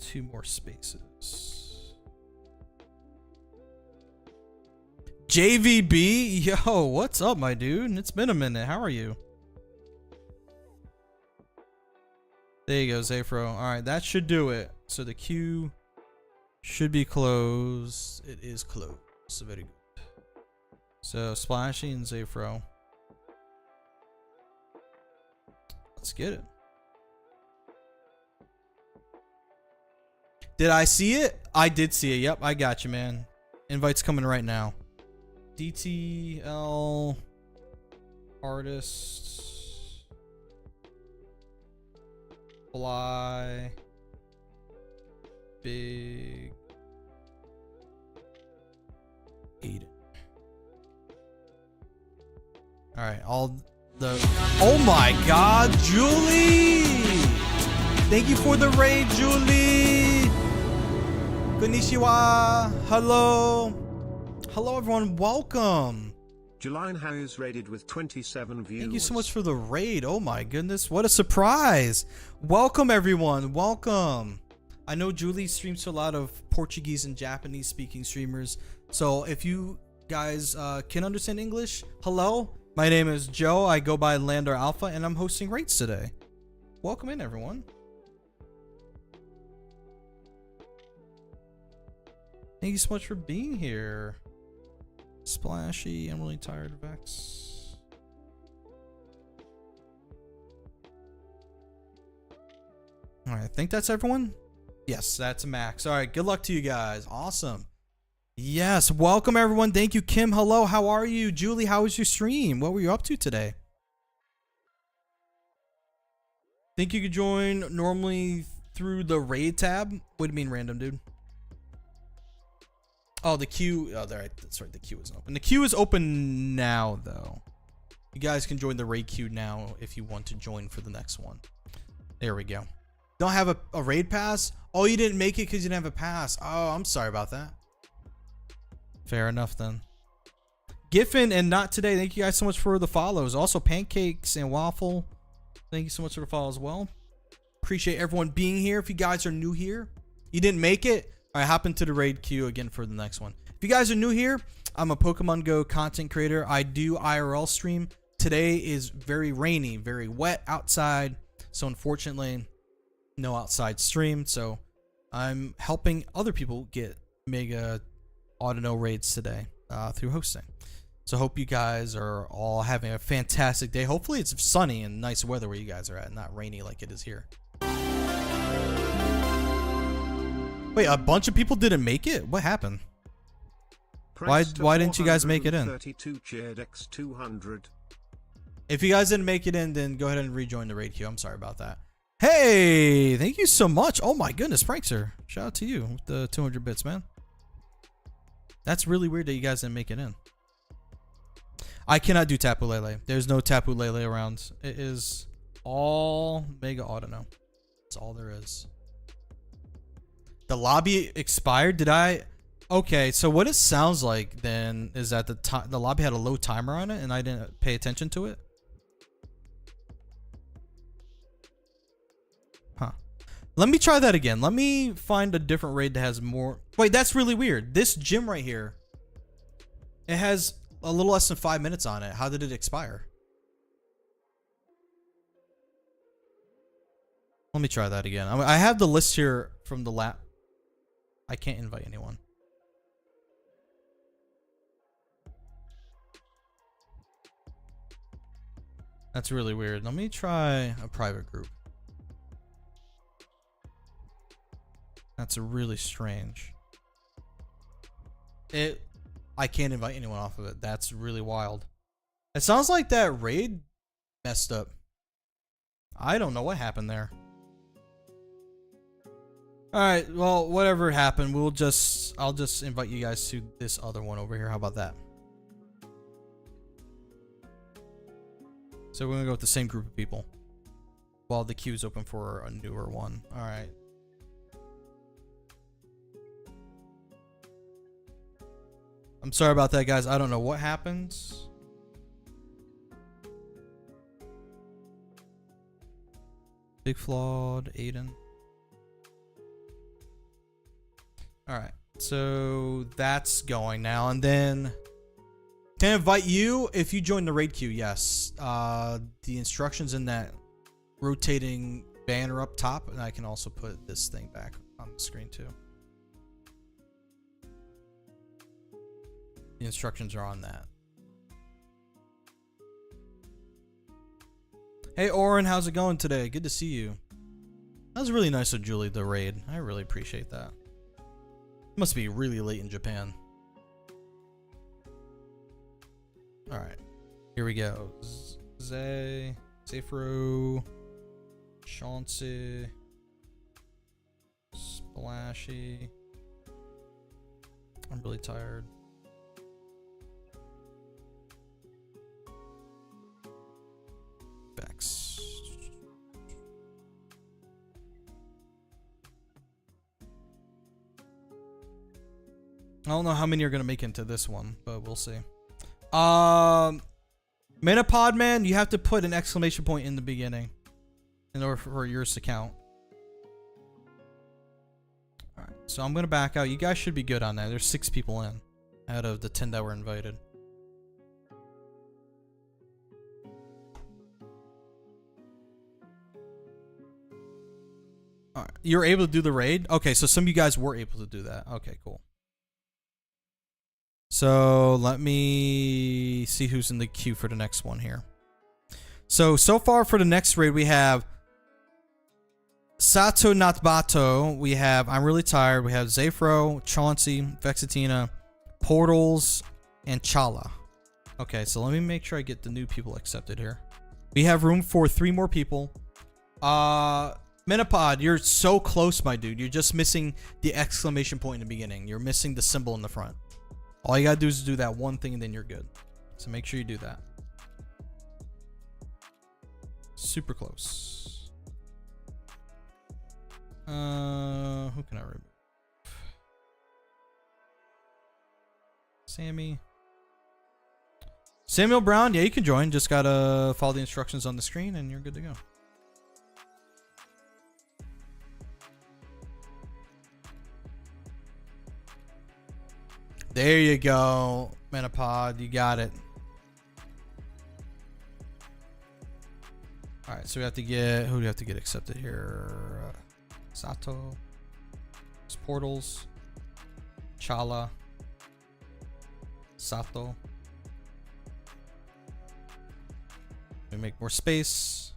2 more spaces. JVB, yo, what's up, my dude? It's been a minute. How are you? There you go, Zafro. Alright, that should do it. So the queue should be closed. It is closed. So very good. So Splashy and Zafro. Let's get it. Did I see it? I did see it. Yep, I got you, man. Invite's coming right now. DTL Artists Fly Big Aiden. Alright, all the oh my god, Julie! Thank you for the raid, Julie! Konnichiwa! Hello! Hello everyone, welcome! Juline has raided with 27 views. Thank you so much for the raid. Oh my goodness, what a surprise! Welcome everyone, welcome! I know Julie streams to a lot of Portuguese and Japanese speaking streamers, so if you guys can understand English, hello, my name is Joe, I go by Lander Alpha, and I'm hosting raids today. Welcome in everyone. Thank you so much for being here. Splashy, I'm really tired, Vex. Alright, I think that's everyone. Yes, that's a max. Alright, good luck to you guys. Awesome. Yes, welcome everyone. Thank you, Kim. Hello, how are you? Julie, how was your stream? What were you up to today? Think you could join normally through the raid tab? What do you mean random, dude? Oh, the queue. Oh, there. That's right. The queue isn't open. The queue is open now, though. You guys can join the raid queue now if you want to join for the next one. There we go. Don't have a raid pass? Oh, you didn't make it because you didn't have a pass. Oh, I'm sorry about that. Fair enough, then. Giffen and Not Today, thank you guys so much for the follows. Also, Pancakes and Waffle, thank you so much for the follow as well. Appreciate everyone being here. If you guys are new here, you didn't make it, I hop into the raid queue again for the next one. If you guys are new here, I'm a Pokemon Go content creator. I do IRL stream. Today is very rainy, very wet outside. So unfortunately, no outside stream. So I'm helping other people get Mega Audino raids today through hosting. So hope you guys are all having a fantastic day. Hopefully it's sunny and nice weather where you guys are at, not rainy like it is here. Wait, a bunch of people didn't make it? What happened? Why didn't you guys make it in? 32 cheered X200. If you guys didn't make it in, then go ahead and rejoin the raid queue. I'm sorry about that. Hey, thank you so much. Oh my goodness, Prankster. Shout out to you with the 200 bits, man. That's really weird that you guys didn't make it in. I cannot do Tapu Lele. There's no Tapu Lele around. It is all Mega Audino. That's all there is. The lobby expired. Did I? Okay, so what it sounds like then is that the lobby had a low timer on it and I didn't pay attention to it. Huh. Let me try that again. Let me find a different raid that has more. Wait, that's really weird. This gym right here, it has a little less than 5 minutes on it. How did it expire? Let me try that again. I have the list here from the lap. I can't invite anyone. That's really weird. Let me try a private group. That's really strange. I can't invite anyone off of it. That's really wild. It sounds like that raid messed up. I don't know what happened there. Alright, well, whatever happened, I'll just invite you guys to this other one over here. How about that? So we're gonna go with the same group of people while the queue's open for a newer one. Alright. I'm sorry about that, guys. I don't know what happened. Big Flawed, Aiden. Alright, so that's going now, and then can I invite you if you join the raid queue? Yes. The instructions in that rotating banner up top, and I can also put this thing back on the screen too. The instructions are on that. Hey Oren, how's it going today? Good to see you. That was really nice of Julie to raid. I really appreciate that. It must be really late in Japan. Alright. Here we go. Zafro. Chauncey. Splashy. I'm really tired. Bex. I don't know how many are gonna make into this one, but we'll see. Metapod man, you have to put an exclamation point in the beginning in order for yours to count. Alright, so I'm gonna back out. You guys should be good on that. There's 6 people in out of the 10 that were invited. Alright, you were able to do the raid? Okay, so some of you guys were able to do that. Okay, cool. So let me see who's in the queue for the next one here. So far for the next raid, we have Sato Natbato. We have I'm Really Tired. We have Zafro, Chauncey, Vexatina, Portals, and Chala. Okay, so let me make sure I get the new people accepted here. We have room for 3 more people. Metapod, you're so close, my dude. You're just missing the exclamation point in the beginning. You're missing the symbol in the front. All you gotta do is do that one thing and then you're good. So make sure you do that. Super close. Who can I remove? Sammy. Samuel Brown, yeah, you can join. Just gotta follow the instructions on the screen and you're good to go. There you go, Metapod. You got it. All right, so we have to get, who do we have to get accepted here? Sato. Portals. Chala. Sato. We make more space.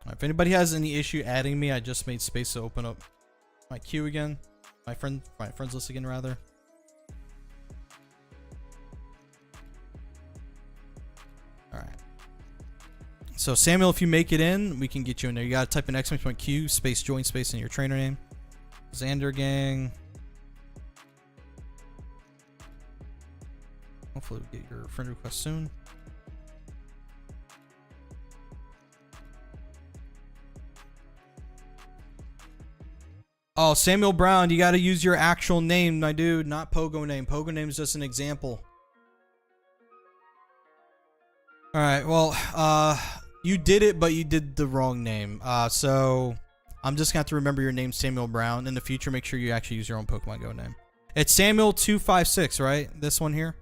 Alright, if anybody has any issue adding me, I just made space to open up my queue again. My friends list again, rather. Alright. So Samuel, if you make it in, we can get you in there. You gotta type in !Q space join space in your trainer name. Xander gang. Hopefully we get your friend request soon. Oh, Samuel Brown, you gotta use your actual name, my dude, not Pogo name. Pogo name is just an example. Alright, well, you did it, but you did the wrong name. So I'm just gonna have to remember your name, Samuel Brown. In the future, make sure you actually use your own Pokemon Go name. It's Samuel256, right? This one here.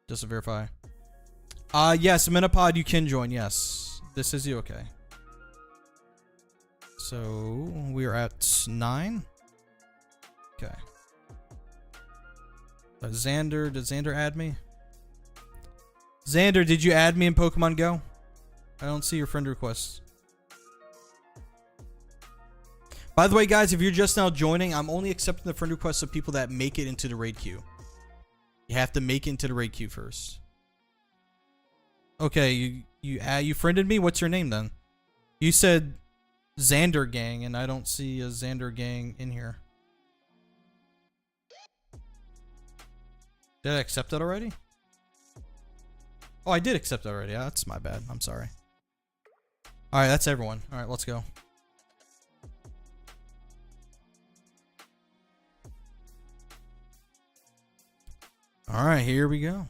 Just to verify. Yes, Minipod, you can join. Yes, this is you. Okay. So we are at 9. Okay. Xander, did Xander add me? Xander, did you add me in Pokemon Go? I don't see your friend requests. By the way, guys, if you're just now joining, I'm only accepting the friend requests of people that make it into the raid queue. You have to make it into the raid queue first. Okay, you friended me? What's your name then? You said Xander gang, and I don't see a Xander gang in here. Did I accept that already? Oh, I did accept it already. Yeah, that's my bad. I'm sorry. Alright, that's everyone. Alright, let's go. Alright, here we go.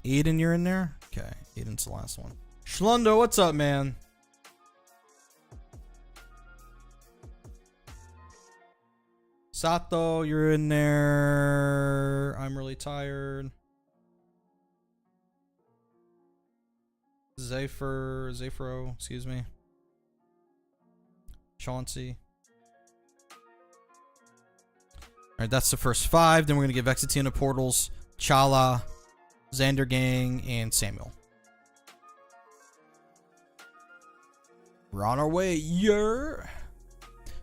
Aiden, you're in there? Okay, Aiden's the last one. Schlundo, what's up, man? Sato, you're in there. I'm really tired. Zafro, excuse me. Chauncey. Alright, that's the first 5. Then we're going to get Vexatina Portals, Chala, Xander Gang, and Samuel. We're on our way. Yeah.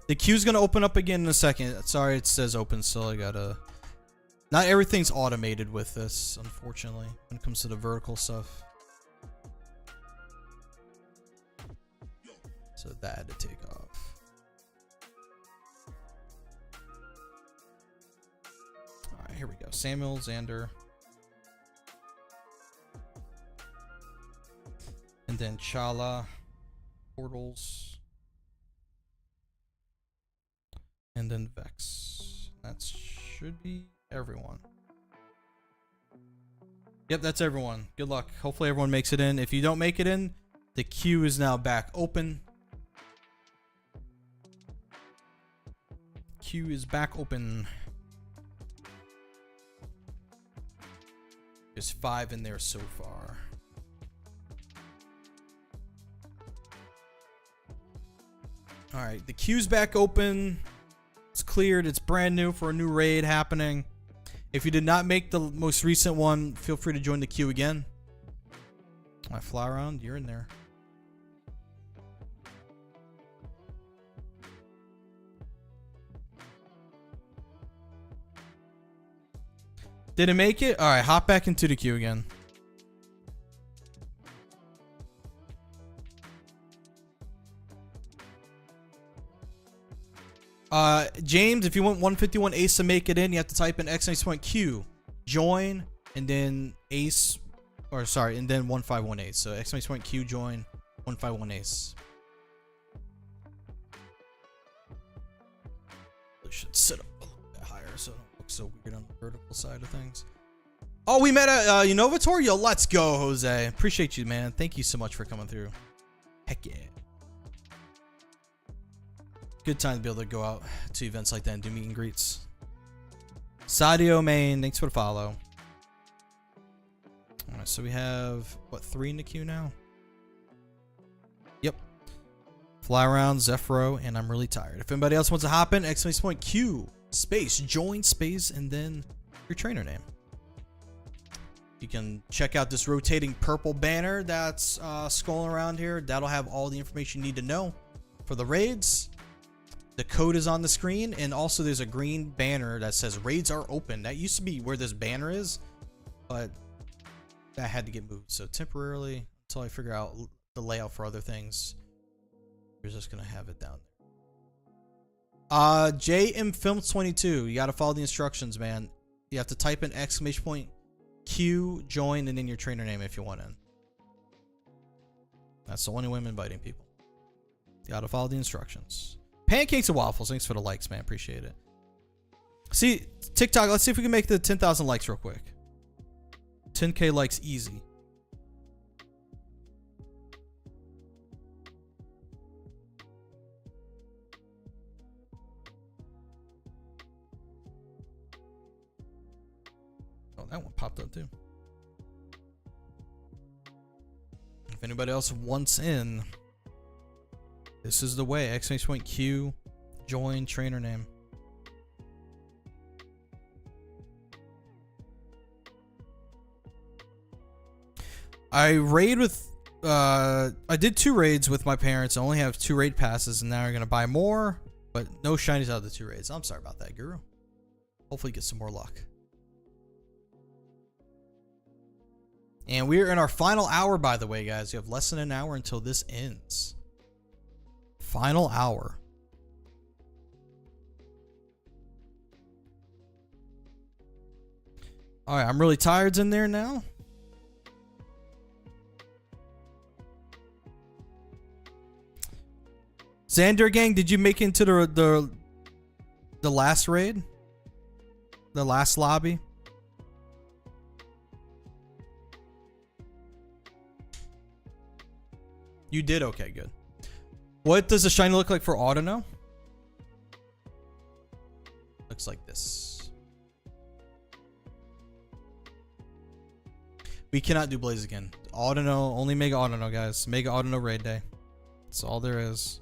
The queue's going to open up again in a second. Sorry, it says open still. I gotta... Not everything's automated with this, unfortunately, when it comes to the vertical stuff. So that had to take off. Alright, here we go. Samuel, Xander. And then Chala. Portals. And then Vex. That should be everyone. Yep, that's everyone. Good luck. Hopefully everyone makes it in. If you don't make it in, the queue is now back open. Queue is back open. There's 5 in there so far. Alright, the queue's back open. It's cleared. It's brand new for a new raid happening. If you did not make the most recent one, feel free to join the queue again. I fly around. You're in there. Did it make it? Alright, hop back into the queue again. James, if you want 151 Ace to make it in, you have to type in !Q, join, and then Ace, or sorry, and then 151 Ace. So !Q, join, 151 Ace. I should sit up a little bit higher so it don't look so weird on the vertical side of things. Oh, we met at Unnovator? Yo, let's go, Jose. Appreciate you, man. Thank you so much for coming through. Heck yeah. Good time to be able to go out to events like that and do meet and greets. Sadio Main, thanks for the follow. Alright, so we have, what, 3 in the queue now? Yep. Fly around, Zephyro, and I'm really tired. If anybody else wants to hop in, exclamation point Q, space, join, space, and then your trainer name. You can check out this rotating purple banner that's scrolling around here. That'll have all the information you need to know for the raids. The code is on the screen, and also there's a green banner that says raids are open. That used to be where this banner is, but that had to get moved. So temporarily, until I figure out the layout for other things, we're just gonna have it down there. JM Films 22. You gotta follow the instructions, man. You have to type in exclamation point Q, join, and then your trainer name if you want in. That's the only way I'm inviting people. You gotta follow the instructions. Pancakes and waffles. Thanks for the likes, man. Appreciate it. See, TikTok, let's see if we can make the 10,000 likes real quick. 10K likes easy. Oh, that one popped up too. If anybody else wants in, this is the way. Exclamation point Q, join, trainer name. I raid with I did 2 raids with my parents. I only have 2 raid passes, and now we're gonna buy more, but no shinies out of the 2 raids. I'm sorry about that, Guru. Hopefully get some more luck. And we're in our final hour, by the way, guys. You have less than an hour until this ends. Final hour. Alright, I'm really tired in there now. Xander gang, did you make it into the last raid? The last lobby? You did? Okay, good. What does the shiny look like for Audino? Looks like this. We cannot do Blaze again. Audino, only Mega Audino, guys. Mega Audino raid day. That's all there is.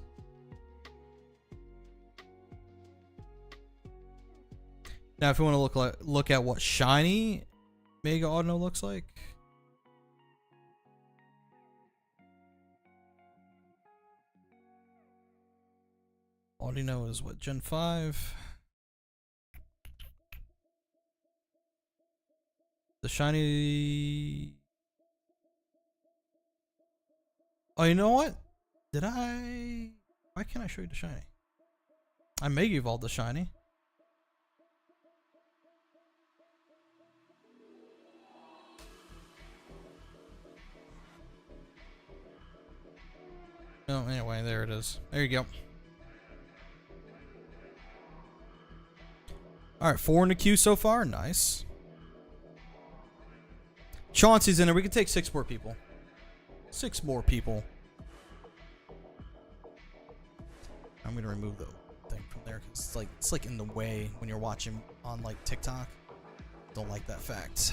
Now, if you want to look at what shiny Mega Audino looks like. Audino is what, Gen 5? The shiny... Oh, you know what? Did I... Why can't I show you the shiny? I Mega Evolved the shiny. Oh, anyway, there it is. There you go. Alright, 4 in the queue so far. Nice. Chauncey's in there. We can take 6 more people. 6 more people. I'm gonna remove the thing from there because it's like in the way when you're watching on like TikTok. Don't like that fact.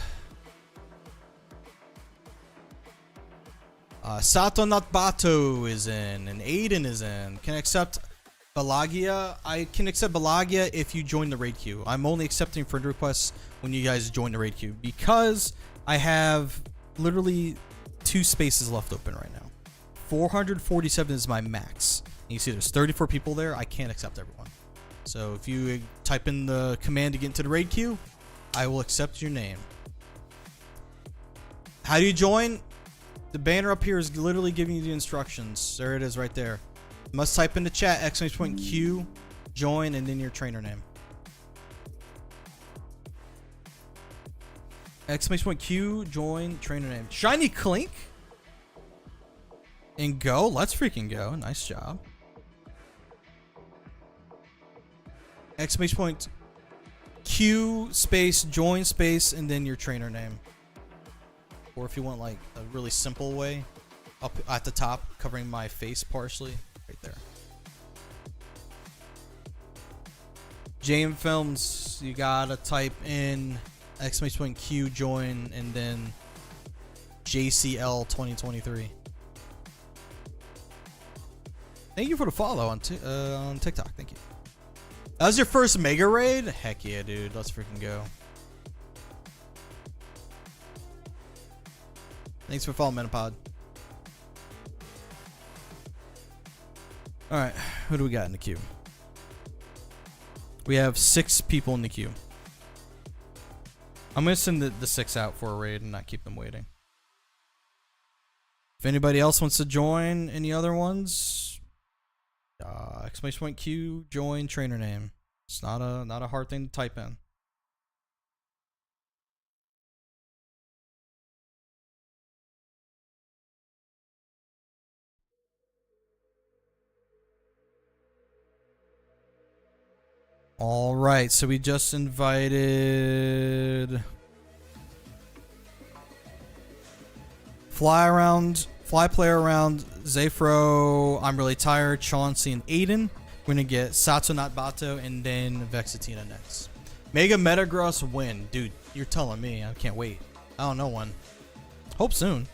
Sato Natbato is in, and Aiden is in. Can accept Balagia. I can accept Balagia if you join the raid queue. I'm only accepting friend requests when you guys join the raid queue because I have literally 2 spaces left open right now. 447 is my max. And you see there's 34 people there. I can't accept everyone. So if you type in the command to get into the raid queue, I will accept your name. How do you join? The banner up here is literally giving you the instructions. There it is right there. You must type in the chat exclamation point Q, join, and then your trainer name. Exclamation point Q, join, trainer name. Shiny Clink. And go. Let's freaking go. Nice job. Exclamation point Q, space, join, space, and then your trainer name. Or if you want like a really simple way, up at the top, covering my face partially, right there. JM Films, you gotta type in exclamation point Q, join, and then JCL 2023. Thank you for the follow on TikTok. Thank you. That was your first Mega Raid? Heck yeah, dude. Let's freaking go. Thanks for following Menopod. Alright, who do we got in the queue? We have 6 people in the queue. I'm going to send the 6 out for a raid and not keep them waiting. If anybody else wants to join any other ones, exclamation point Q, join trainer name. It's not a hard thing to type in. All right, so we just invited Fly Player Around, Zafro, I'm Really Tired, Chauncey, and Aiden. We're gonna get Sato Not Bato and then Vexatina next. Mega Metagross win. Dude, you're telling me. I can't wait. I don't know when. Hope soon.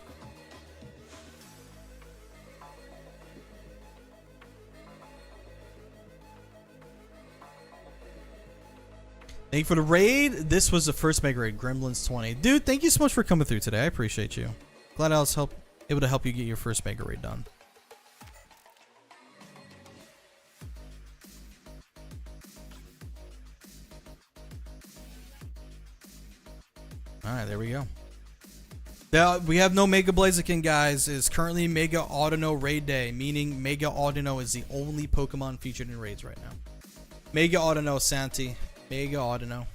Thank you for the raid. This was the first Mega Raid, Gremlins 20. Dude, thank you so much for coming through today. I appreciate you. Glad I was able to help you get your first Mega Raid done. Alright, there we go. Now, we have no Mega Blaziken, guys. It is currently Mega Audino Raid Day, meaning Mega Audino is the only Pokemon featured in raids right now. Mega Audino, Santi. Mega Audino.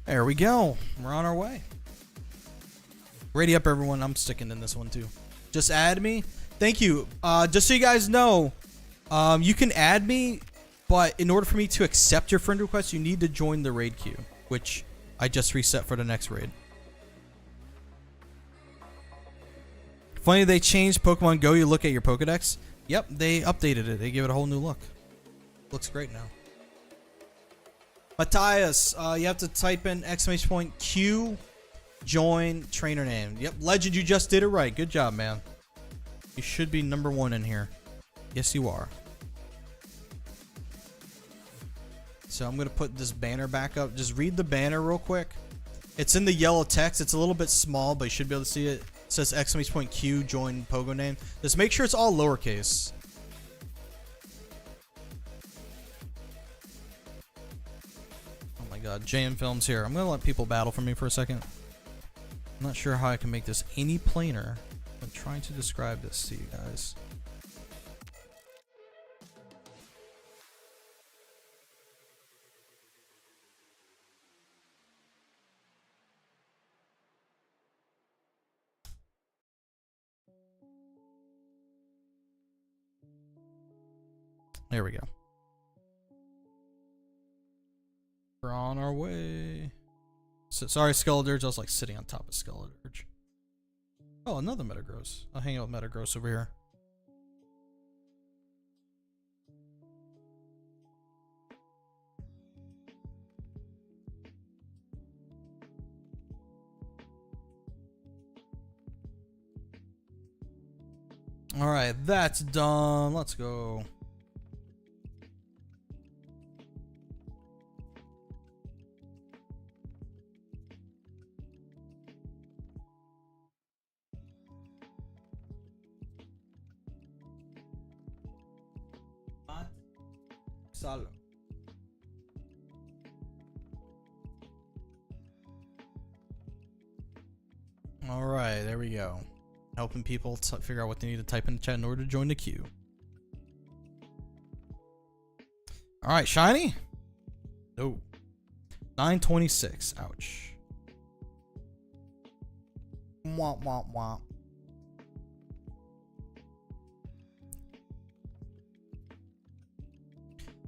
There we go. We're on our way. Ready up, everyone. I'm sticking in this one too. Just add me. Thank you. Just so you guys know, you can add me, but in order for me to accept your friend request, you need to join the raid queue, which I just reset for the next raid. Funny they changed Pokemon Go. You look at your Pokedex. Yep, they updated it. They gave it a whole new look. Looks great now. Matthias, you have to type in exclamation point Q, join trainer name. Yep, Legend, you just did it right. Good job, man. You should be #1 in here. Yes, you are. So I'm going to put this banner back up. Just read the banner real quick. It's in the yellow text. It's a little bit small, but you should be able to see it. It says exclamation point Q, join Pogo name. Just make sure it's all lowercase. Oh my god, JM Films here. I'm going to let people battle for me for a second. I'm not sure how I can make this any plainer. I'm trying to describe this to you guys. There we go. We're on our way. So, sorry, Skeledirge. I was like sitting on top of Skeledirge. Oh, another Metagross. I'll hang out with Metagross over here. Alright, that's done. Let's go. Salo. All right, there we go. Helping people figure out what they need to type in the chat in order to join the queue. All right, shiny. No. 926. Ouch. Womp womp womp.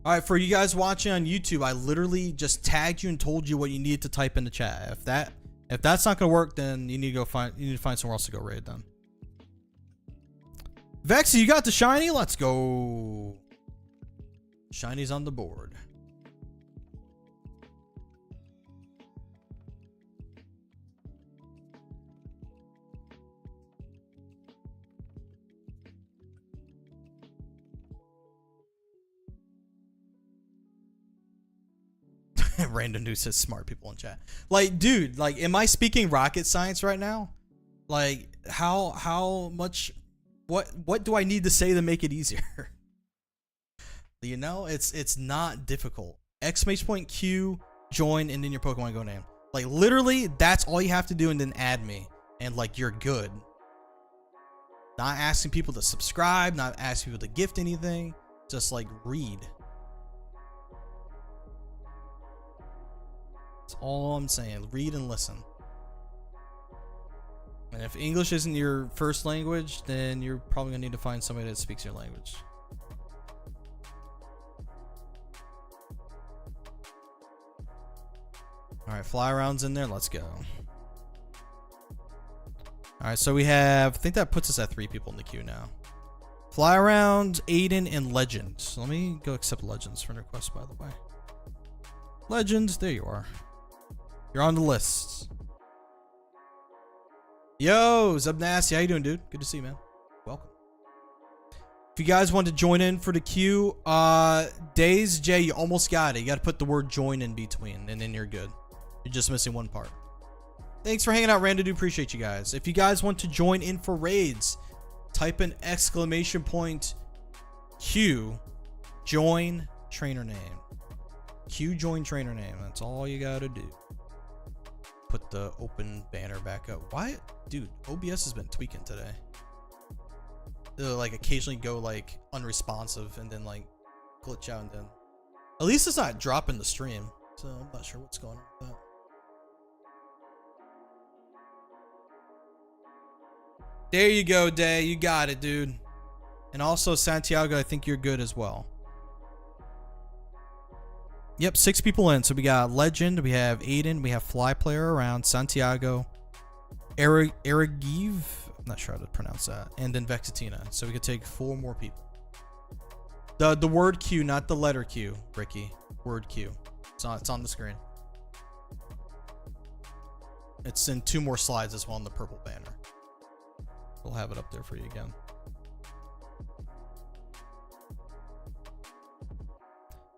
All right, for you guys watching on YouTube, I literally just tagged you and told you what you needed to type in the chat. If that's not gonna work, then you need to find somewhere else to go raid then. Vexy, you got the shiny? Let's go. Shiny's on the board. Random dude says smart people in chat. Like, dude, like, am I speaking rocket science right now? Like, how much, what do I need to say to make it easier? You know, it's not difficult. Exclamation point Q, join, and then your Pokemon Go name. Like, literally, that's all you have to do, and then add me, and like, you're good. Not asking people to subscribe, not asking people to gift anything, just like read. That's all I'm saying. Read and listen. And if English isn't your first language, then you're probably gonna need to find somebody that speaks your language. Alright, fly around's in there. Let's go. Alright, so we have, I think that puts us at 3 people in the queue now. Fly around, Aiden, and Legends. Let me go accept Legends for request, by the way. Legends, there you are. You're on the list. Yo, Zubnasty, how you doing, dude? Good to see you, man. Welcome. If you guys want to join in for the queue, Days J, you almost got it. You got to put the word join in between, and then you're good. You're just missing one part. Thanks for hanging out, Randa. Do appreciate you guys. If you guys want to join in for raids, type in exclamation point Q, join trainer name. Q, join trainer name. That's all you got to do. Put the open banner back up. Why? Dude, OBS has been tweaking today. They'll like occasionally go like unresponsive and then like glitch out and then. At least it's not dropping the stream. So I'm not sure what's going on with that. There you go, Day. You got it, dude. And also Santiago, I think you're good as well. Yep, 6 people in. So we got Legend, we have Aiden, we have Fly Player around, Santiago, Aragiv, I'm not sure how to pronounce that, and then Vexatina. So we could take 4 more people. The word Q, not the letter Q, Ricky. Word Q. It's on the screen. It's in 2 more slides as well on the purple banner. We'll have it up there for you again.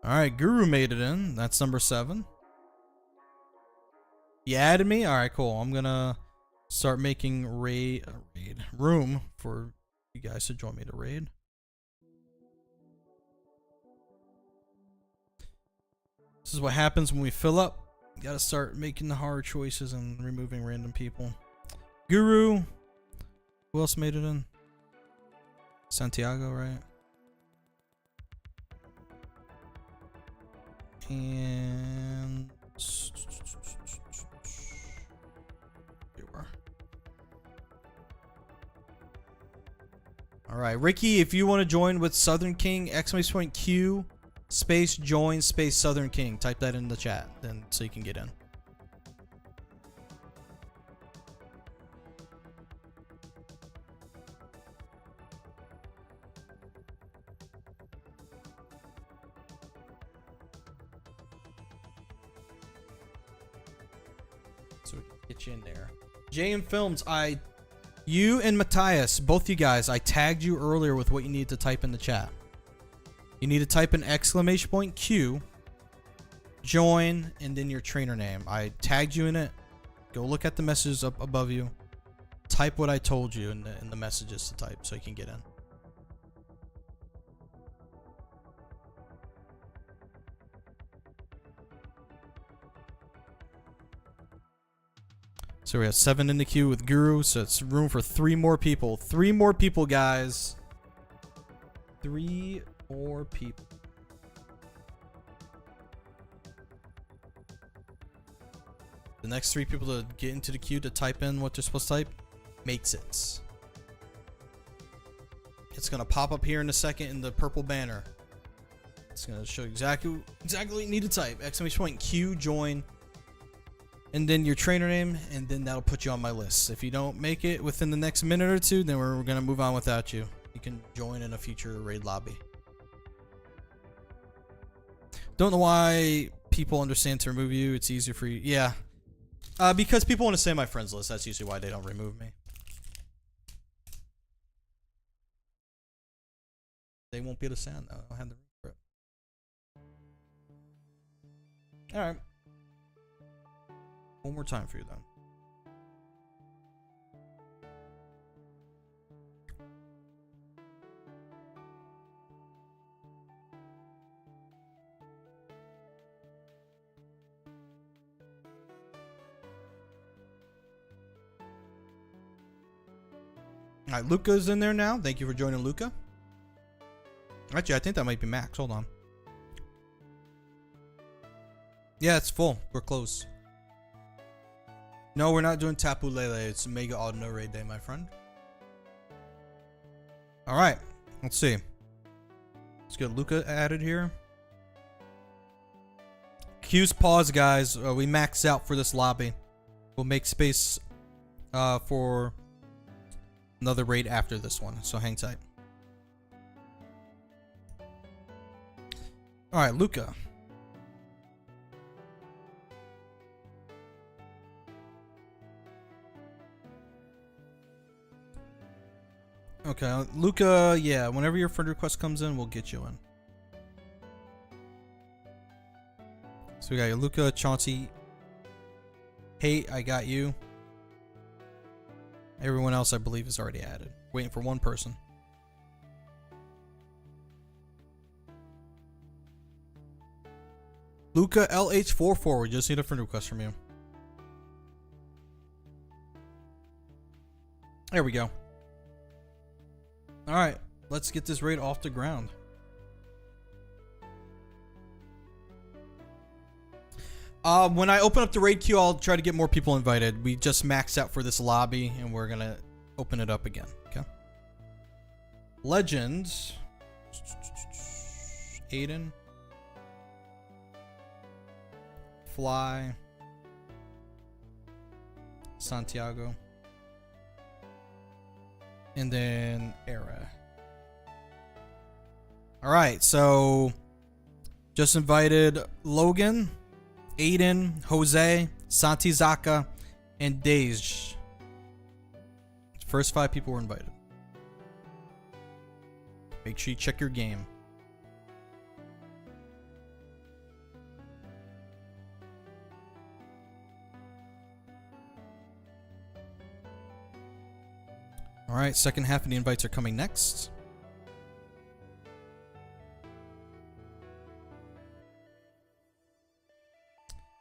Alright, Guru made it in. That's number 7. You added me? Alright, cool. I'm gonna start making room for you guys to join me to raid. This is what happens when we fill up. You gotta start making the hard choices and removing random people. Guru. Who else made it in? Santiago, right? And here we are. All right, Ricky, if you want to join with Southern King, exclamation point Q space join space Southern King. Type that in the chat, then so you can get in. So we can get you in there. JM Films, you and Matthias, both you guys, I tagged you earlier with what you need to type in the chat. You need to type an exclamation point Q, join, and then your trainer name. I tagged you in it. Go look at the messages up above you. Type what I told you in the messages to type so you can get in. So we have 7 in the queue with Guru, so it's room for 3 more people. 3 more people, guys. 3 more people. The next 3 people to get into the queue to type in what they're supposed to type makes it. It's gonna pop up here in a second in the purple banner. It's gonna show exactly what you need to type. Exclamation point Q, join, and then your trainer name, and then that'll put you on my list. If you don't make it within the next minute or 2, then we're gonna move on without you. You can join in a future raid lobby. Don't know why people understand to remove you. It's easier for you. Yeah. Because people want to stay on my friends list. That's usually why they don't remove me. They won't be able to sound though. I don't have the room for it. Alright. One more time for you then. All right, Luca's in there now. Thank you for joining, Luca. Actually, I think that might be Max. Hold on. Yeah, it's full. We're close. No, we're not doing Tapu Lele. It's Mega Audino Raid Day, my friend. All right, let's see. Let's get Luca added here. Q's pause, guys. We maxed out for this lobby. We'll make space for another raid after this one, so hang tight. All right, Luca. Okay, Luca, yeah, whenever your friend request comes in, we'll get you in. So we got you, Luca, Chauncey. Hey, I got you. Everyone else, I believe, is already added. Waiting for one person. Luca LH44, we just need a friend request from you. There we go. Alright, let's get this raid off the ground. When I open up the raid queue, I'll try to get more people invited. We just maxed out for this lobby, and we're gonna open it up again. Okay. Legends. Aiden. Fly. Santiago. And then Era. Alright, so just invited Logan, Aiden, Jose, Santizaka, and Dej. First 5 people were invited. Make sure you check your game. Alright, second half of the invites are coming next.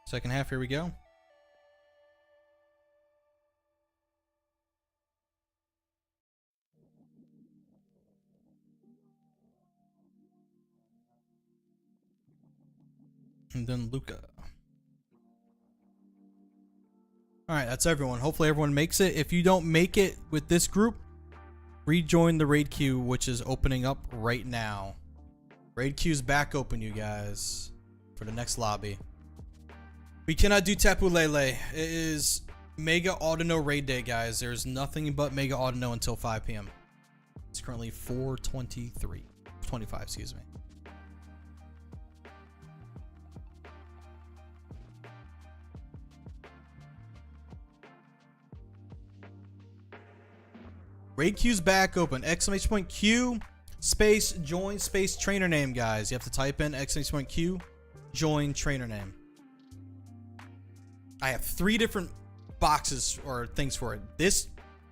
Second half, here we go. And then Luca. Alright, that's everyone. Hopefully everyone makes it. If you don't make it with this group, rejoin the raid queue, which is opening up right now. Raid queue's back open, you guys, for the next lobby. We cannot do Tapu Lele. It is Mega Audino Raid Day, guys. There's nothing but Mega Audino until 5 p.m. It's currently 4:23. 25, excuse me. Raid queue's back open. Exclamation point Q space join space trainer name, guys. You have to type in exclamation point Q join trainer name. I have 3 different boxes or things for it. This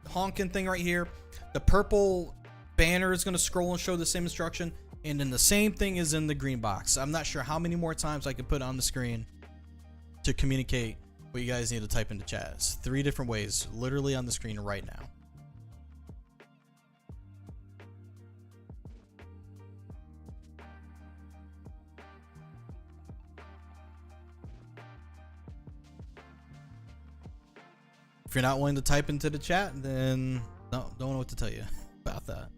honking thing right here, the purple banner is going to scroll and show the same instruction, and then the same thing is in the green box. I'm not sure how many more times I can put on the screen to communicate what you guys need to type into chat. It's 3 different ways, literally on the screen right now. If you're not willing to type into the chat, then don't know what to tell you about that.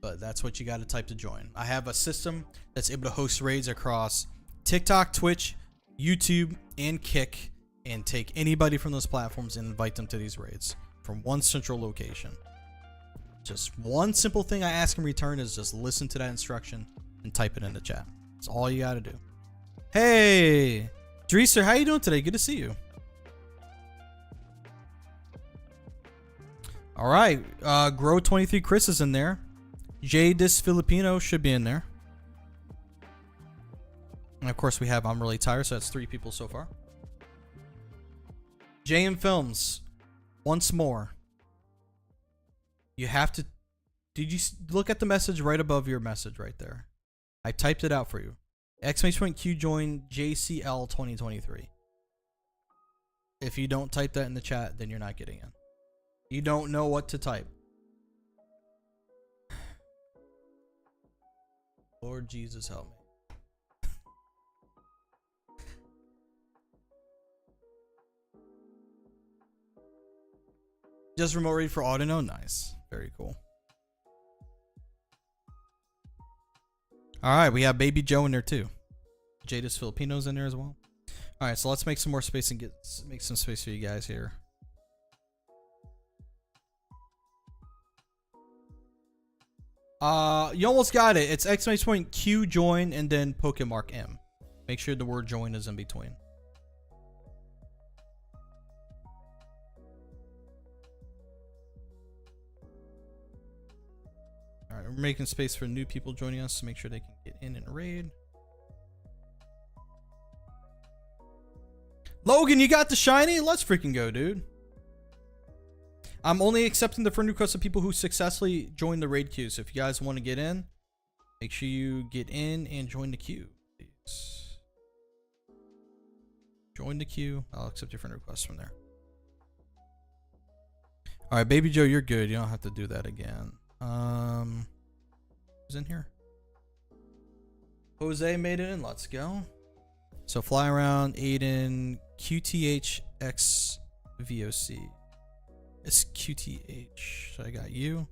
But that's what you got to type to join. I have a system that's able to host raids across TikTok, Twitch, YouTube, and Kick, and take anybody from those platforms and invite them to these raids from one central location. Just one simple thing I ask in return is just listen to that instruction and type it in the chat. That's all you got to do. Hey, Dreeser, how you doing today? Good to see you. All right, Grow23 Chris is in there. Jadis Filipino should be in there. And of course we have I'm really tired, so that's 3 people so far. JM Films, once more. You have to. Did you look at the message right above your message right there? I typed it out for you. !Q join JCL 2023. If you don't type that in the chat, then you're not getting in. You don't know what to type. Lord Jesus, help me. Just remote read for Audino? Nice. Very cool. Alright, we have Baby Joe in there too. Jadis Filipinos in there as well. Alright, so let's make some more space and make some space for you guys here. You almost got it. It's !Q join and then Pokemark M. Make sure the word join is in between. Alright, we're making space for new people joining us to make sure they can get in and raid. Logan, you got the shiny? Let's freaking go, dude. I'm only accepting the friend requests of people who successfully joined the raid queue. So if you guys want to get in, make sure you get in and join the queue, please. Join the queue. I'll accept your friend requests from there. Alright, Baby Joe, you're good. You don't have to do that again. Who's in here? Jose made it in. Let's go. So fly around, Aiden, QTHX VOC. It's QTH. So I got you.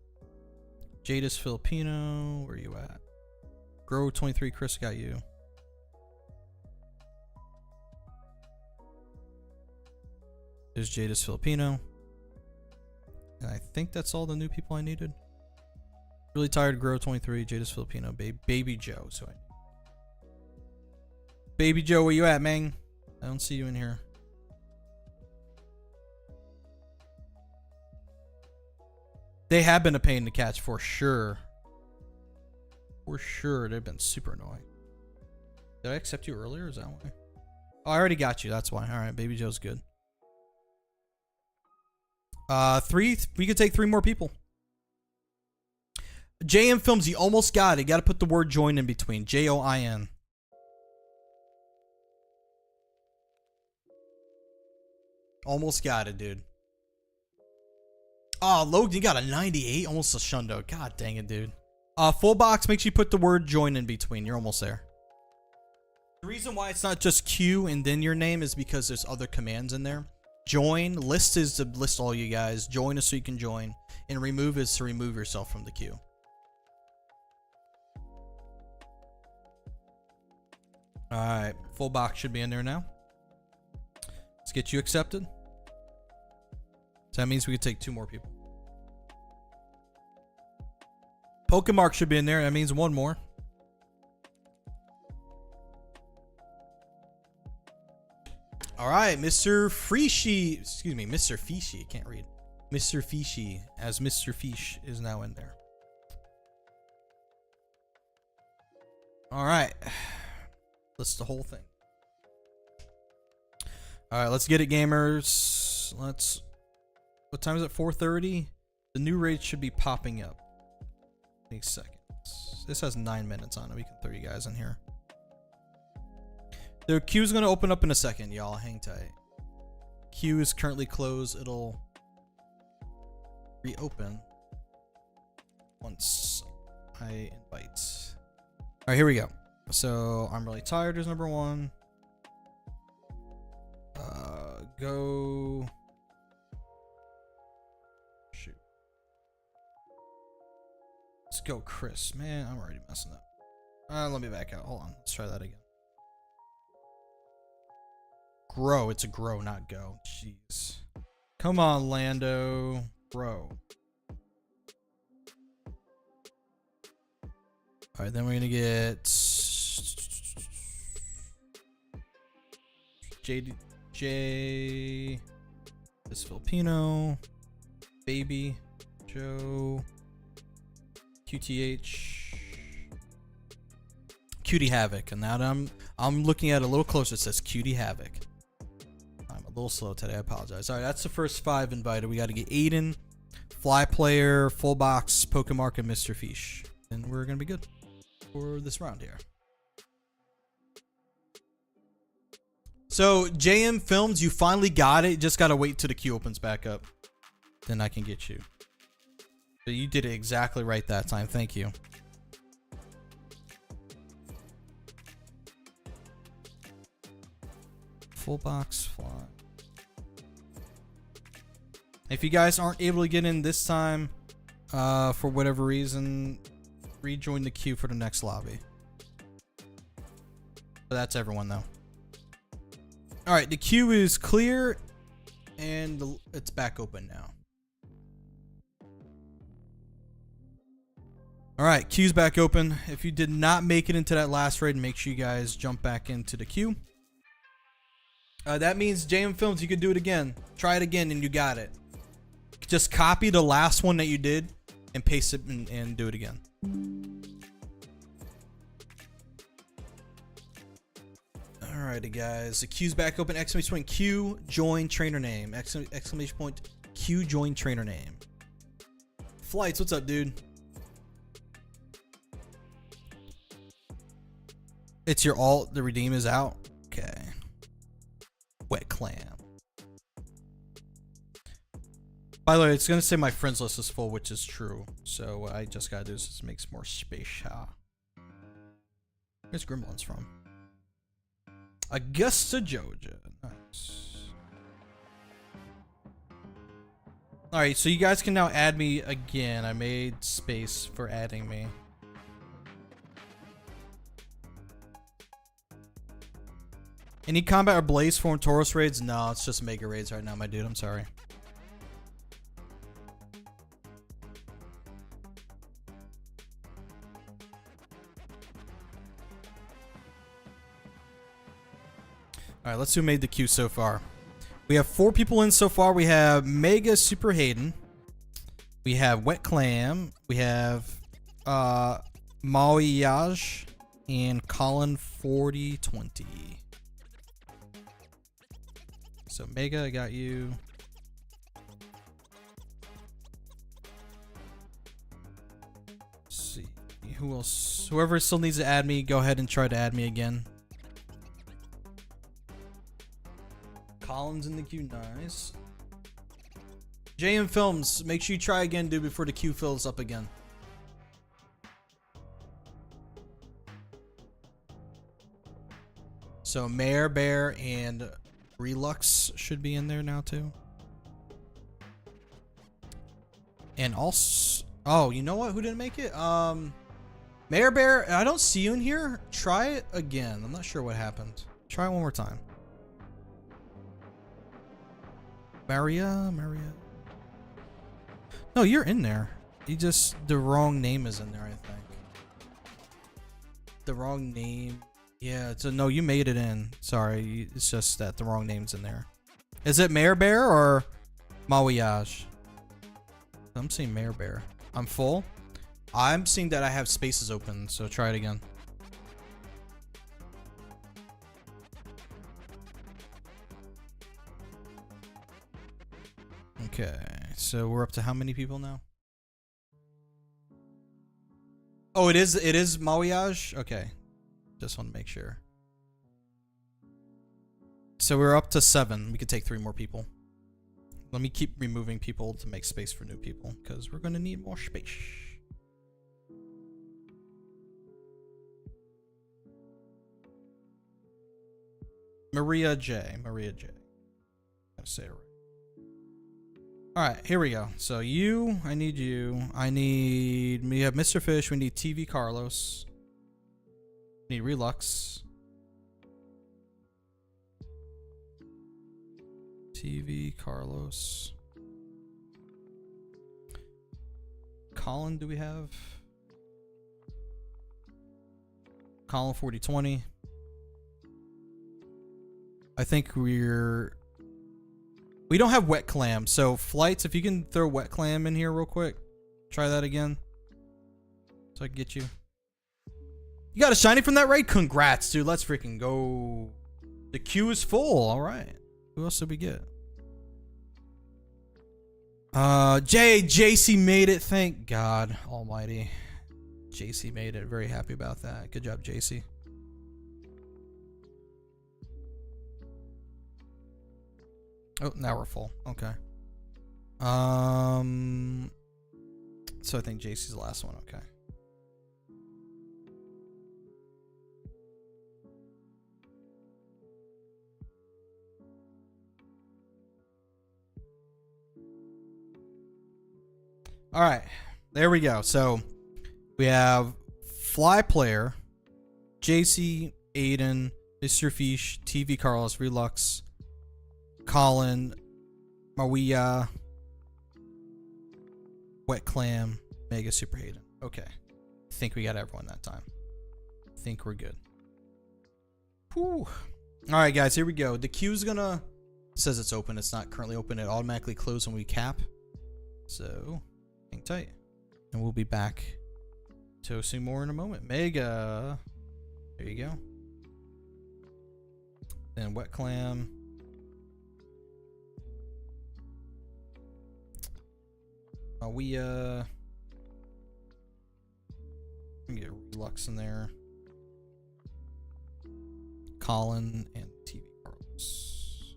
Jadis Filipino. Where you at? Grow 23. Chris got you. There's Jadis Filipino. And I think that's all the new people I needed. Really tired. Grow 23. Jadis Filipino. Baby Joe. So Baby Joe, where you at, man? I don't see you in here. They have been a pain to catch for sure. For sure. They've been super annoying. Did I accept you earlier? Is that why? Oh, I already got you. That's why. Alright, Baby Joe's good. We could take 3 more people. JM Films, you almost got it. You gotta put the word join in between. JOIN. Almost got it, dude. Oh, Logan, you got a 98. Almost a shundo. God dang it, dude. Full box, make sure you put the word join in between. You're almost there. The reason why it's not just Q and then your name is because there's other commands in there. Join, list is to list all you guys. Join is so you can join. And remove is to remove yourself from the queue. Alright, full box should be in there now. Let's get you accepted. So that means we could take 2 more people. Pokemark should be in there. That means 1 more. Alright, Mr. Fishy. Excuse me, Mr. Fishy. Can't read. Mr. Fishy, as Mr. Fish is now in there. Alright. List the whole thing. Alright, let's get it, gamers. What time is it? 4:30? The new raid should be popping up. 8 seconds. This has 9 minutes on it. We can throw you guys in here. The queue's gonna open up in a second, y'all. Hang tight. Queue is currently closed. It'll reopen once I invite. Alright, here we go. So, I'm really tired is number 1. Go. Shoot. Let's go, Chris. Man, I'm already messing up. Let me back out. Hold on. Let's try that again. Grow. It's a grow, not go. Jeez. Come on, Lando. Grow. Alright, then we're going to get J. This Filipino. Baby. Joe. QTH. Cutie Havoc. And now that I'm looking at it a little closer, it says Cutie Havoc. I'm A little slow today. I apologize. All right, that's the first 5 invited. We got to get Aiden, Fly Player, Full Box, Pokemark, and Mr. Fish. And we're going to be good for this round here. So, JM Films, you finally got it. Just got to wait till the queue opens back up. Then I can get you. But you did it exactly right that time. Thank you. Full box fly. If you guys aren't able to get in this time, for whatever reason, rejoin the queue for the next lobby. But that's everyone though. All right, the queue is clear, and it's back open now. All right, queue's back open. If you did not make it into that last raid, make sure you guys jump back into the queue. That means JM Films, you could do it again. Try it again, and you got it. Just copy the last one that you did and paste it and do it again. Alrighty, guys. The queue's back open. Exclamation point Q, join trainer name. Exclamation point Q, join trainer name. Flights, what's up, dude? It's your alt. The redeem is out. Okay. Wet clam. By the way, it's gonna say my friends list is full, which is true. So what I just gotta do is just make some more space. Where's Gremlins from? Augusta, Georgia. Nice. Alright, so you guys can now add me again. I made space for adding me. Any combat or blaze form Tauros raids? No, it's just mega raids right now, my dude. I'm sorry. Alright, let's see who made the queue so far. We have 4 people in so far. We have Mega Super Hayden. We have Wet Clam. We have Maui Yaj and Colin 4020. So Mega, I got you. Let's see who else. Whoever still needs to add me, go ahead and try to add me again. Colin's in the queue, nice. JM Films, make sure you try again, dude, before the queue fills up again. So Mare Bear and Relux should be in there now too. And also, oh, you know what? Who didn't make it? Mare Bear, I don't see you in here. Try it again. I'm not sure what happened. Try it one more time. Maria. No, you're in there. You just, the wrong name is in there, I think. The wrong name. Yeah, so no, you made it in. Sorry, it's just that the wrong name's in there. Is it Mare Bear or Mawiyaj? I'm seeing Mare Bear. I'm full. I'm seeing that I have spaces open, so try it again. Okay, so we're up to how many people now? Oh, it is Mawiyaj? Okay. Just want to make sure. So we're up to 7. We could take 3 more people. Let me keep removing people to make space for new people, because we're going to need more space. Maria J. Gotta say it right. Alright, here we go. So you, I need you. We have Mr. Fish. We need TV Carlos. We need Relux. TV Carlos. Colin, do we have? Colin 4020. I think we don't have Wet Clam, so Flights, if you can throw Wet Clam in here real quick. Try that again. So I can get you. You got a shiny from that raid? Congrats, dude. Let's freaking go. The queue is full. All right. Who else did we get? JC made it. Thank God Almighty. JC made it. Very happy about that. Good job, JC. Oh, now we're full. Okay. So I think JC's the last one. Okay. All right, there we go. So we have Fly Player, JC, Aiden, Mr. Fish, TV Carlos, Relux, Colin, Maria, Wet Clam, Mega Super Hayden. Okay, I think we got everyone that time. I think we're good. Whew. All right, guys, here we go. The queue's gonna, it says it's open. It's not currently open. It automatically closes when we cap. So hang tight, and we'll be back to see more in a moment. Mega, there you go. Then Wet Clam. We get Relux in there. Colin and TV Carlos.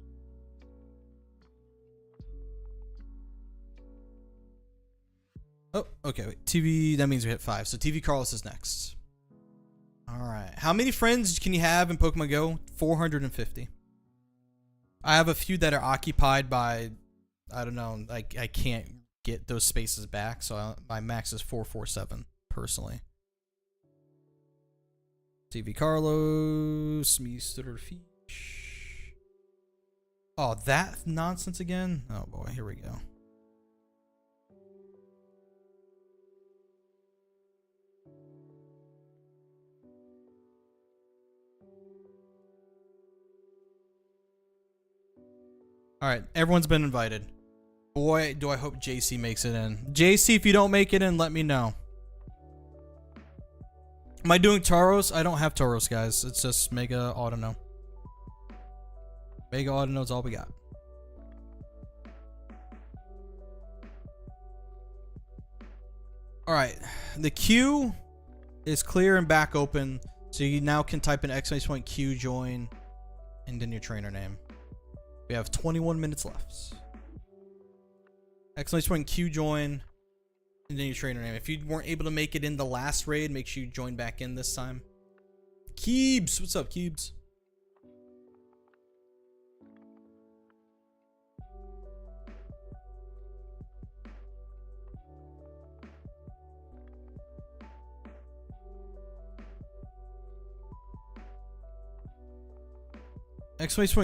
Oh, okay. Wait. TV, that means we hit 5. So TV Carlos is next. All right. How many friends can you have in Pokemon Go? 450. I have a few that are occupied by, I don't know, like I can't get those spaces back, so my max is 447 personally. TV Carlos, Mr. Fish. Oh, that nonsense again? Oh boy, here we go. All right, everyone's been invited. Boy, do I hope JC makes it in. JC, if you don't make it in, let me know. Am I doing Tauros? I don't have Tauros, guys. It's just Mega Audino. Mega Audino is all we got. All right, the queue is clear and back open, so you now can type in !Q join, and then your trainer name. We have 21 minutes left. !Q join, and then your trainer name. If you weren't able to make it in the last raid, make sure you join back in this time. Keebs, what's up, Keebs?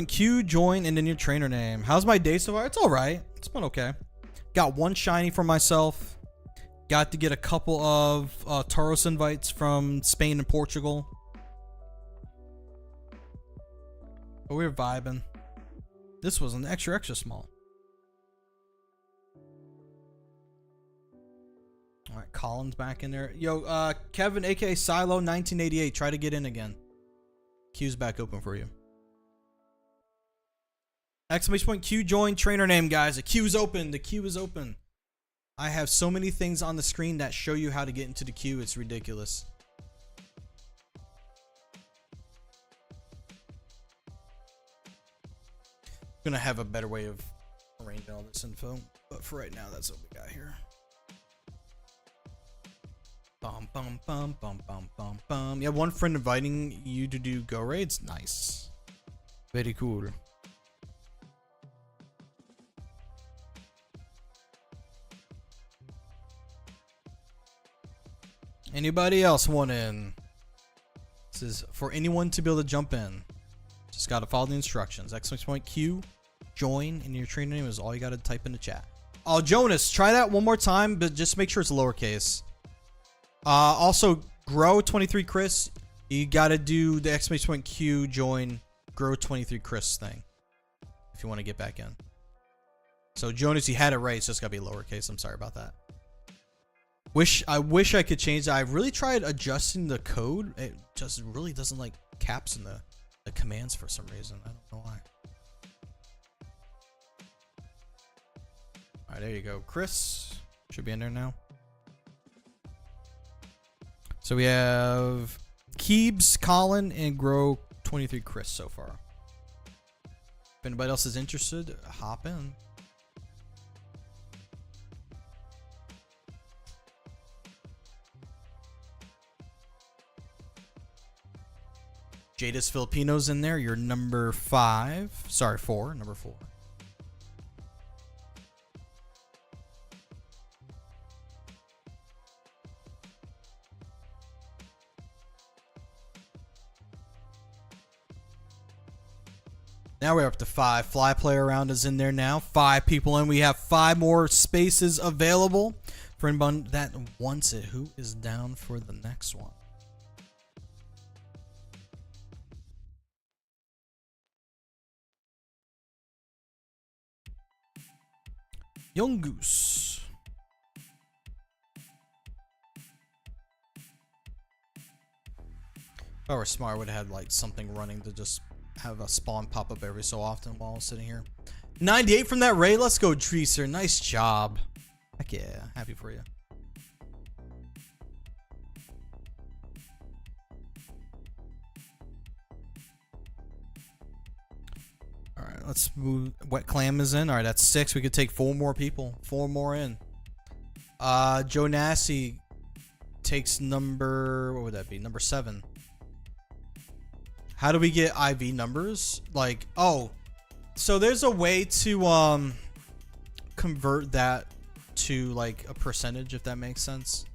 !Q join, and then your trainer name. How's my day so far? It's all right. It's been okay. Got one shiny for myself. Got to get a couple of Tauros invites from Spain and Portugal. But we're vibing. This was an extra small. All right, Colin's back in there. Yo, Kevin, aka Silo 1988, try to get in again. Queue's back open for you. !Q join, trainer name, guys. The queue is open. The queue is open. I have so many things on the screen that show you how to get into the queue. It's ridiculous. I'm gonna have a better way of arranging all this info, but for right now, that's what we got here. Bum bum bum bum bum bum bum. Yeah, one friend inviting you to do go raids. Nice. Very cool. Anybody else want in? This is for anyone to be able to jump in. Just gotta follow the instructions. !Q join, and your trainer name is all you gotta type in the chat. Oh, Jonas, try that one more time, but just make sure it's lowercase. Also, grow 23 Chris. You gotta do the !Q join grow 23 Chris thing if you want to get back in. So Jonas, you had it right. It's just gotta be lowercase. I'm sorry about that. I wish I could change that. I really tried adjusting the code. It just really doesn't like caps in the commands for some reason. I don't know why. All right, there you go. Chris should be in there now. So we have Keebs, Colin, and Grow 23 Chris so far. If anybody else is interested, hop in. Jadis Filipinos in there. You're number 5. Sorry, 4. Number 4. Now we're up to 5. Fly player round is in there now. 5 people in. We have 5 more spaces available for anyone that wants it. Who is down for the next one? Young Goose. If I were smart, I would have had like something running to just have a spawn pop up every so often while I'm sitting here. 98 from that Ray. Let's go, Treaser. Nice job. Heck yeah. Happy for you. Alright, let's move. Wet Clam is in. Alright, that's 6. We could take 4 more people. 4 more in. Joe Nasty takes number... What would that be? Number 7. How do we get IV numbers? Like, oh. So there's a way to convert that to like a percentage, if that makes sense.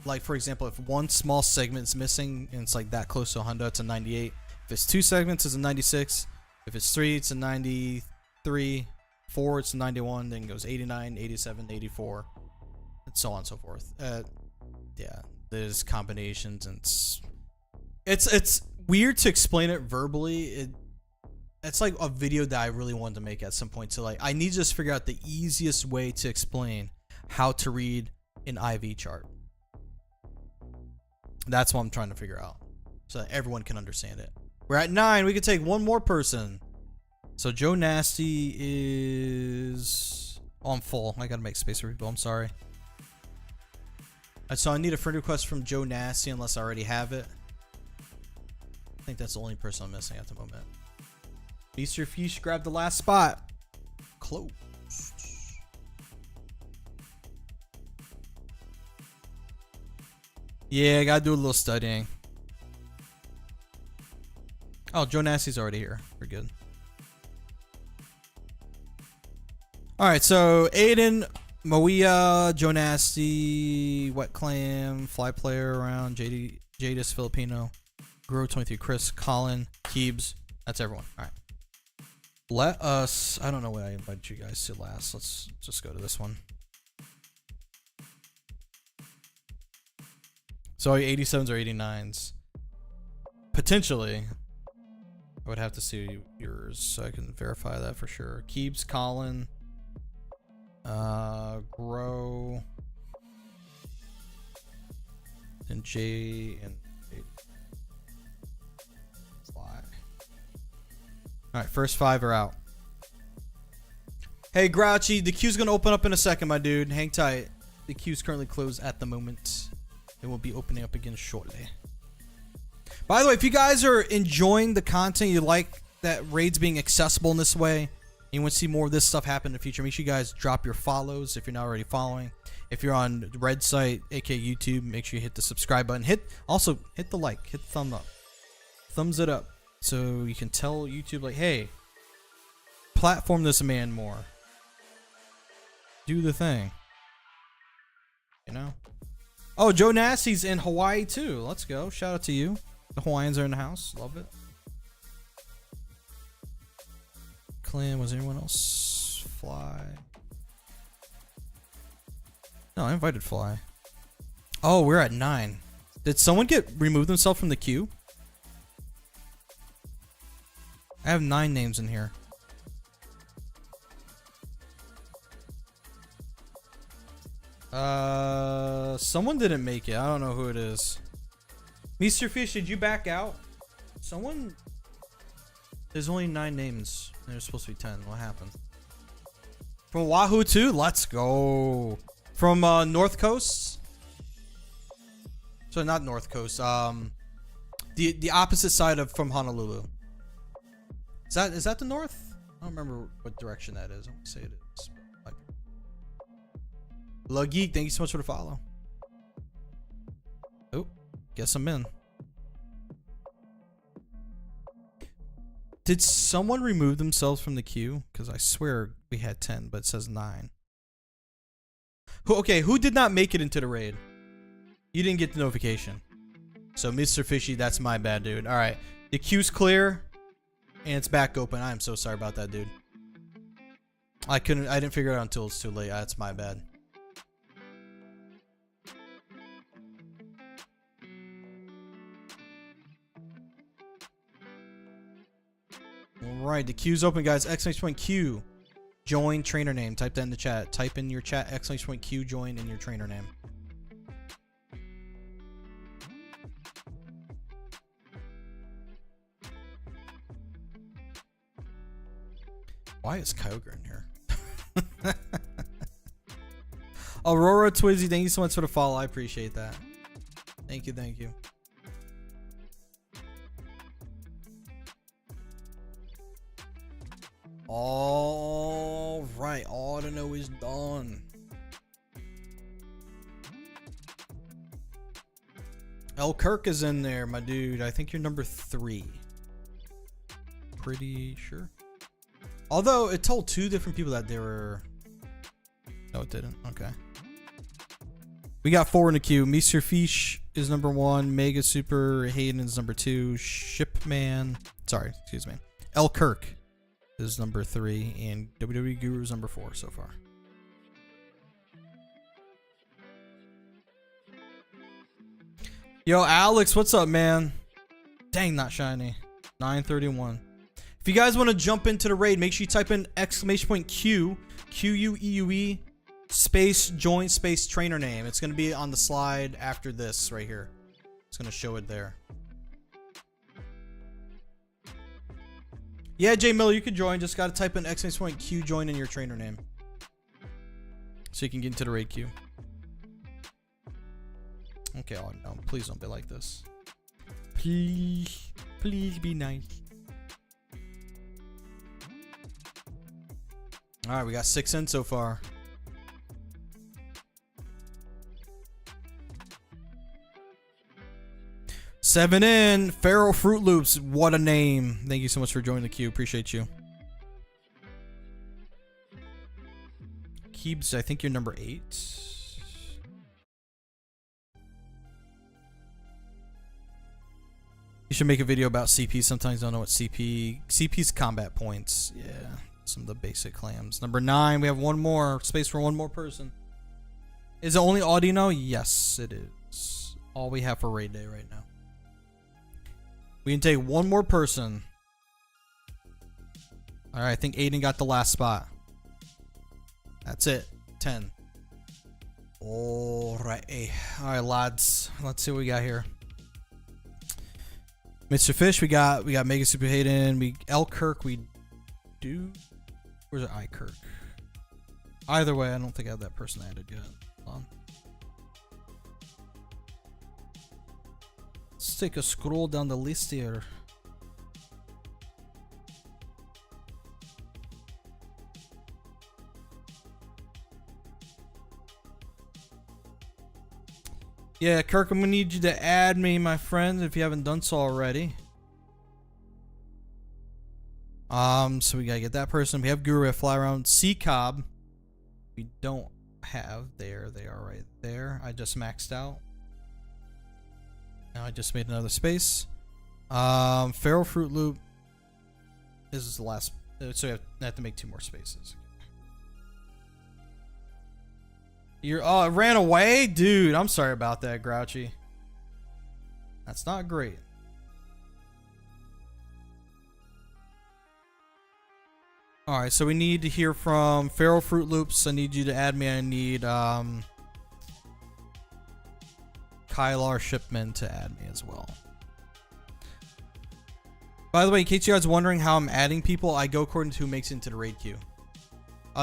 Like for example, if one small segment is missing and it's like that close to 100, it's a 98. If it's 2 segments, it's a 96. If it's 3, it's a 93. 4, it's a 91. Then it goes 89, 87, 84, and so on and so forth. Yeah, there's combinations, and it's weird to explain it verbally. It's like a video that I really wanted to make at some point. So like, I need to just figure out the easiest way to explain how to read an IV chart. That's what I'm trying to figure out, so that everyone can understand it. We're at 9. We could take 1 more person. So Joe Nasty is on full. I gotta make space for people. I'm sorry. So I need a friend request from Joe Nasty unless I already have it. I think that's the only person I'm missing at the moment. Mr. Fish grabbed the last spot. Closed. Yeah, I gotta do a little studying. Oh, Joe Nasty's already here. We're good. Alright, so Aiden, Moia, Joe Nasty, Wet Clam, Fly Player around, Jadis Filipino, Grow 23 Chris, Colin, Keebs. That's everyone. Alright. Let us... I don't know what I invited you guys to last. Let's just go to this one. So 87s or 89s. Potentially. I would have to see yours so I can verify that for sure. Keebs, Colin, Grow, and J and Fly. Alright, first 5 are out. Hey Grouchy, the queue's gonna open up in a second, my dude. Hang tight. The queue's currently closed at the moment. It will be opening up again shortly. By the way, if you guys are enjoying the content, you like that raids being accessible in this way, and you want to see more of this stuff happen in the future, make sure you guys drop your follows if you're not already following. If you're on the red site, aka YouTube, make sure you hit the subscribe button. Also hit the like, hit the thumb up. Thumbs it up so you can tell YouTube like, hey, platform this man more. Do the thing. You know? Oh, Joe Nasty's in Hawaii too. Let's go. Shout out to you. The Hawaiians are in the house. Love it. Clan, was anyone else? Fly. No, I invited Fly. Oh, we're at 9. Did someone remove themselves from the queue? I have 9 names in here. Someone didn't make it. I don't know who it is. Mr. Fish, did you back out? Someone There's only 9 names. There's supposed to be 10. What happened? From Wahoo too? Let's go. From North Coast? So not North Coast. The opposite side of from Honolulu. Is that the north? I don't remember what direction that is. I want to say it is. Love Geek, thank you so much for the follow. Oh, guess I'm in. Did someone remove themselves from the queue? Because I swear we had 10, but it says 9. Who did not make it into the raid? You didn't get the notification. So Mr. Fishy, that's my bad, dude. All right, the queue's clear, and it's back open. I am so sorry about that, dude. I didn't figure it out until it's too late. That's my bad. Alright, the queue's open, guys. !Q. Join trainer name. Type that in the chat. Type in your chat !Q. Join in your trainer name. Why is Kyogre in here? Aurora Twizzy, thank you so much for the follow. I appreciate that. Thank you, thank you. All right, Audino is done. L. Kirk is in there, my dude. I think you're number 3. Pretty sure. Although it told 2 different people that they were. No, it didn't. Okay. We got 4 in the queue. Mr. Fish is number 1. Mega Super Hayden is number 2. Shipman. Sorry, excuse me. L. Kirk is number 3, and WWE Guru is number 4 so far. Yo, Alex, what's up, man? Dang, not shiny. 931. If you guys want to jump into the raid, make sure you type in !Q, QUEUE, space join space trainer name. It's going to be on the slide after this right here. It's going to show it there. Yeah, Jay Miller, you can join. Just got to type in !Q join in your trainer name, so you can get into the raid queue. Okay, oh no, please don't be like this. Please be nice. All right, we got 6 in so far. Seven in. Feral Fruit Loops. What a name. Thank you so much for joining the queue. Appreciate you. Keebs, I think you're number 8. You should make a video about CP. Sometimes I don't know what CP's combat points. Yeah, some of the basic clams. Number 9. We have one more. Space for one more person. Is it only Audino? Yes, it is. All we have for raid day right now. We can take one more person. All right, I think Aiden got the last spot. That's it. 10. All right, lads. Let's see what we got here. Mr. Fish, we got Mega Super Hayden. L. Kirk, we do. Where's I Kirk? Either way, I don't think I have that person added yet. Hold on. Let's take a scroll down the list here. Yeah, Kirk, I'm gonna need you to add me, my friend, if you haven't done so already. So we gotta get that person. We have Guru at Fly Around. Sea Cobb. We don't have. There, they are right there. I just maxed out. Now I just made another space. Feral Fruit Loop. This is the last. So I have to make 2 more spaces. Oh, it ran away? Dude, I'm sorry about that, Grouchy. That's not great. Alright, so we need to hear from Feral Fruit Loops. I need you to add me. I need Kylar Shipman to add me as well. By the way, in case you guys are wondering how I'm adding people, I go according to who makes it into the raid queue.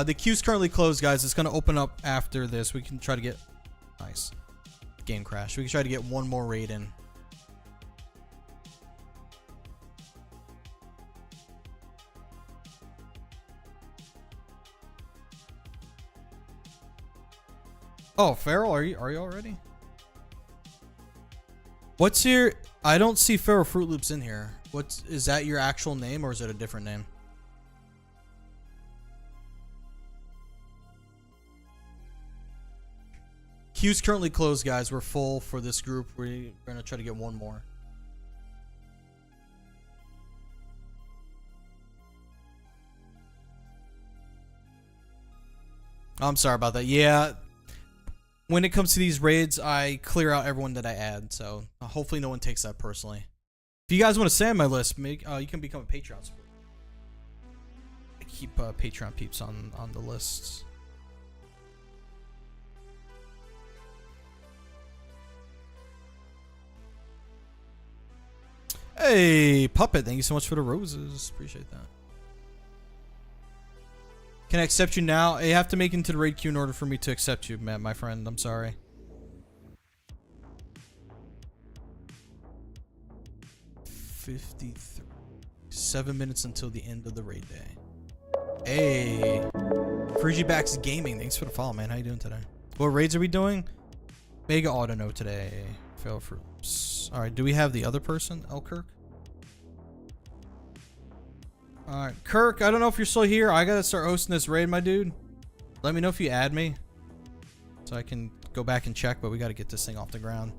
The queue's currently closed, guys. It's going to open up after this. We can try to get... Nice. Game crash. We can try to get one more raid in. Oh, Feral, are you already? What's your... I don't see Feral Fruit Loops in here. Is that your actual name or is it a different name? Queue's currently closed, guys. We're full for this group. We're gonna try to get one more. I'm sorry about that. Yeah. When it comes to these raids, I clear out everyone that I add, so hopefully no one takes that personally. If you guys want to stay on my list, you can become a Patreon supporter. I keep Patreon peeps on the lists. Hey, Puppet, thank you so much for the roses. Appreciate that. Can I accept you now? You have to make it into the raid queue in order for me to accept you, Matt, my friend. I'm sorry. $53. 7 minutes until the end of the raid day. Hey. Frigibacks Gaming, thanks for the follow, man. How you doing today? What raids are we doing? Mega Audino today. Fail fruits. Alright, do we have the other person? Elkirk? Alright, Kirk, I don't know if you're still here. I gotta start hosting this raid, my dude. Let me know if you add me. So I can go back and check, but we gotta get this thing off the ground.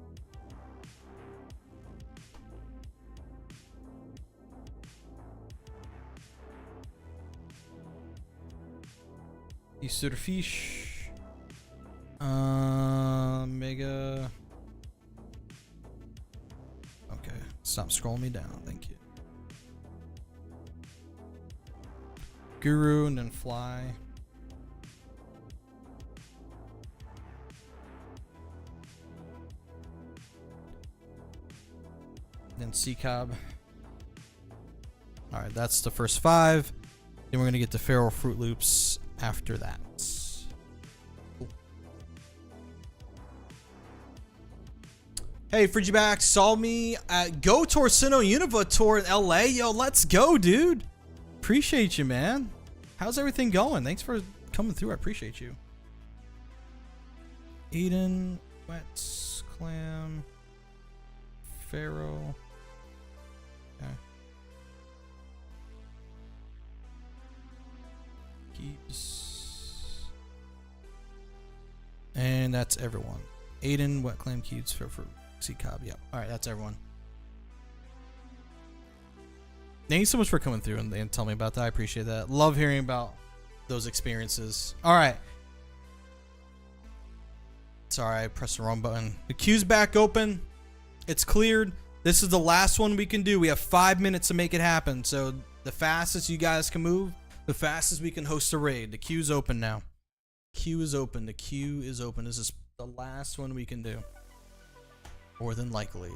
Easter fish. Mega. Okay, stop scrolling me down. Thank you. Guru and then fly. Then C-Cob. Alright, that's the first 5. Then we're going to get the Feral Fruit Loops after that. Cool. Hey, Frigiback, saw me at Go Torsino Univa tour in LA. Yo, let's go, dude. Appreciate you, man. How's everything going? Thanks for coming through. I appreciate you. Eden, Wets, Clam, Pharaoh. Okay. Keeps. And that's everyone. Aiden, Wet Clam, Cubes, Pharaoh, C-Cob. Yep. Alright, that's everyone. Thank you so much for coming through and telling me about that. I appreciate that. Love hearing about those experiences. All right. Sorry, I pressed the wrong button. The queue's back open. It's cleared. This is the last one we can do. We have 5 minutes to make it happen. So the fastest you guys can move, the fastest we can host a raid. The queue's open now. Queue is open. The queue is open. This is the last one we can do. More than likely.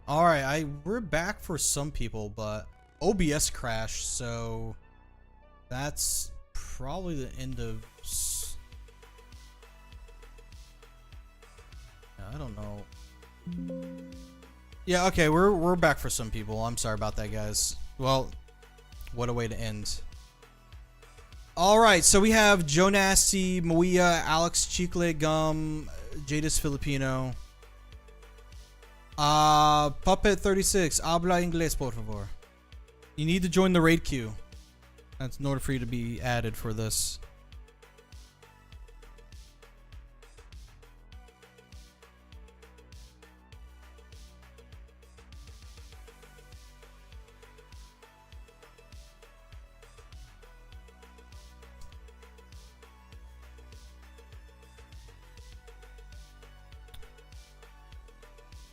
Alright, we're back for some people, but OBS crashed, so that's probably the end of... I don't know. Yeah, okay, we're back for some people. I'm sorry about that, guys. Well, what a way to end. Alright, so we have Joe Nasty, Moia, Alex Chicle Gum, Jadis Filipino. Puppet 36, habla inglés, por favor. You need to join the raid queue. That's in order for you to be added for this.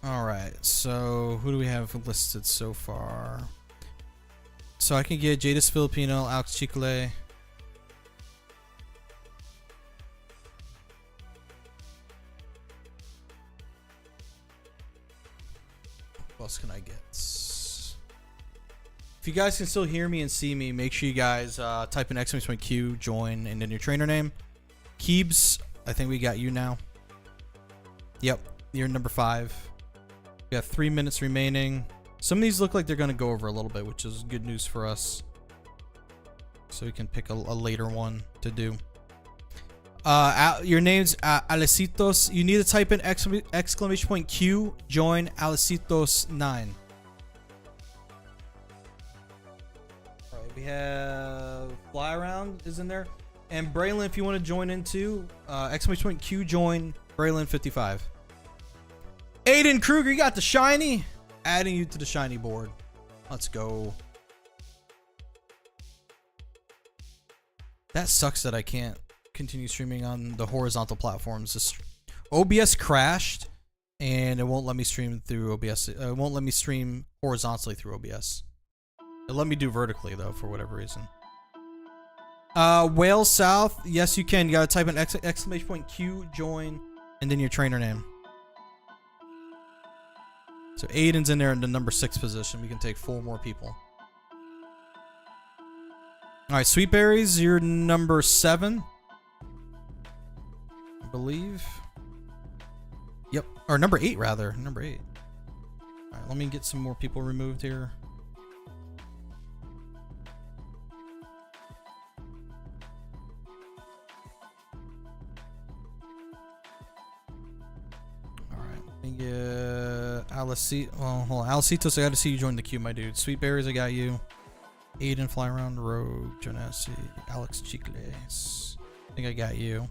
Alright, so who do we have listed so far? So I can get Jadis Filipino, Alex Chicle. What else can I get? If you guys can still hear me and see me, make sure you guys type in !Q, join, and then your trainer name. Keebs, I think we got you now. Yep, you're number 5. We have 3 minutes remaining. Some of these look like they're going to go over a little bit, which is good news for us. So we can pick a later one to do. Your name's Alecitos. You need to type in !Q, join Alecitos9. Alright, we have Fly Around is in there. And Braylon, if you want to join in too, !Q, join Braylon55. Aiden Kruger, you got the shiny. Adding you to the shiny board. Let's go. That sucks that I can't continue streaming on the horizontal platforms. This OBS crashed and it won't let me stream through OBS. It won't let me stream horizontally through OBS. It let me do vertically though for whatever reason. Wales South, yes you can. You gotta type in !Q, join, and then your trainer name. So Aiden's in there in the number 6 position. We can take 4 more people. Alright, Sweet Berries, you're number 7. I believe. Yep. Or number 8 rather. Number 8. Alright, let me get some more people removed here. Alecitos, I gotta see you join the queue, my dude. Sweet Berries, I got you. Aiden, Fly Around, Rogue, Jonassi, Alex Chicles. I think I got you.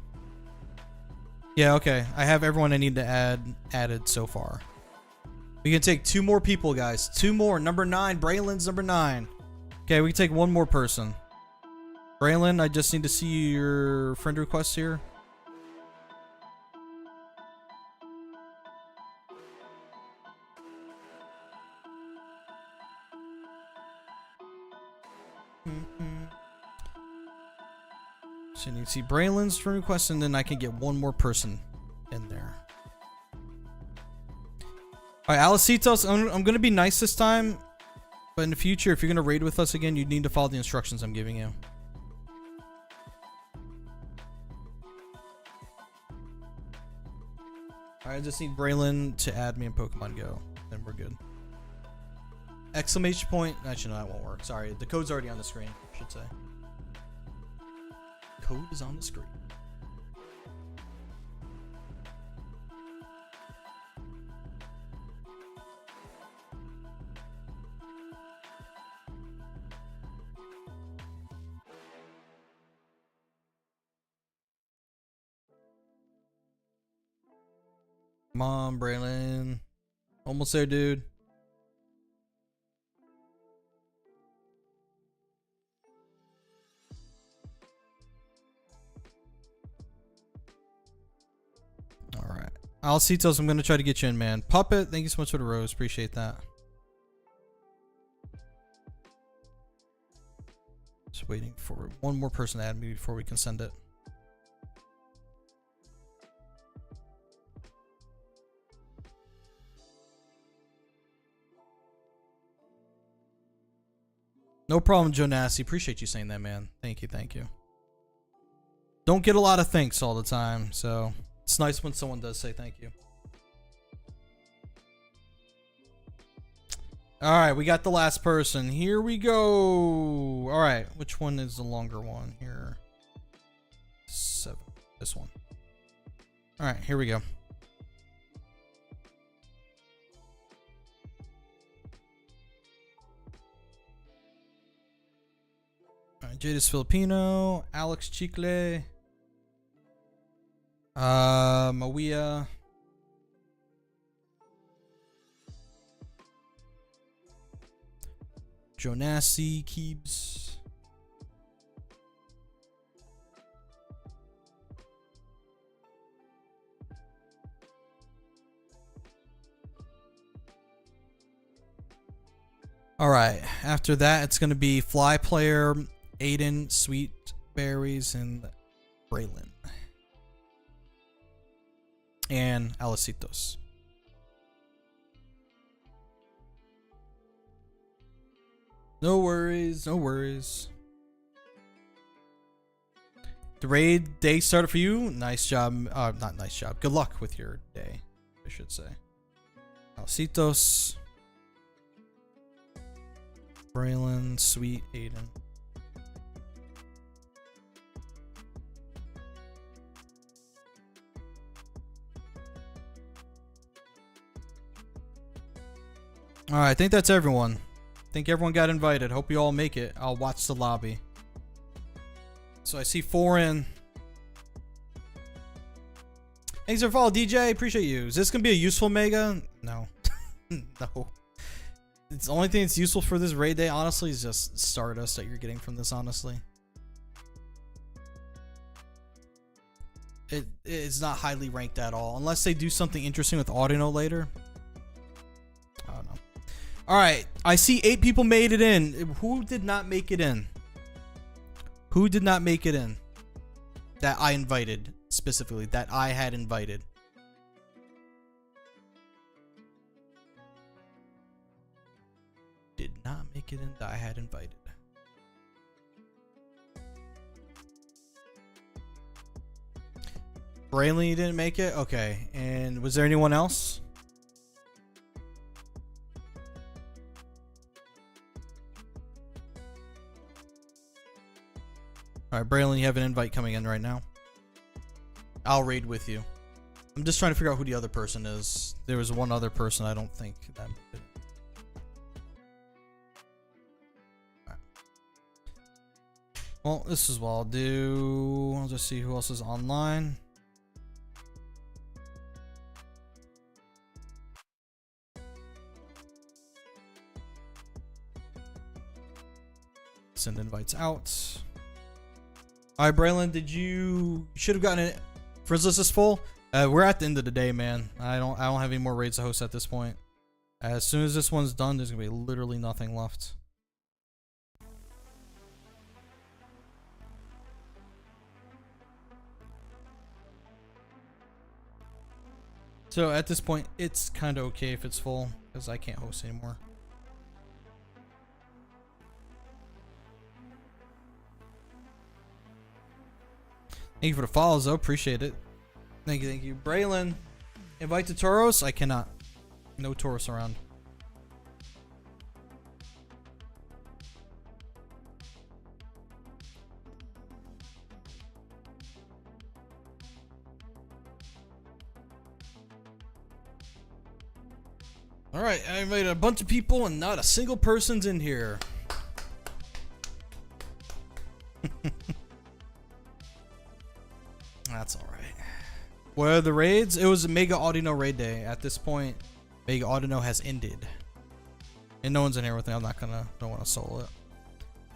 Yeah, okay. I have everyone I need to added so far. We can take 2 more people, guys. 2 more. Number 9. Braylon's number 9. Okay, we can take 1 more person. Braylon, I just need to see your friend request here. So you need to see Braylon's friend request, and then I can get 1 more person in there. Alright, Alecitos, I'm going to be nice this time. But in the future, if you're going to raid with us again, you need to follow the instructions I'm giving you. Alright, I just need Braylon to add me in Pokemon Go. Then we're good. ! Actually, no, that won't work. Sorry, the code's already on the screen, I should say. Code is on the screen. Come on, Braylon. Almost there, dude. Alright. Alecitos, I'm going to try to get you in, man. Puppet, thank you so much for the rose. Appreciate that. Just waiting for 1 more person to add me before we can send it. No problem, Jonassi. Appreciate you saying that, man. Thank you, thank you. Don't get a lot of thanks all the time, so it's nice when someone does say thank you. Alright, we got the last person. Here we go. Alright, which one is the longer one here? 7. This one. Alright, here we go. Jadis Filipino, Alex Chicle, Mawia, Jonassi, Keebs, alright, after that it's gonna be Fly Player, Aiden, Sweet Berries, and Braylon. And Alecitos. No worries, no worries. The raid day started for you. Nice job. Not nice job. Good luck with your day, I should say. Alcitos. Braylon, Sweet, Aiden. Alright, I think that's everyone. I think everyone got invited. Hope you all make it. I'll watch the lobby. So I see 4 in. Thanks for follow, DJ. Appreciate you. Is this gonna be a useful mega? No. No. It's the only thing that's useful for this raid day, honestly, is just Stardust that you're getting from this, honestly. It is not highly ranked at all. Unless they do something interesting with Audino later. I don't know. Alright, I see 8 people made it in. Who did not make it in? Who did not make it in? That I invited, specifically. That I had invited. Did not make it in that I had invited. Braylon, you didn't make it? Okay. And was there anyone else? Alright, Braylon, you have an invite coming in right now. I'll raid with you. I'm just trying to figure out who the other person is. There was one other person I don't think that... Well, this is what I'll do. I'll just see who else is online. Send invites out. Alright, Braylon, did you should have gotten it? Friends list is full. We're at the end of the day, man. I don't have any more raids to host at this point. As soon as this one's done, there's gonna be literally nothing left. So at this point, it's kind of okay if it's full, because I can't host anymore. Thank you for the follows, though. Appreciate it. Thank you, thank you. Braylon, invite to Tauros? I cannot. No Tauros around. Alright, I invited a bunch of people and not a single person's in here. That's alright. What are the raids? It was a Mega Audino raid day. At this point, Mega Audino has ended. And no one's in here with me. I'm not gonna, don't want to solo it.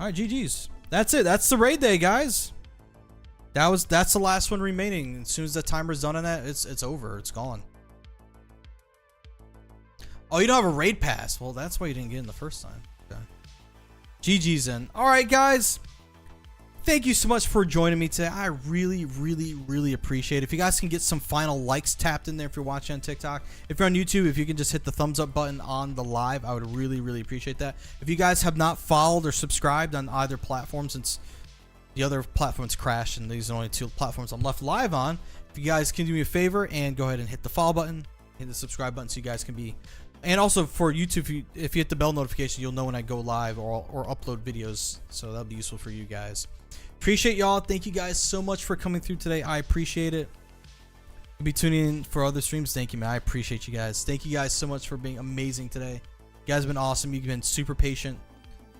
Alright, GG's. That's it. That's the raid day, guys. That's the last one remaining. As soon as the timer's done on that, it's over. It's gone. Oh, you don't have a raid pass. Well, that's why you didn't get in the first time. Okay. GG's in. Alright, guys. Thank you so much for joining me today. I really, really, really appreciate it. If you guys can get some final likes tapped in there if you're watching on TikTok. If you're on YouTube, if you can just hit the thumbs up button on the live, I would really, really appreciate that. If you guys have not followed or subscribed on either platform, since the other platforms crashed and these are the only 2 platforms I'm left live on, if you guys can do me a favor and go ahead and hit the follow button, hit the subscribe button so you guys can be... And also for YouTube, if you hit the bell notification, you'll know when I go live or upload videos. So that'll be useful for you guys. Appreciate y'all. Thank you guys so much for coming through today. I appreciate it. You'll be tuning in for other streams. Thank you, man. I appreciate you guys. Thank you guys so much for being amazing today. You guys have been awesome. You've been super patient,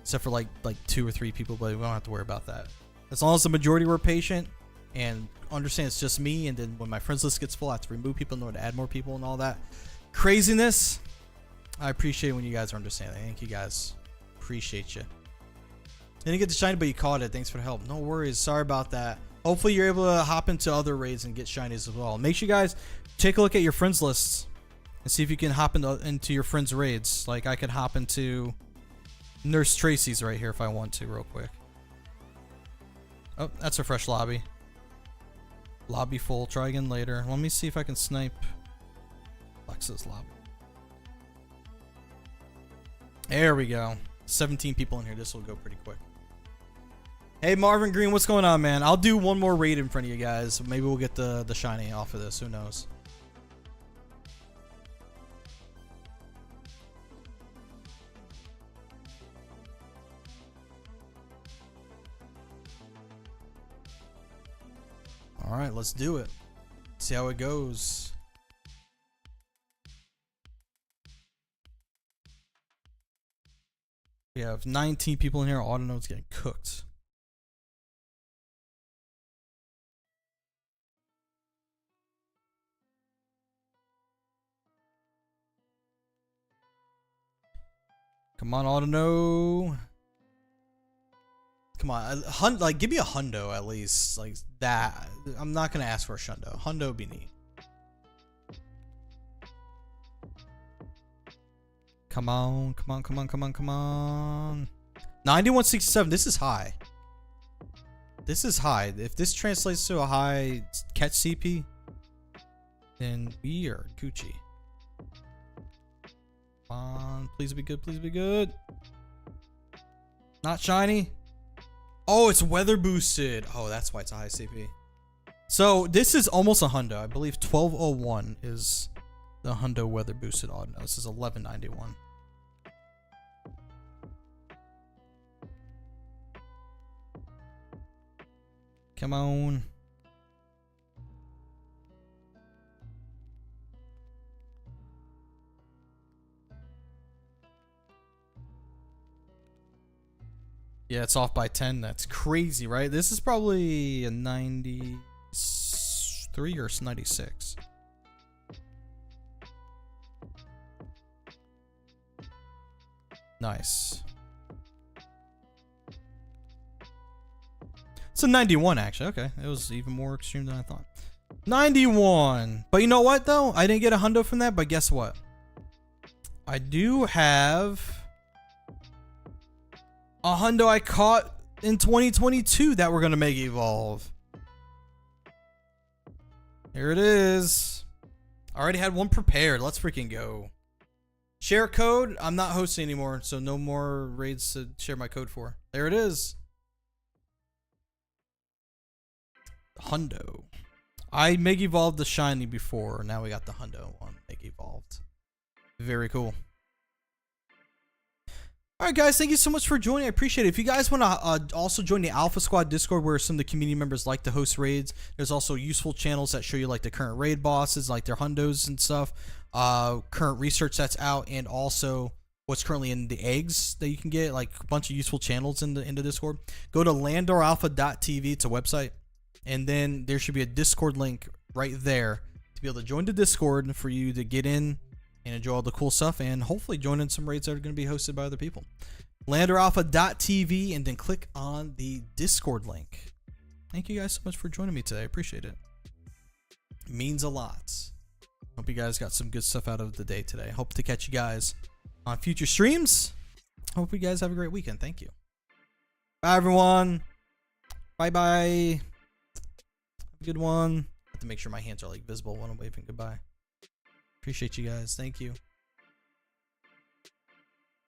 except for like 2 or 3 people, but we don't have to worry about that. As long as the majority were patient and understand it's just me, and then when my friends list gets full, I have to remove people in order to add more people and all that craziness. I appreciate it when you guys are understanding. Thank you guys. Appreciate you. Didn't get the shiny, but you caught it. Thanks for the help. No worries. Sorry about that. Hopefully you're able to hop into other raids and get shinies as well. Make sure you guys take a look at your friends lists and see if you can hop into your friends raids. Like I could hop into Nurse Tracy's right here if I want to real quick. Oh, that's a fresh lobby. Lobby full. Try again later. Let me see if I can snipe Lexa's lobby. There we go. 17 people in here. This will go pretty quick. Hey, Marvin Green, what's going on, man? I'll do one more raid in front of you guys. Maybe we'll get the shiny off of this. Who knows? All right, let's do it. See how it goes. We have 19 people in here. Audino's getting cooked. Come on, Audino. Come on, like give me a hundo at least, like that. I'm not gonna ask for a shundo. Hundo would be neat. Come on, come on, come on, come on, come on. 9167. This is high. This is high. If this translates to a high catch CP, then we are Gucci. Come on, please be good. Please be good. Not shiny. Oh, it's weather boosted. Oh, that's why it's a high CP. So this is almost a hundo. I believe 1201 is the hundo weather boosted Audino. This is 1191. Come on. Yeah, it's off by 10. That's crazy, right? This is probably a 93 or 96. Nice. It's a 91, actually. Okay, it was even more extreme than I thought. 91. But you know what, though? I didn't get a hundo from that, but guess what? I do have a hundo I caught in 2022 that we're going to make evolve. Here it is. I already had one prepared. Let's freaking go. Share code. I'm not hosting anymore, so no more raids to share my code for. There it is. Hundo. I Meg evolved the shiny before. Now we got the hundo on Meg evolved. Very cool. All right, guys, thank you so much for joining. I appreciate it. If you guys want to also join the Alpha Squad Discord, where some of the community members like to host raids, there's also useful channels that show you like the current raid bosses, like their hundos and stuff, current research that's out, and also what's currently in the eggs that you can get, like a bunch of useful channels in the Discord. Go to landoralpha.tv. It's a website, and then there should be a Discord link right there to be able to join the Discord for you to get in and enjoy all the cool stuff, and hopefully join in some raids that are going to be hosted by other people. Landoralpha.tv, and then click on the Discord link. Thank you guys so much for joining me today. I appreciate it. It means a lot. Hope you guys got some good stuff out of the day today. Hope to catch you guys on future streams. Hope you guys have a great weekend. Thank you. Bye, everyone. Bye-bye. Have a good one. I have to make sure my hands are like visible when I'm waving goodbye. Appreciate you guys. Thank you.